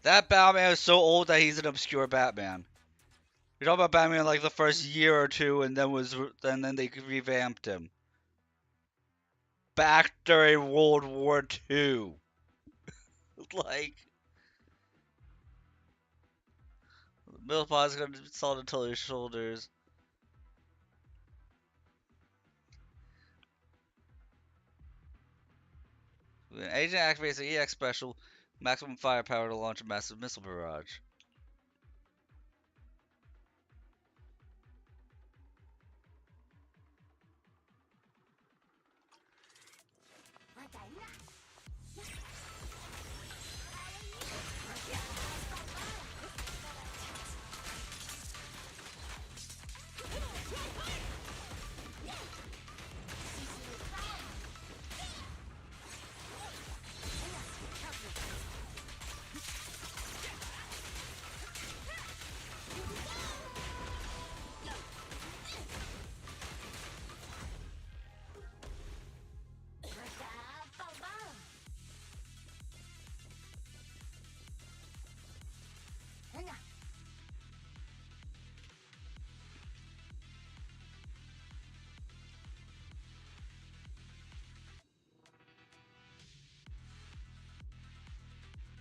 That Batman is so old that he's an obscure Batman. You're talking about Batman like the first year or two, and then they revamped him. Back during World War II. Like, Millpot's gonna be solid until his shoulders. When an agent activates an EX special, maximum firepower to launch a massive missile barrage.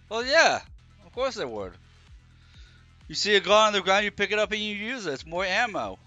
Well, yeah, of course they would. You see a gun on the ground, you pick it up and you use it. It's more ammo.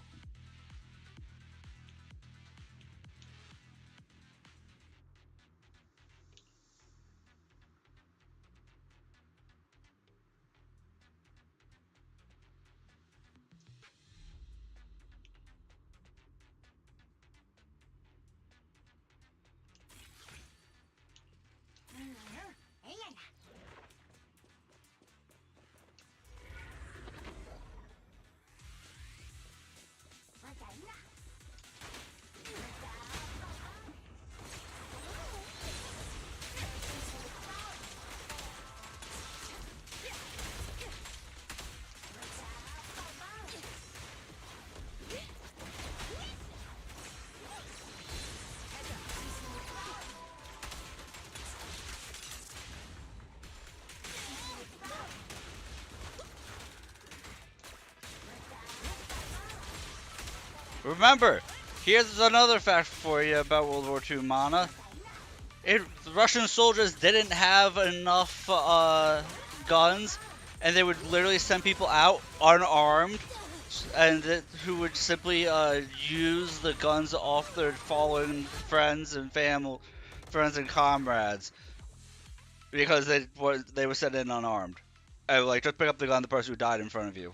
Remember, here's another fact for you about World War II, Mana. Russian soldiers didn't have enough guns, and they would literally send people out unarmed, and who would simply use the guns off their fallen friends and friends and comrades, because they were sent in unarmed. And, like, just pick up the gun of the person who died in front of you.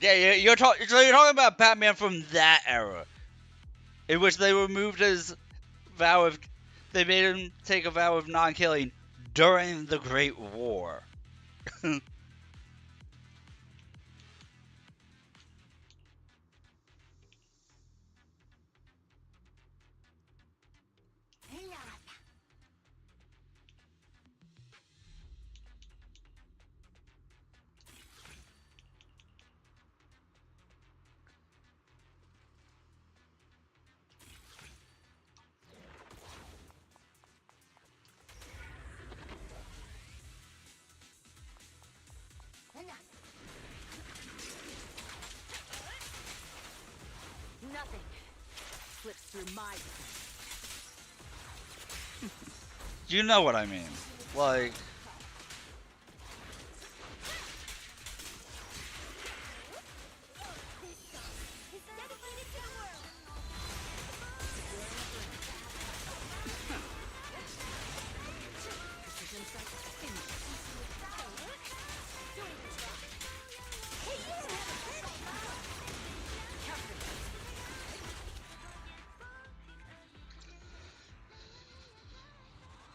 Yeah, you're talking about Batman from that era, in which they removed his vow of, they made him take a vow of non-killing during the Great War. Nothing slips through my. You know what I mean. Like,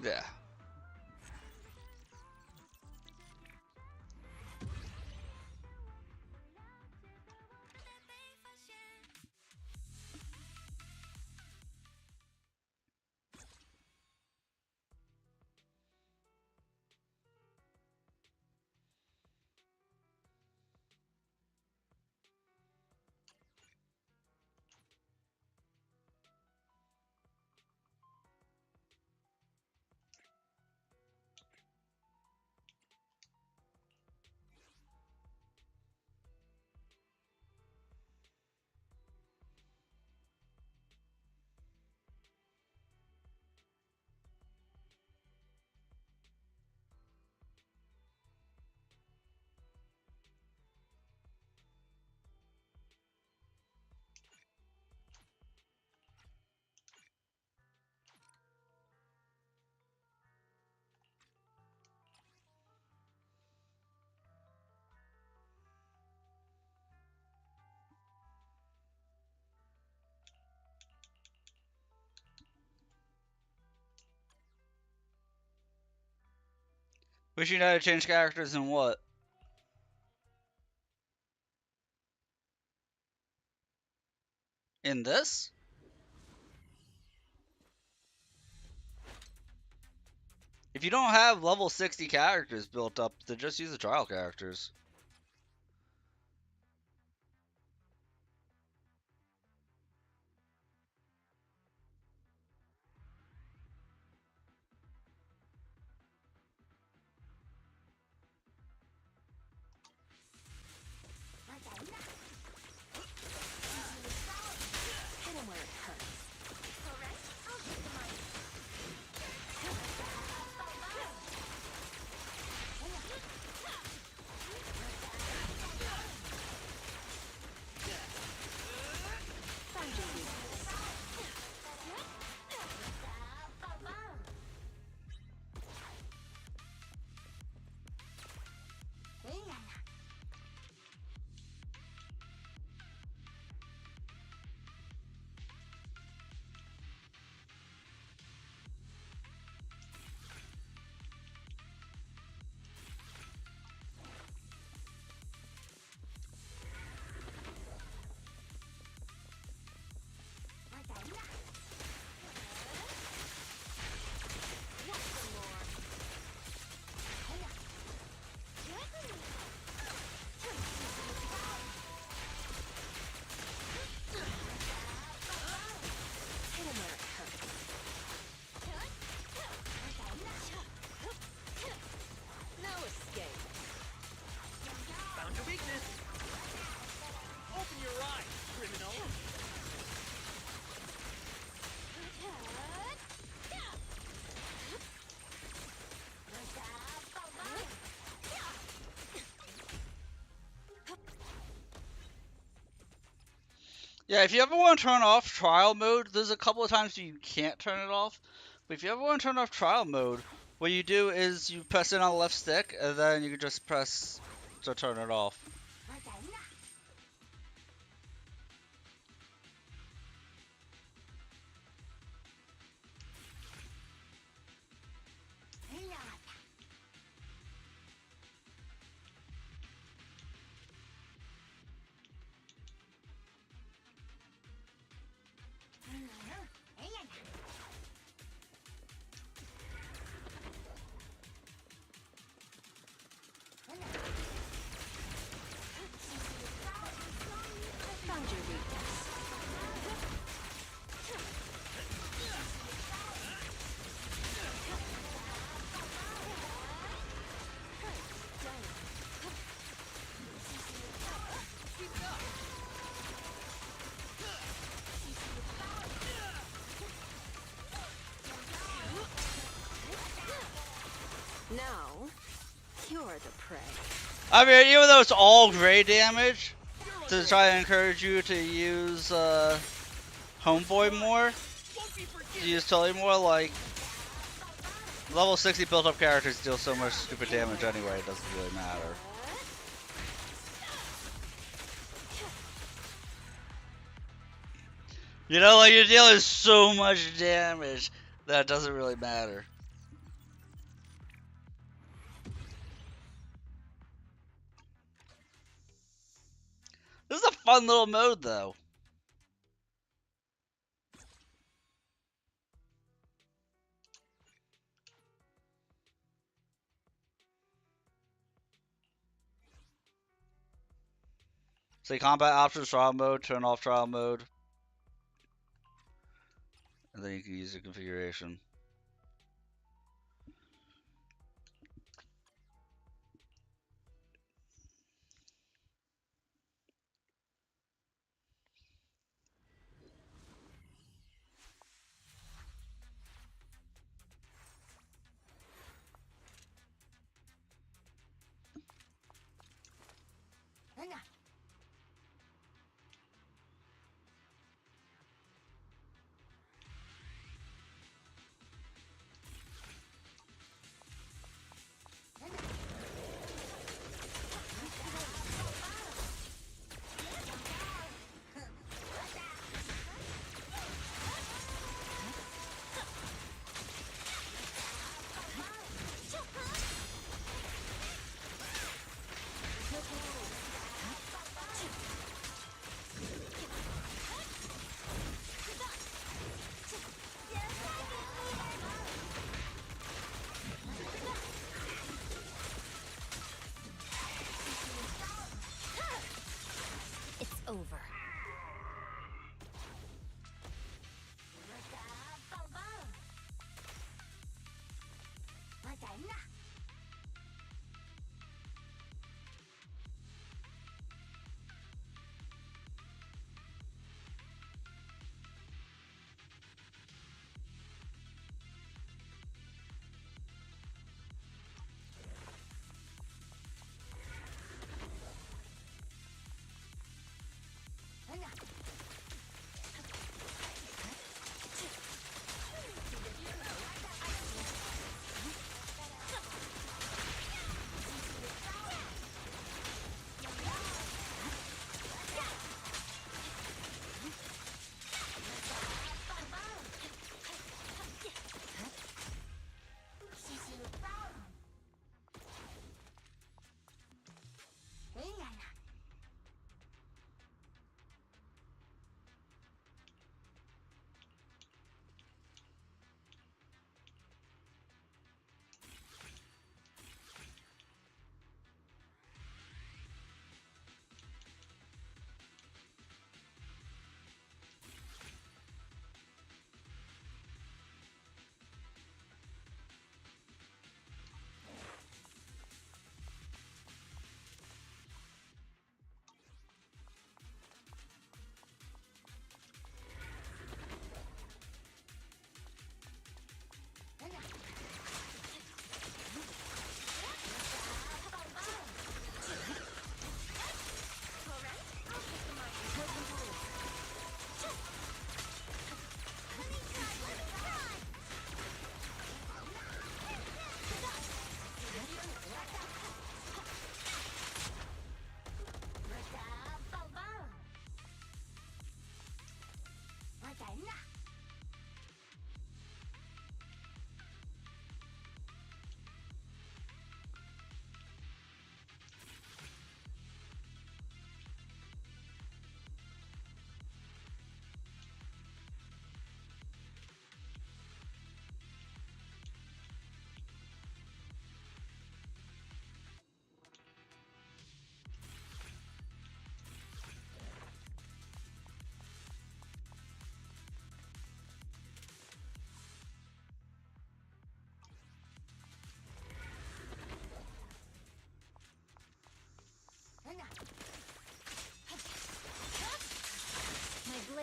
yeah. Wish you know how to change characters and what? In this? If you don't have level 60 characters built up, then just use the trial characters. Hit him where it hurts. Yeah, if you ever want to turn off trial mode, there's a couple of times you can't turn it off. But if you ever want to turn off trial mode, what you do is you press it on the left stick, and then you can just press to turn it off. Found your weakness. Now, you're the prey. I mean, even though it's all gray damage, to try to encourage you to use Homeboy more, to use Tully more, like, level 60 built up characters deal so much stupid damage anyway, it doesn't really matter. You know, like, you're dealing so much damage that it doesn't really matter. This is a fun little mode, though. Say combat options, trial mode, turn off trial mode. And then you can use the configuration.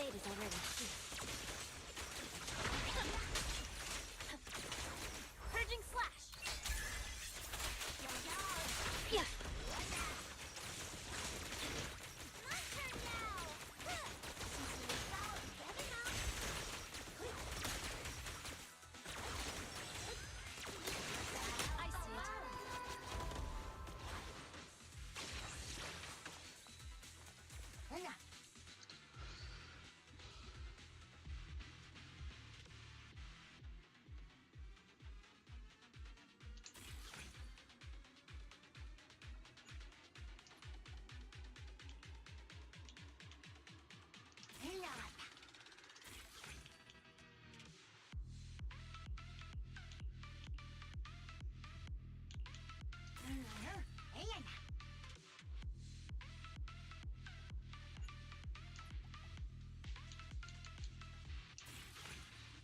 blade is already. Purging slash. Yeah. I see it.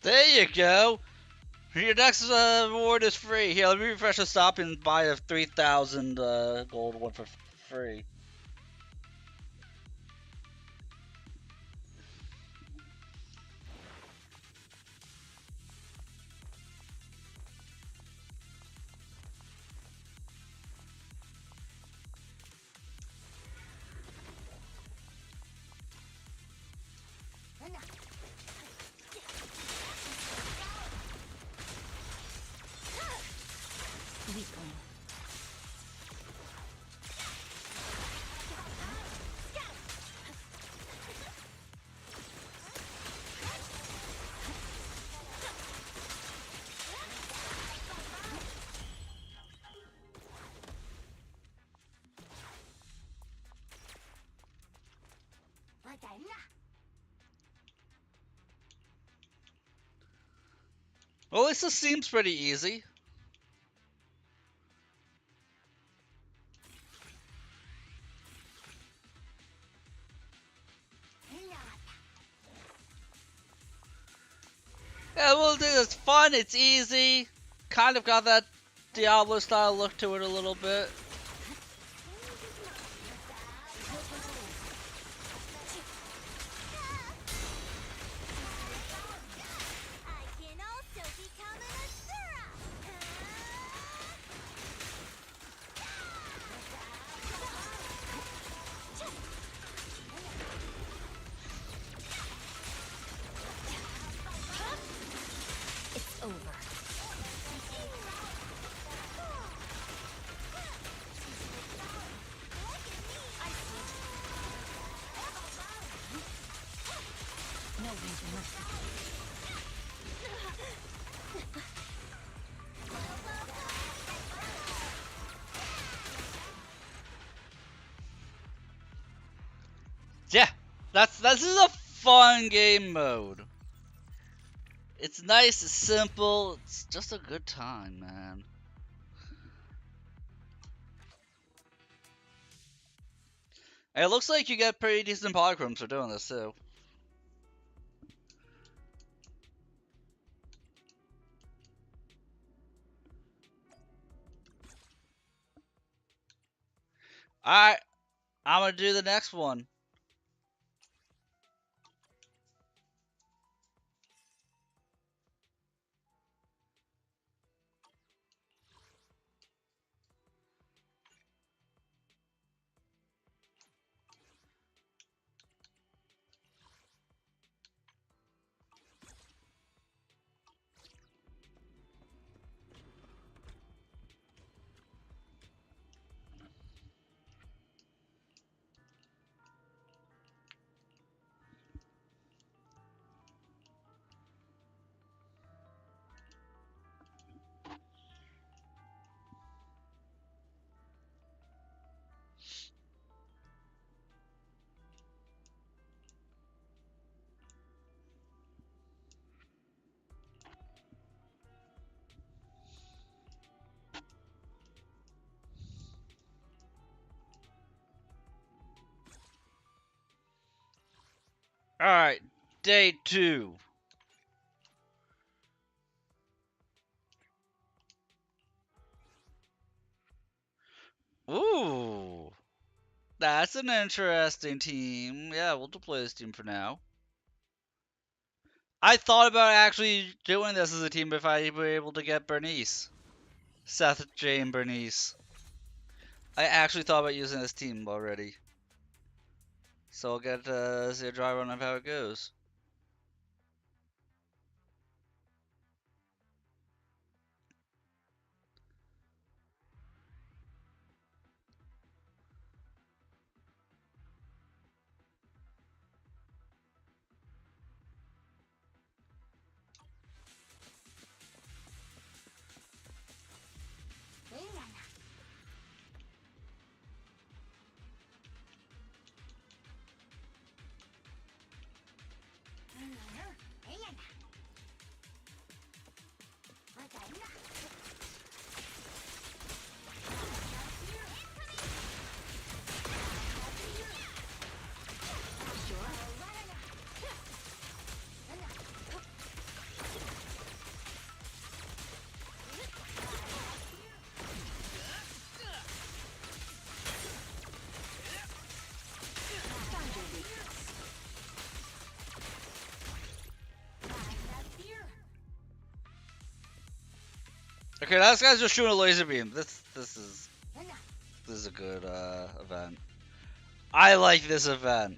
There you go. Your next reward is free. Here, let me refresh the stop and buy a 3,000 gold one for free. Weakling. Well, at least this seems pretty easy. Yeah, well, it's fun, it's easy. Kind of got that Diablo style look to it a little bit. It's over. No room for mercy. Yeah, this is a fun game mode. It's nice, it's simple, it's just a good time, man. And it looks like you get pretty decent polychromes for doing this too. Alright, I'm gonna do the next one. Alright, day 2. Ooh, that's an interesting team. Yeah, we'll deploy this team for now. I thought about actually doing this as a team if I were able to get Bernice. Seth, Jane, Bernice. I actually thought about using this team already. So I'll get to see a dry run of how it goes. Okay, that guy's just shooting a laser beam. This is a good event. I like this event.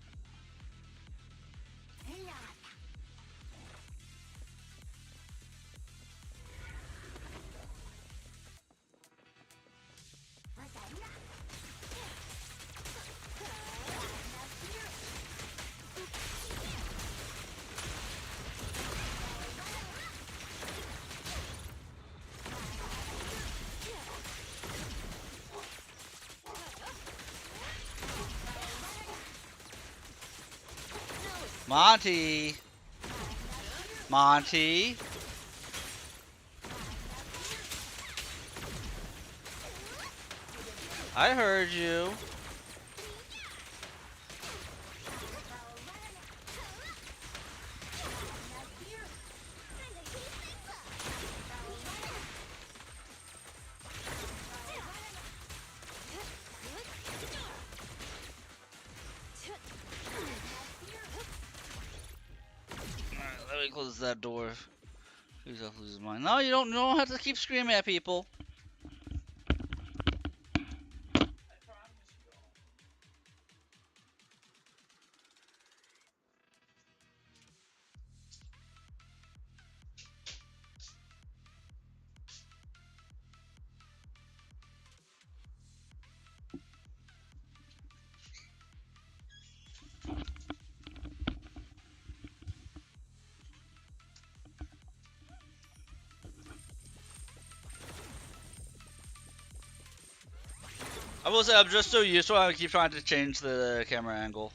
Monty. Monty. I heard you. Let me close that door. Who's off loses mind? No, you don't have to keep screaming at people. I will say I'm just so used to it, I keep trying to change the camera angle.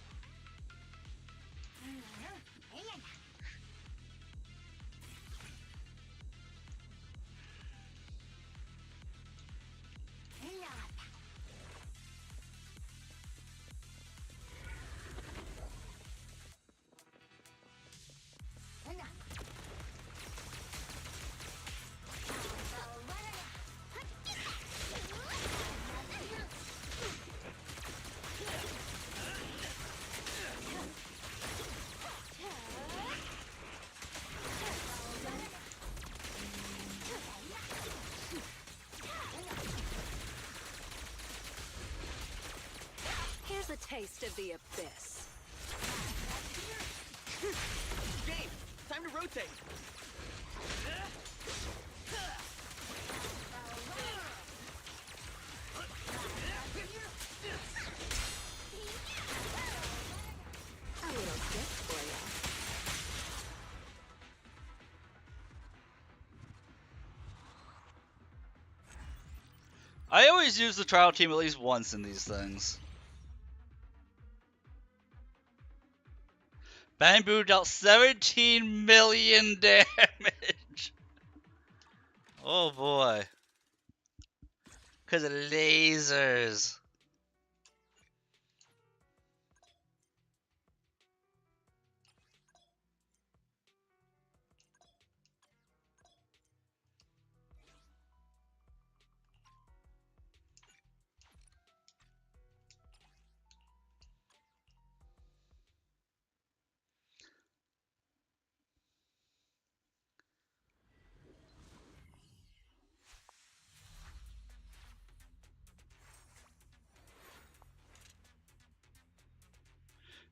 Here's a taste of the abyss. Jane, time to rotate. A little gift for you. I always use the trial team at least once in these things. Bamboo dealt 17 million damage. Oh boy. Because of lasers.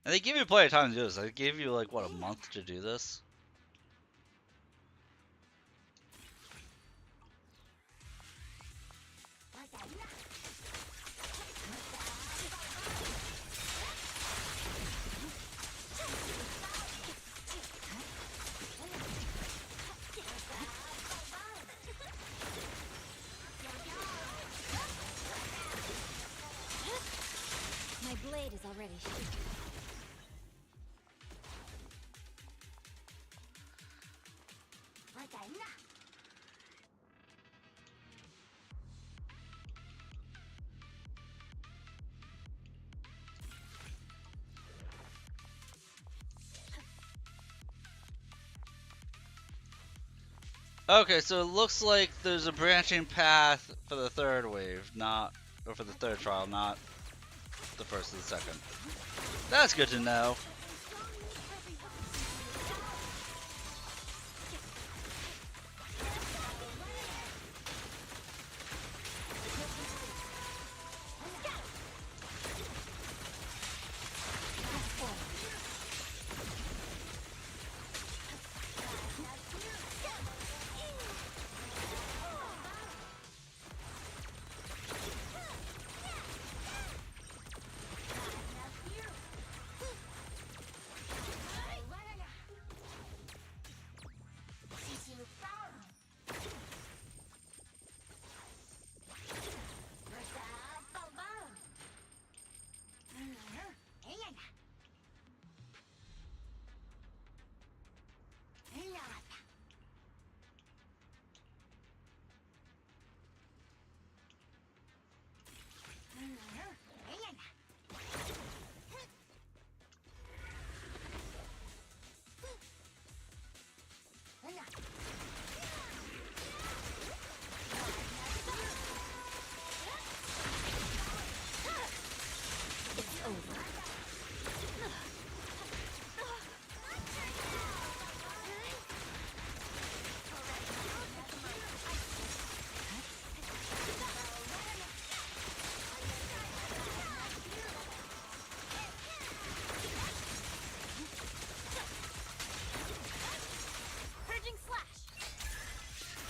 And they give you plenty of time to do this. They gave you like what, a month to do this? My blade is already shaking. Okay, so it looks like there's a branching path for the third wave, or for the third trial, not the first and the second. That's good to know.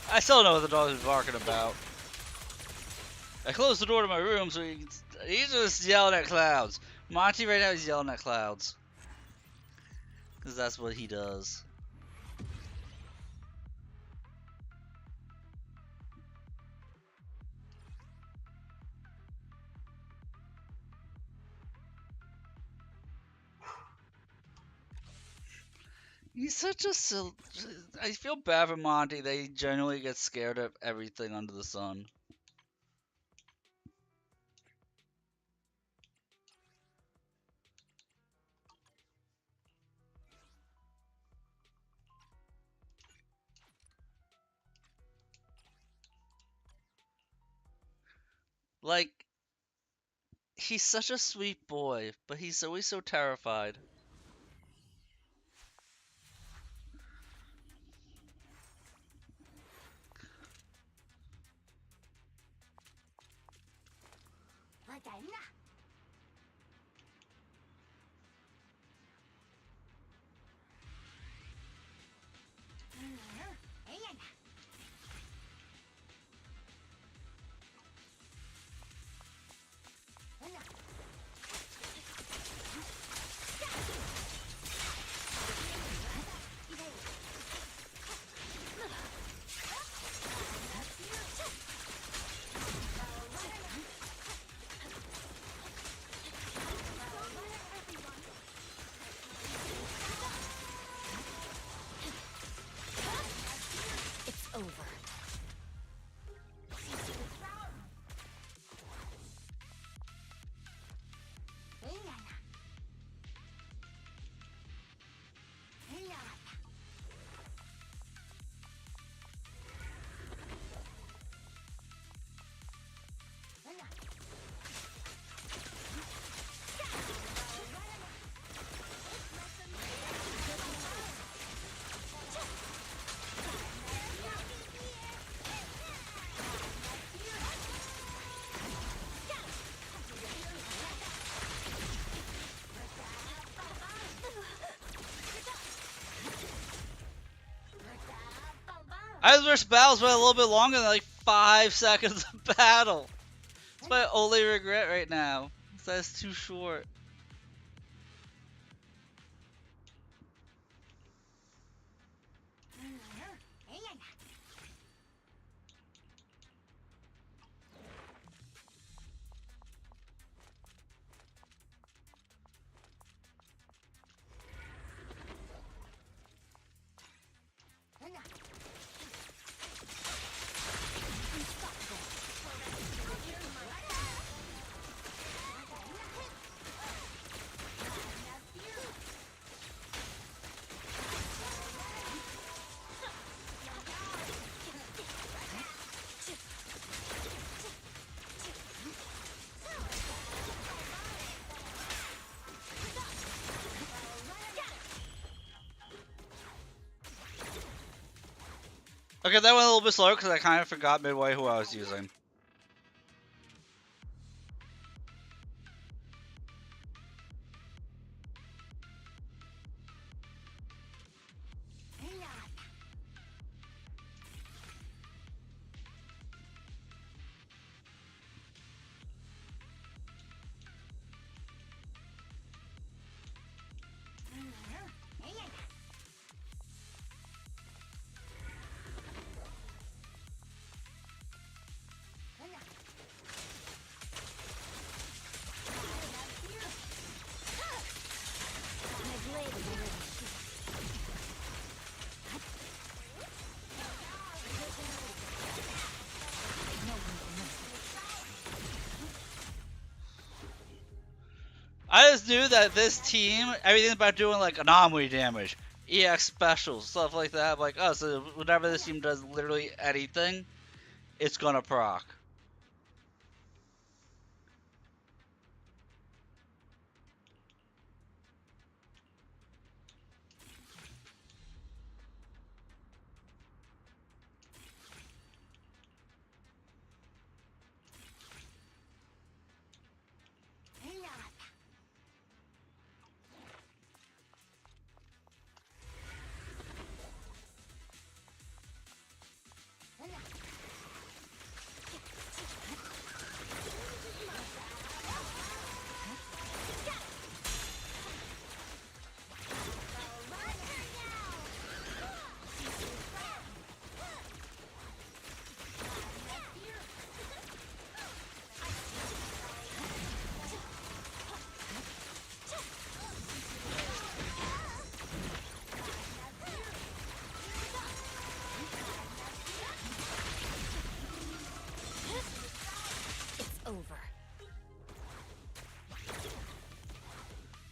I still don't know what the dog is barking about. I closed the door to my room so he's just yelling at clouds. Monty right now is yelling at clouds. Because that's what he does. He's such a I feel bad for Monty. They generally get scared of everything under the sun. Like, he's such a sweet boy, but he's always so terrified. I just wish battles went a little bit longer than like 5 seconds of battle. That's my only regret right now. That's too short. Okay, that went a little bit slower because I kind of forgot midway who I was using. I just knew that this team, everything's about doing like anomaly damage, EX specials, stuff like that. I'm like, oh, so whenever this team does literally anything, it's gonna proc.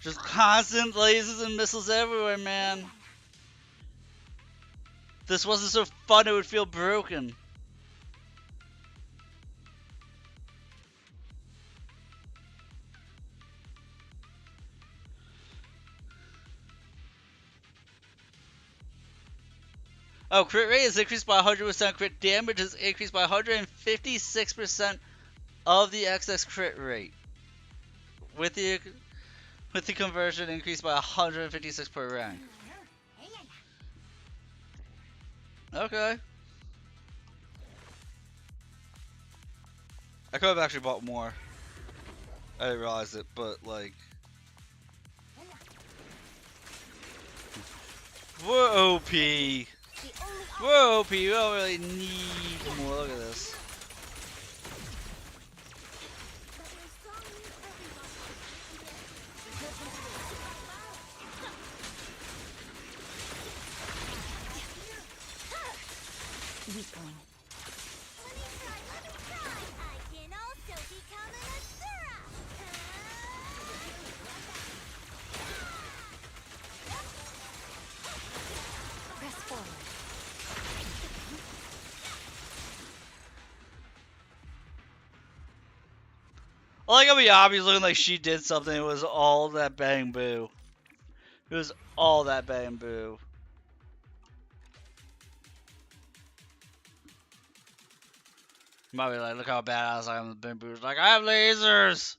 Just constant lasers and missiles everywhere, man. If this wasn't so fun, it would feel broken. Oh, crit rate is increased by 100%. Crit damage is increased by 156% of the excess crit rate. With the conversion increased by 156 per rank. Okay. I could have actually bought more. I didn't realize it, but like... We're OP. We're OP. We don't really need more. Look at this. Weakling. I can also become an Asura! Press forward. I like how Miyabi's looking like she did something. It was all that bang boo. It was all that bang boo. Might be like, look how badass I am. The bang boo's like, I have lasers.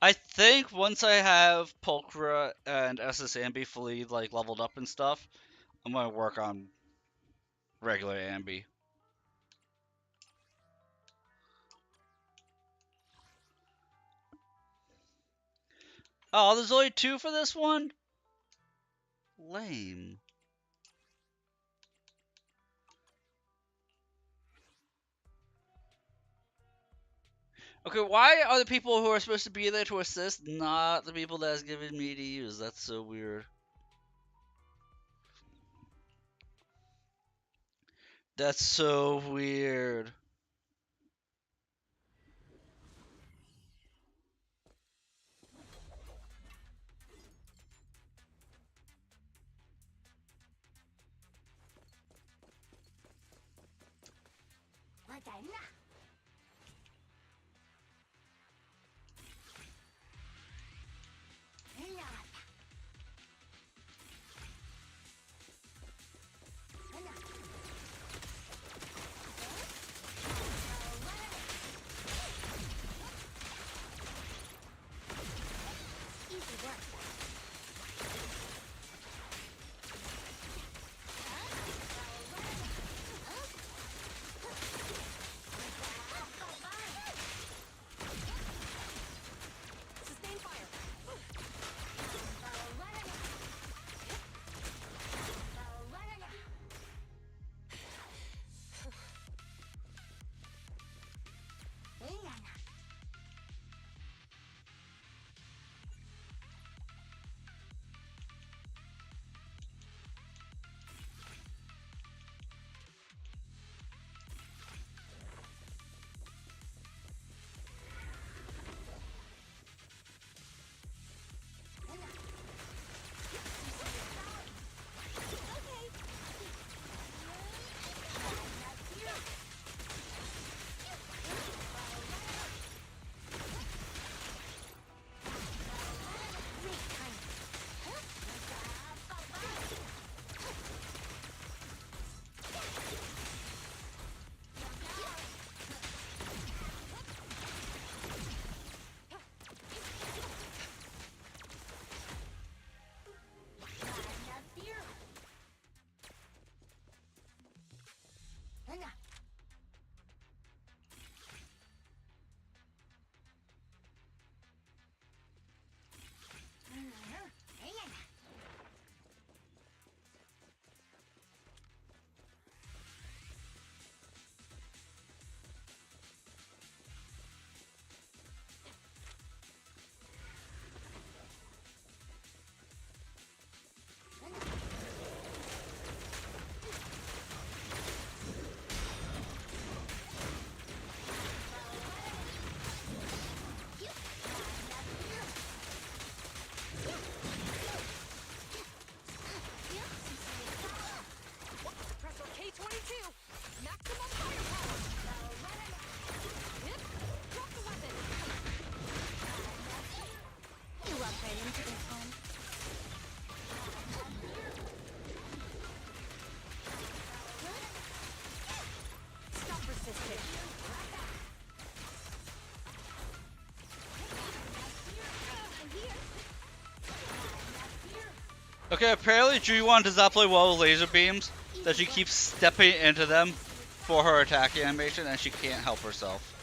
I think once I have Pulchra and SS Ambi fully like leveled up and stuff, I'm gonna work on regular Ambi. Oh, there's only 2 for this one? Lame. Okay, why are the people who are supposed to be there to assist not the people that's given me to use? That's so weird. That's so weird. Okay, apparently Ju-Yuan does not play well with laser beams, that she keeps stepping into them for her attacking animation and she can't help herself.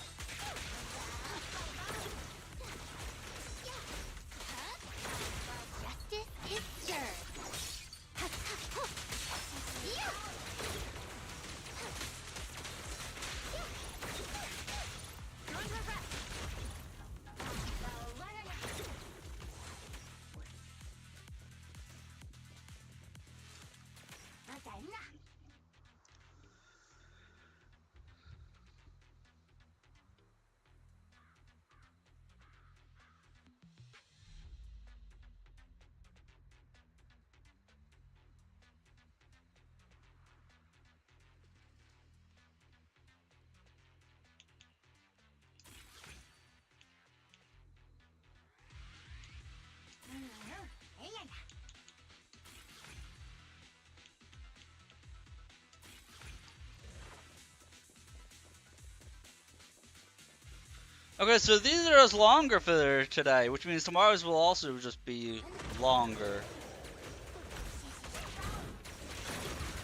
Okay, so these are just longer for today, which means tomorrow's will also just be longer.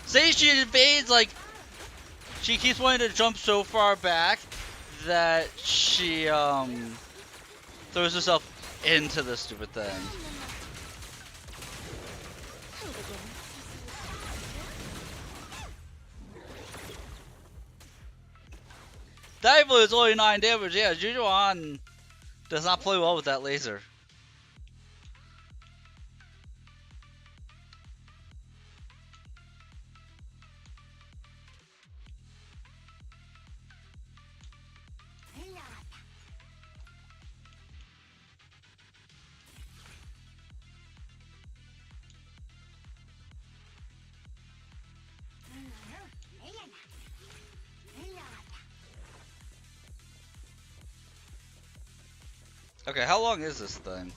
See, she evades, like, she keeps wanting to jump so far back that she, throws herself into the stupid thing. Dive is only 9 damage, yeah, Jujuan does not play well with that laser. Okay, how long is this thing?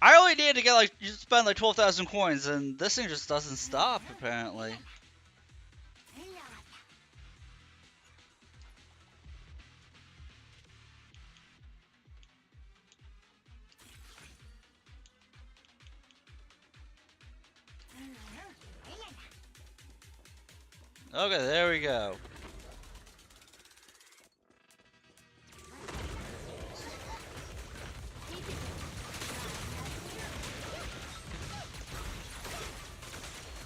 I only need to get like, you spend like 12,000 coins, and this thing just doesn't stop apparently. Okay, there we go.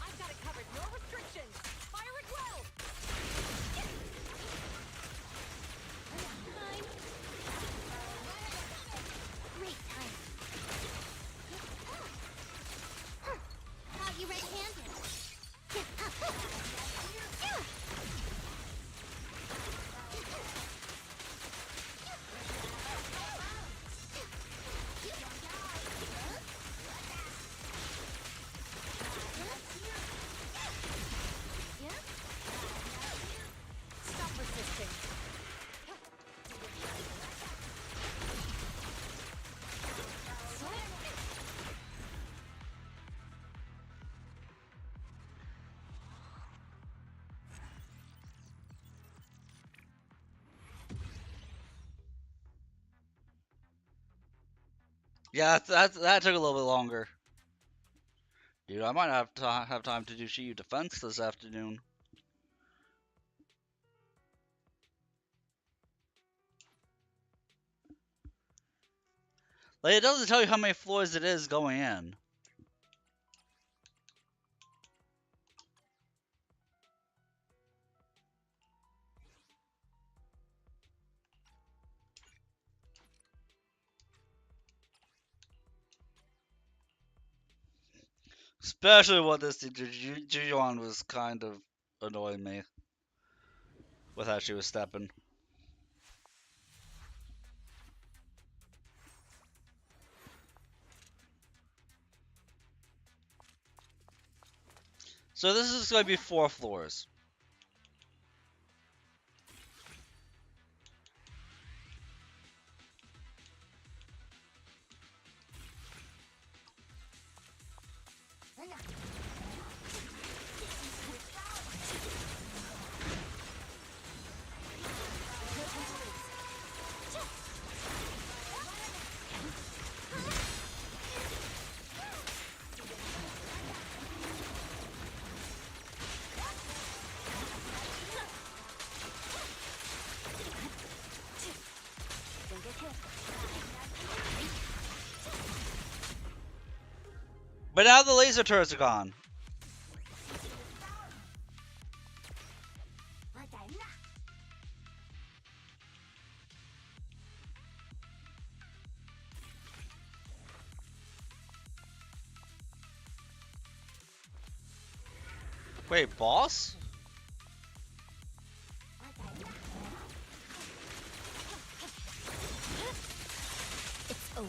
I've got it covered. No restrictions. Fire it well. Great time. Caught you red-handed. Stop resisting. Yeah, that took a little bit longer. Dude, I might have time to do Shiyu defense this afternoon. Like, it doesn't tell you how many floors it is going in. Especially what this Jujuan was kind of annoying me with how she was stepping. So this is going to be 4 floors. But now the laser turrets are gone. Wait, boss? It's over.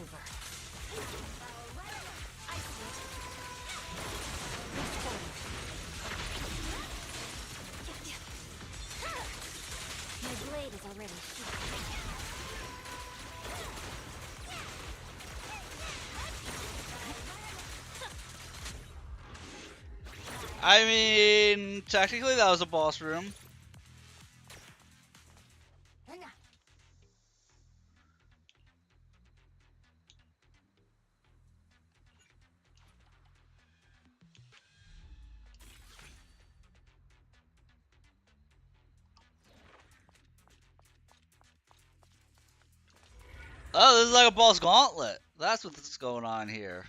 My blade is already sheathed. I mean, technically that was a boss room. Oh, this is like a boss gauntlet. That's what's going on here.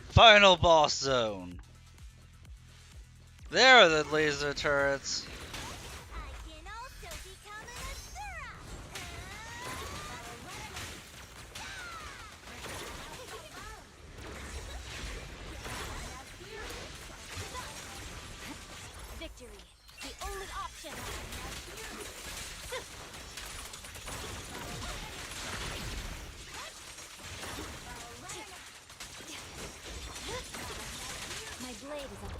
Final boss zone. There are the laser turrets. Victory, the only option. My blade is up.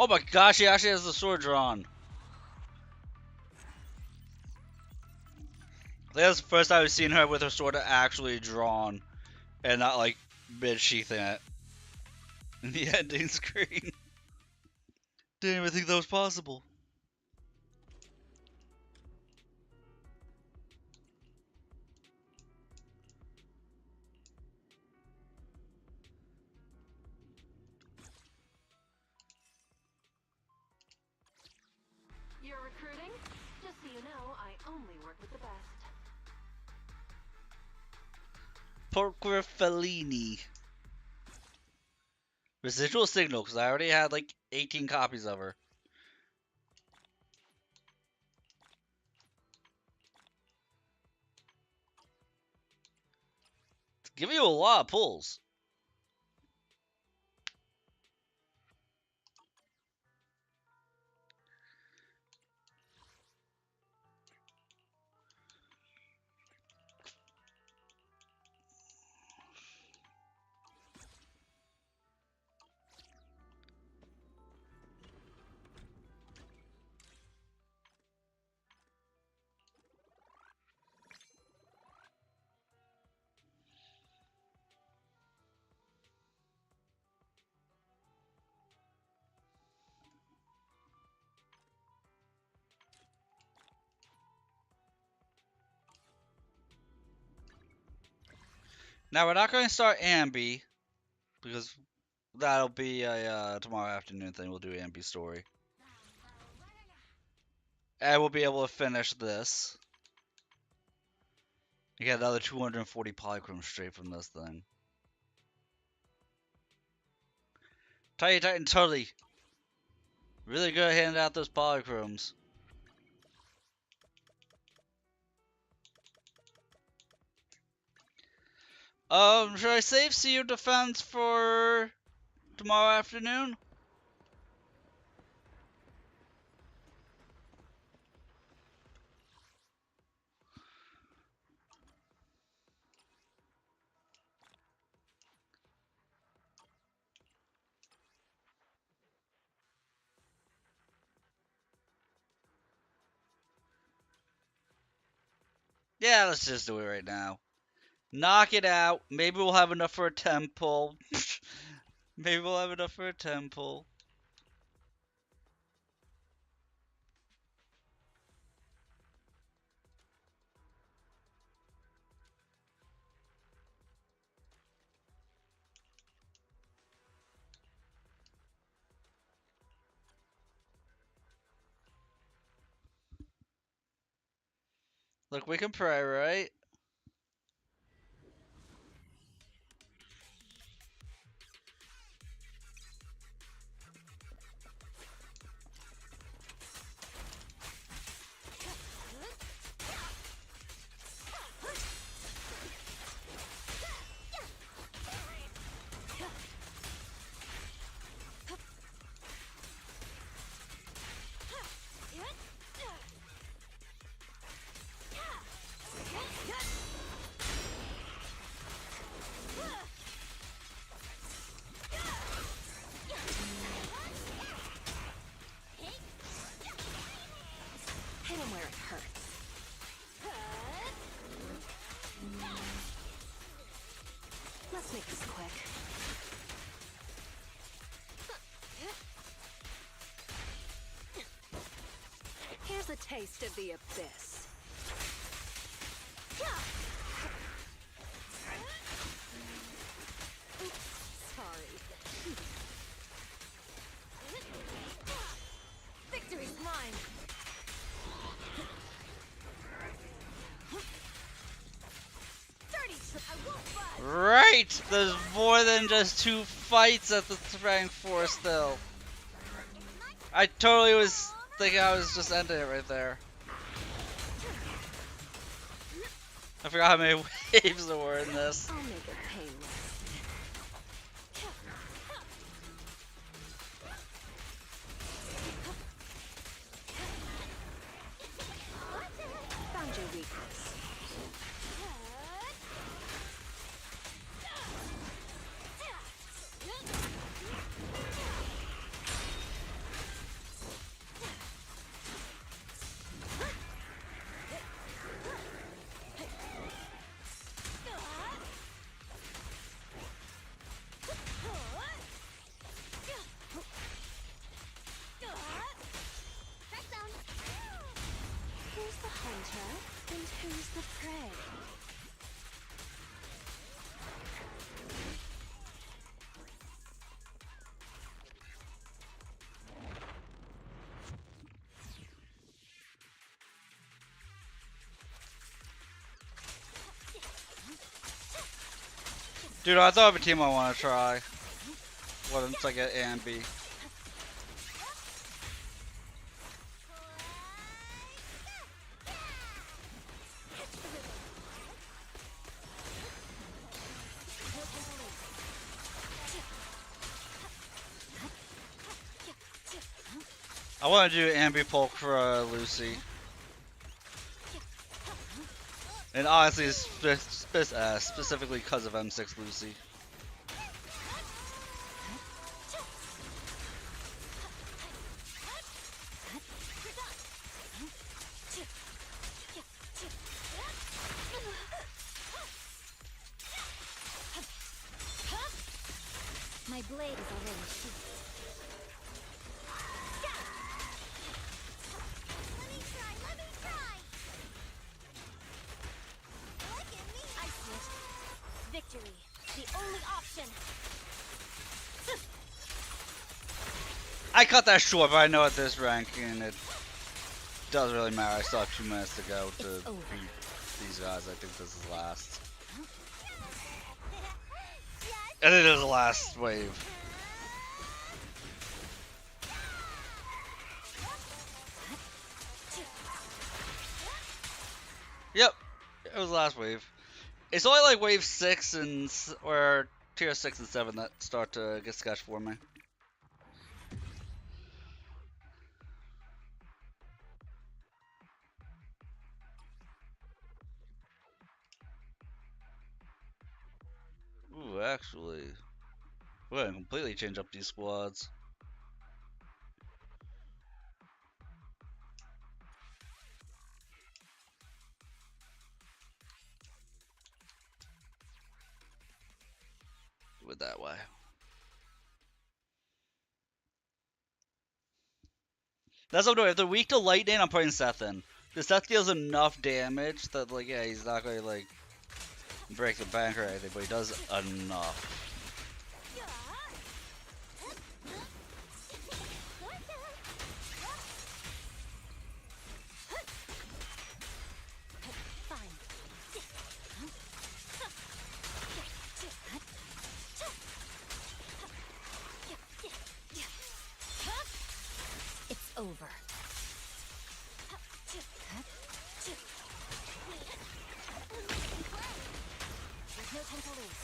Oh my gosh, he actually has the sword drawn. I think that's the first time I've seen her with her sword actually drawn and not like mid-sheathing it in the ending screen. Didn't even think that was possible. You're recruiting? Just so you know, I only work with the best. Porca Fellini. Residual signal, because I already had like 18 copies of her. It's giving you a lot of pulls. Now we're not going to start Ambi because that'll be a tomorrow afternoon thing. We'll do Ambi story, and we'll be able to finish this. You get another 240 polychrome straight from this thing. Tiny Titan totally really good at handing out those polychromes. Should I save CU defense for tomorrow afternoon? Yeah, let's just do it right now. Knock it out. Maybe we'll have enough for a temple. Maybe we'll have enough for a temple. Look, we can pray, right? Hit him where it hurts. Let's make this quick. Here's a taste of the abyss. Sorry. Victory's mine. Right! There's more than just 2 fights at the Strength Force still. I totally was thinking I was just ending it right there. I forgot how many waves there were in this. I'll make it painless. Found your weakness. Who's the hunter and who's the prey? Dude, I thought of a team I want to try. Once I get Ambi. I want to do Ambi Polk for Lucy. And honestly, specifically because of M6 Lucy. My blade is already sheathed. Let me try, let me try! Look at me! I switched. victory. The only option. I cut that short, but I know at this ranking it doesn't really matter. I still have 2 minutes to go to beat these guys. I think this is last. And it is the last wave. Yep, it was the last wave. It's only like wave 6 and or tier 6 and 7 that start to get sketched for me. Ooh, actually, we're gonna completely change up these squads. Do it that way. That's what I'm doing. If they're weak to lightning, I'm putting Seth in. Because Seth deals enough damage that, like, yeah, he's not gonna, like, break the bank or anything, but he does enough. It's over. There's no time to lose.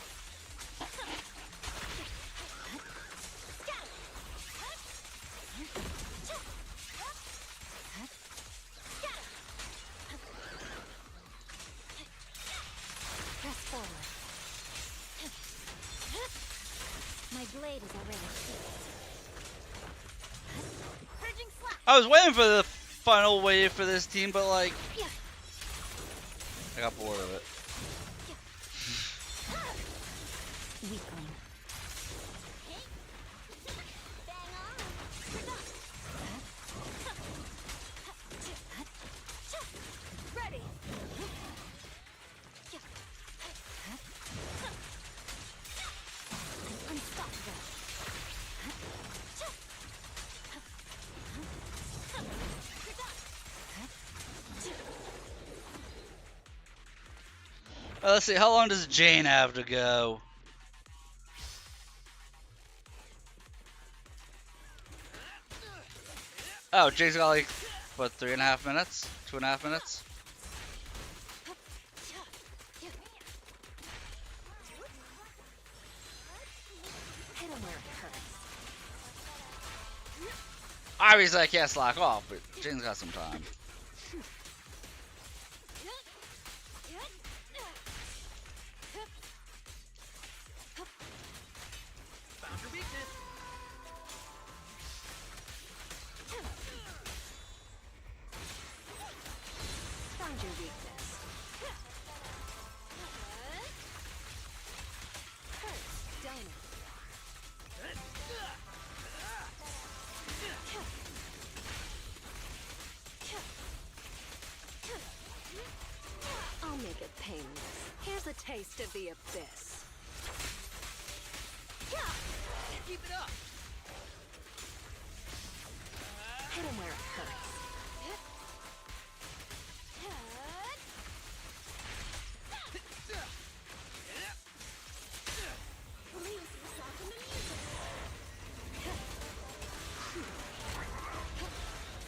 Press forward. My blade is already healed. I was waiting for the final wave for this team, but, like, I got bored of it. Weakling. Ready. Unstoppable. Let's see, how long does Jane have to go? Oh, Jane's got like, what, 3.5 minutes? 2.5 minutes? Hit him where it hurts. Obviously I can't slack off, but Jane's got some time. Found your weakness. Found your weakness. Hurts, don't it? I'll make it painless. Here's a taste of the abyss. Keep it up. Hit him where it hurts.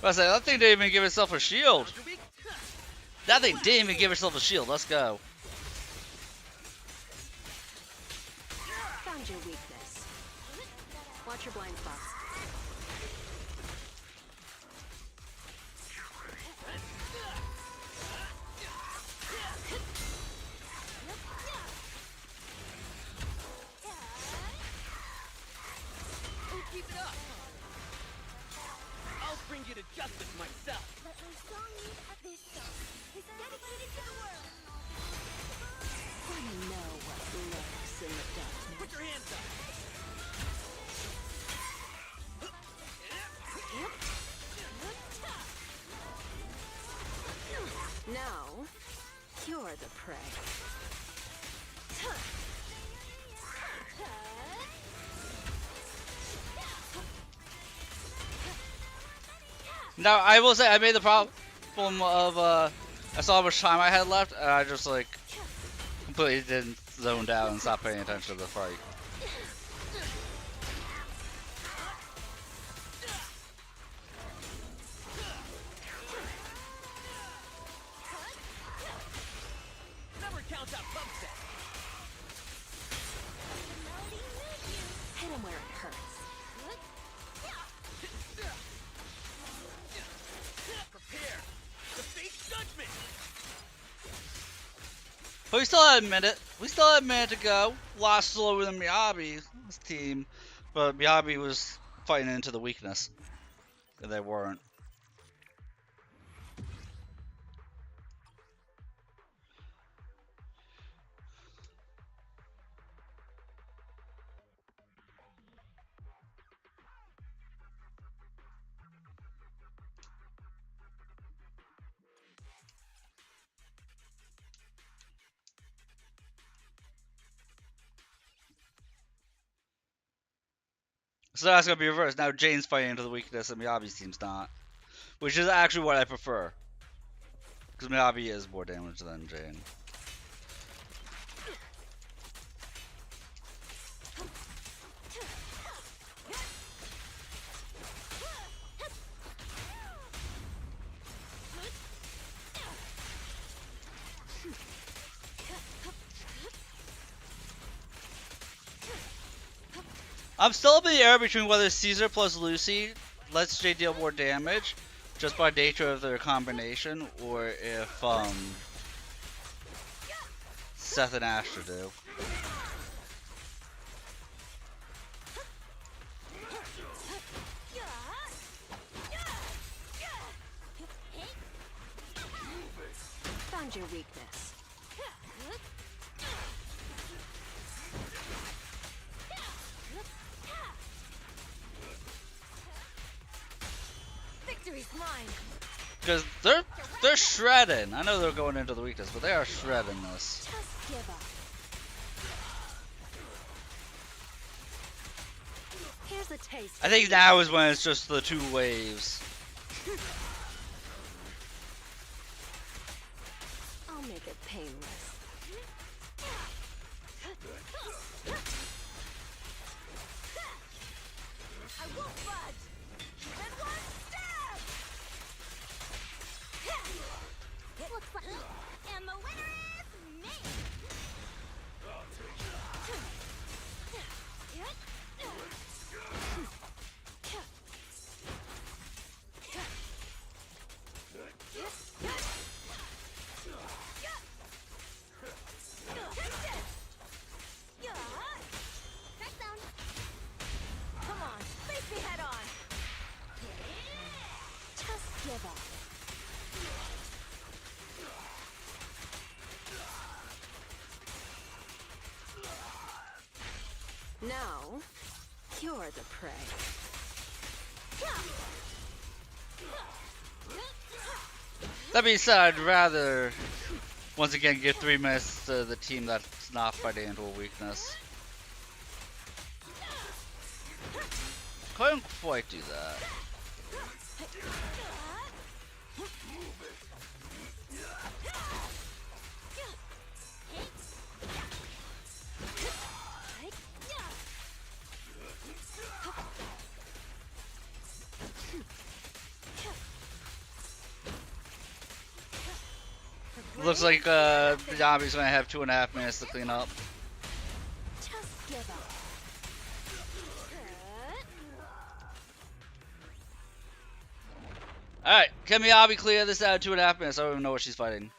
I say that thing didn't even give itself a shield. That thing didn't even give itself a shield. Let's go. Found your weakness. Watch your blind spots. Keep it up. I'll bring you to justice myself. Let my song meet at this song. Is dedicated to the world. Wanna know what lurks in the darkness? Put your hands up. Now, you're the prey. Now, I will say, I made the problem of, I saw how much time I had left, and I just, like, completely didn't zone out and stop paying attention to the fight. Never count out pump set. Hit him where it hurts. Prepare to face judgment. But we still had a minute. We still had a minute to go. A lot slower than Miyabi's team, but Miyabi was fighting into the weakness, and they weren't. So that's gonna be reversed. Now Jane's fighting into the weakness, and Miyabi's team's not, which is actually what I prefer, because Miyabi is more damage than Jane. I'm still up in the air between whether Caesar plus Lucy lets Jay deal more damage just by nature of their combination, or if Seth and Asher do. Found your weakness. Victory's mine. Because they're shredding. I know they're going into the weakness, but they are shredding this. Just give up. Here's a taste. I think now is when it's just the two waves. I'll make it painless. I won't budge. And one stab. Looks like, and the winner is me. Come on, face me head on. Just give up. Now, you're the prey. That being said, I'd rather once again give 3 minutes to the team that's not fighting into a weakness. Couldn't quite do that. Looks like Miyabi's gonna have 2.5 minutes to clean up. Just give up. Alright, can Miyabi clear this out of 2.5 minutes? I don't even know what she's fighting.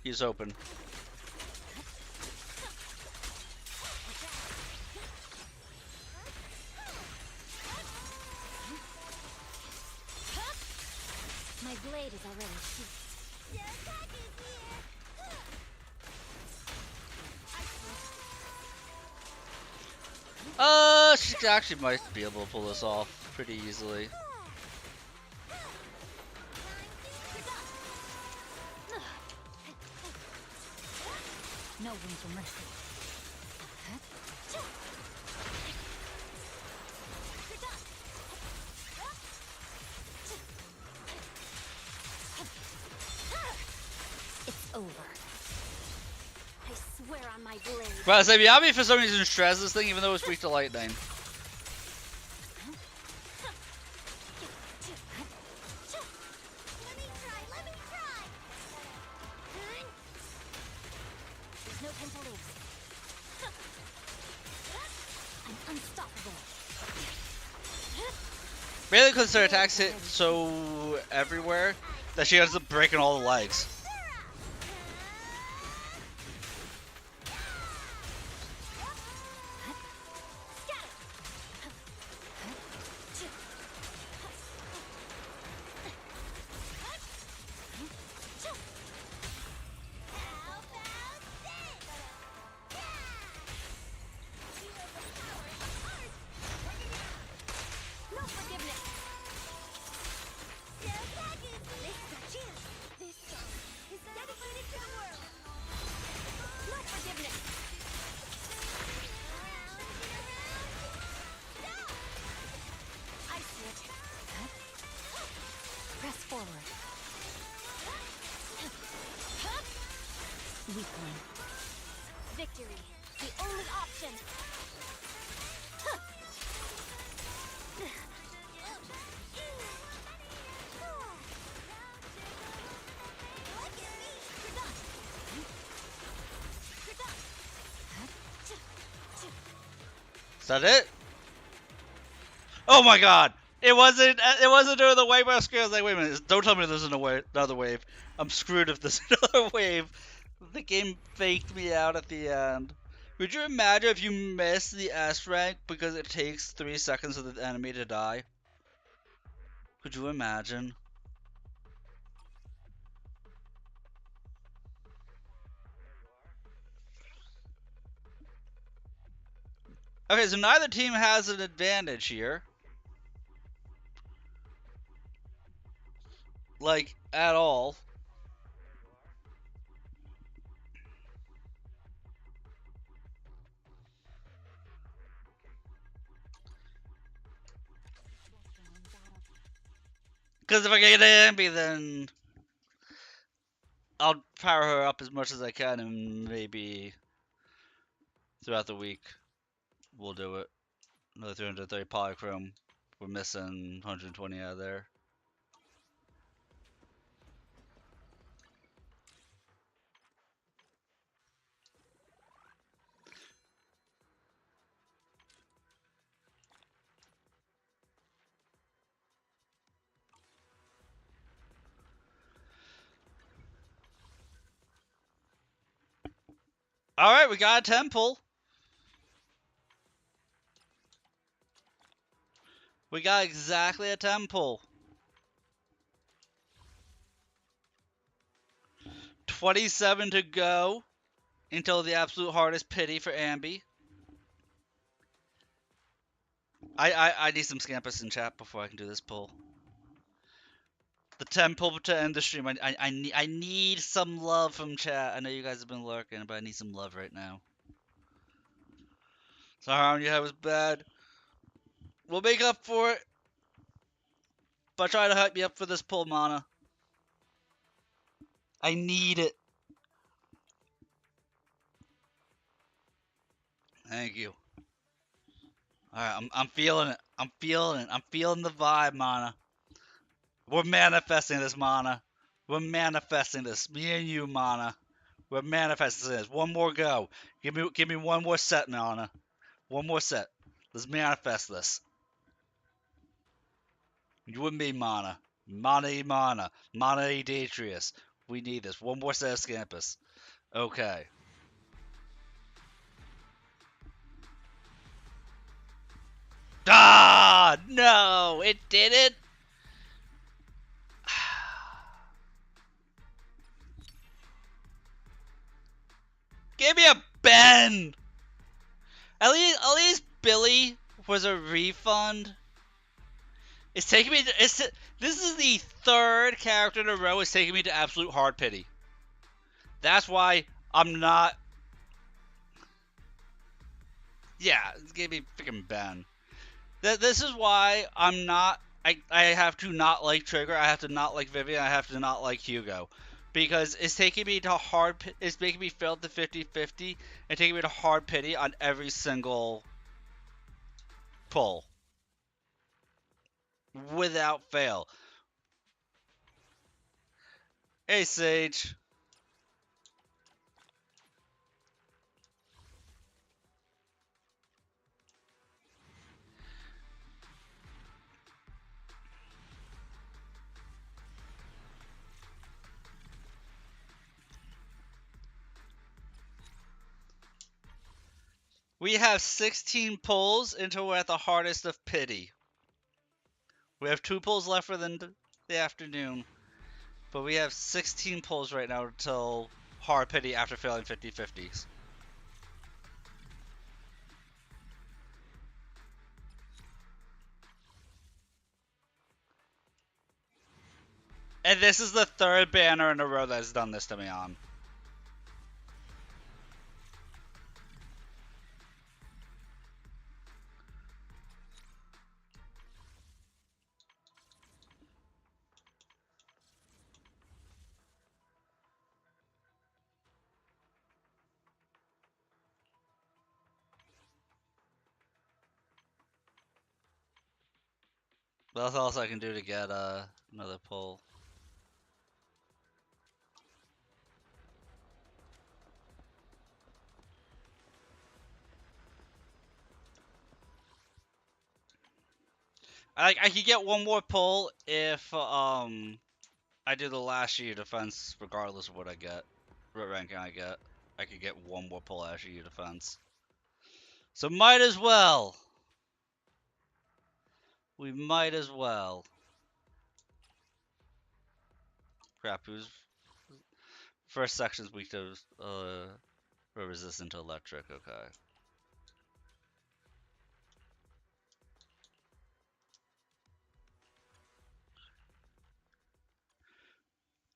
He's open. My blade is already sheathed. She actually might be able to pull this off pretty easily. No room for mercy. blade. Well, I say Miyabi for some reason stress this thing even though it's weak to lightning. Let me try. There's no time to lose. I'm unstoppable. Mainly because her attacks hit so everywhere that she ends up breaking all the legs. No forgiveness. This song is dedicated to the world. No forgiveness. I see it. Press forward. Weak one. Victory, the only option. Is that it? Oh my god! It wasn't during the wave. I was like, wait a minute, don't tell me there's another wave. I'm screwed if there's another wave. The game faked me out at the end. Would you imagine if you miss the S rank because it takes 3 seconds for the enemy to die? Could you imagine? Okay, so neither team has an advantage here. Like, at all. Because if I get Ambi, then I'll power her up as much as I can, and maybe throughout the week we'll do it. Another 330 polychrome. We're missing 120 out of there. Alright, we got a temple. We got exactly a temple. 27 to go until the absolute hardest pity for Ambi. I need some Scampus in chat before I can do this pull. The temple to end the stream. I need some love from chat. I know you guys have been lurking, but I need some love right now. Sorry, how you had was bad. We'll make up for it. But try to hype me up for this pull, Mana. I need it. Thank you. Alright, I'm feeling it. I'm feeling it. I'm feeling the vibe, Mana. We're manifesting this, Mana. We're manifesting this. Me and you, Mana. We're manifesting this. One more go. Give me one more set, Mana. One more set. Let's manifest this. You and me, Mana. Mana. Mana Detrius. We need this. One more set of Scampus. Okay. Ah! No! It didn't! Give me a Ben! At least Billy was a refund. It's taking me to, this is the third character in a row it's taking me to absolute hard pity. That's why I'm not. Yeah, give me freaking Ben. This is why I'm not. I have to not like Trigger. I have to not like Vivian. I have to not like Hugo. because it's taking me to it's making me fail the 50-50 and taking me to hard pity on every single pull. Without fail. Hey, Sage. We have 16 pulls until we're at the hardest of pity. We have 2 pulls left for the afternoon. But we have 16 pulls right now until hard pity after failing 50-50s. And this is the 3rd banner in a row that has done this to me on. That's all I can do to get another pull. I could get one more pull if I do the last year defense regardless of what I get, what ranking I get. I could get one more pull last year defense. So might as well. We might as well. Crap, who's first section's weak to resistant to electric, okay.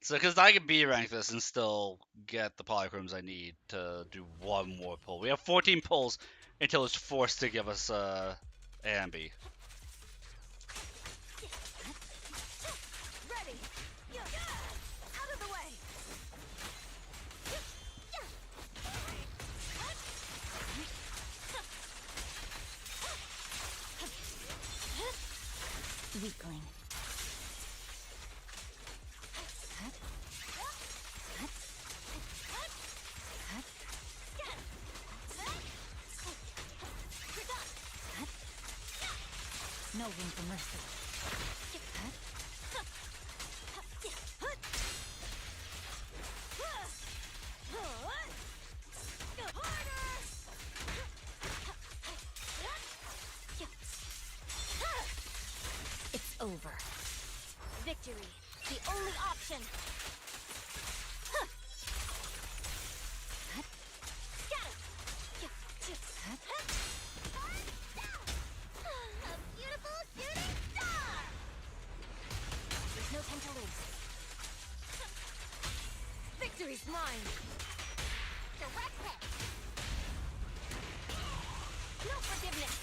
So, because I can B rank this and still get the polychromes I need to do one more pull. We have 14 pulls until it's forced to give us Ambi. Ready. Out of the way. Weakling. No room for mercy. It's over. Victory, the only option. A beautiful shooting star! There's no time to lose. Victory's mine. Direct hit. No forgiveness.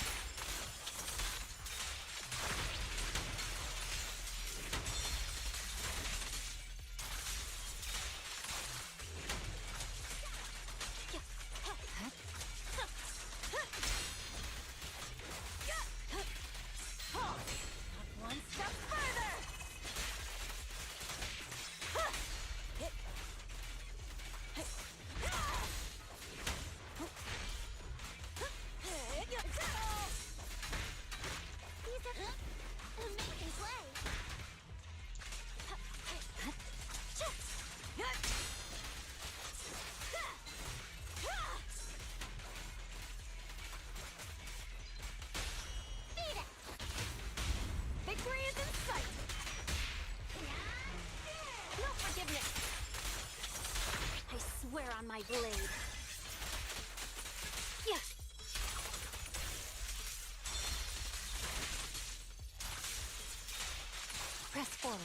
One step further. Amazing play. Beat it. Victory is in sight. No forgiveness. I swear on my blade. Yeah. Press forward.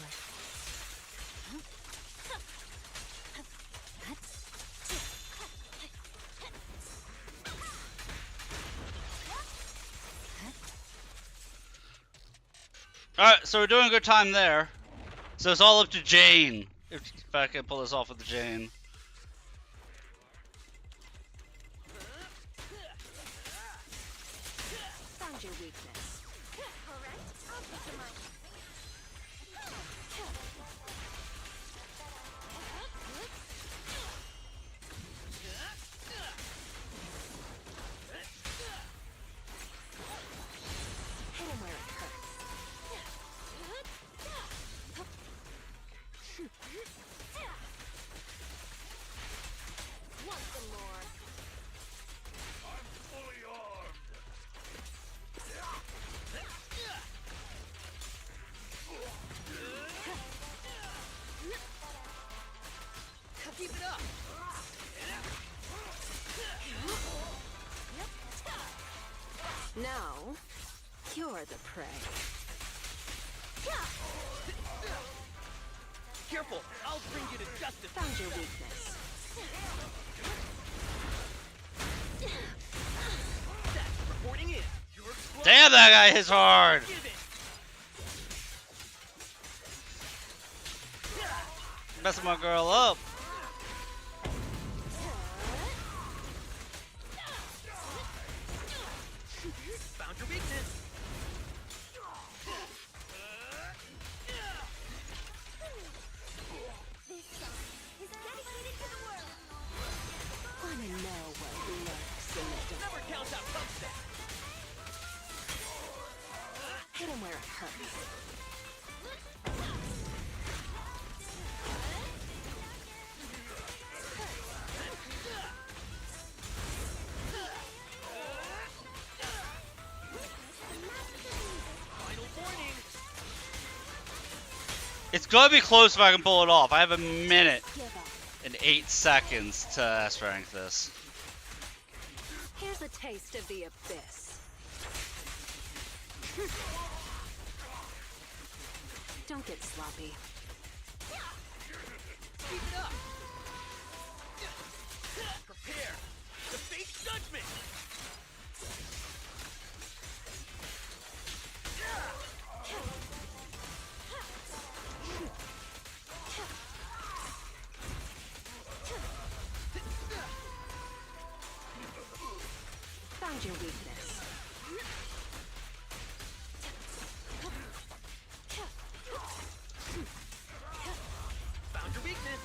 Alright, so we're doing a good time there. So it's all up to Jane. if I can pull this off with Jane. Found your weakness. Alright, I'll put the mic. Hit him where it hurts. Want some more? I'm fully armed. Keep it up. Now, you're the prey. Careful, I'll bring you to justice. Found your weakness. That's reporting in. You're Damn, that guy hits hard. Give it. Messing my girl up. Found your weakness. This song is dedicated to the world. Wanna know what lurks in the dark? Never count out pump set. Hit him where it hurts. Final warning. It's gonna be close if I can pull it off. I have a minute Give up. and 8 seconds to S-rank this. Here's a taste of the abyss. Don't get sloppy. Keep it up. Prepare to face judgment. Found your weakness. Found your weakness.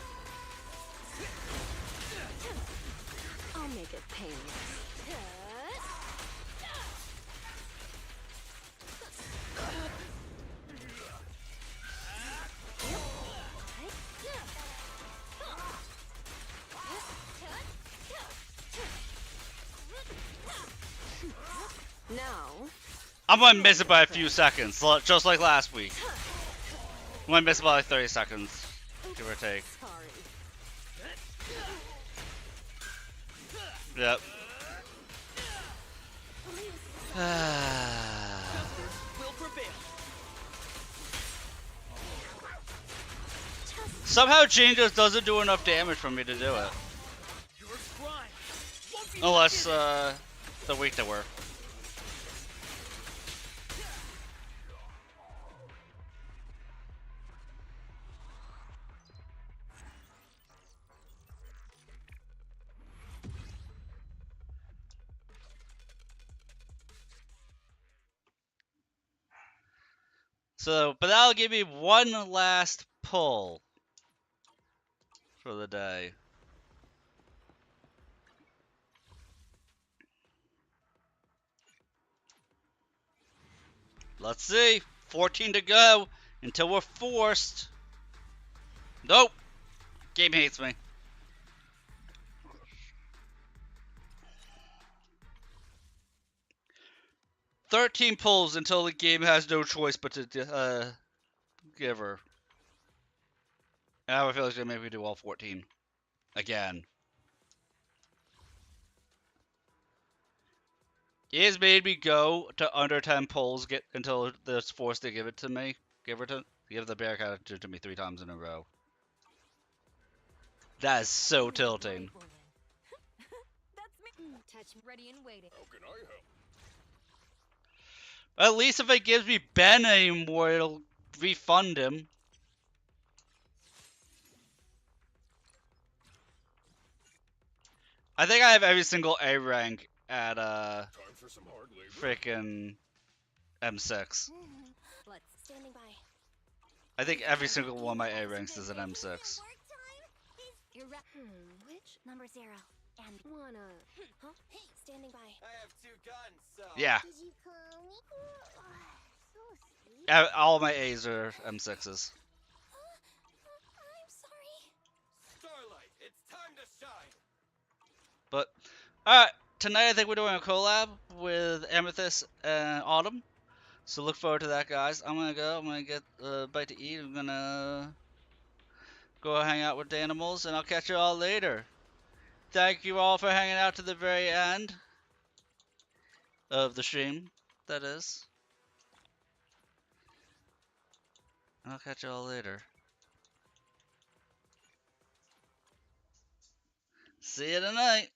I'll make it painless. Now, I'm gonna miss it by a few seconds, just like last week. I'm gonna miss it by like 30 seconds, give or take. sorry. Yep. Will prevail. Somehow Jane just doesn't do enough damage for me to do it. Your grind won't be Unless, forgiven. the week that we're. So, but that'll give me one last pull for the day. Let's see. 14 to go until we're forced. Nope. Game hates me. "13 pulls until the game has no choice but to give her. I have a feeling it's going to make me do all 14. Again. It has made me go to under 10 pulls until it's forced to give it to me. Give the bear character to me 3 times in a row. That is so tilting. That's me. Touch ready and waiting. How can I help? At least if it gives me Ben anymore, it'll refund him. I think I have every single A rank at Time for some hard labor. freaking M6. Standing by. I think every single one of my A ranks is an M6. Which number 0? And wanna? Huh? Standing by. I have 2 guns, so. Yeah. Did you call me? So sweet. All my A's are M6s. I'm sorry. Starlight, it's time to shine. But alright, tonight I think we're doing a collab with Amethyst and Autumn. So look forward to that, guys. I'm gonna get a bite to eat. I'm gonna go hang out with the animals, and I'll catch you all later. Thank you all for hanging out to the very end of the stream, that is. And I'll catch you all later. See you tonight.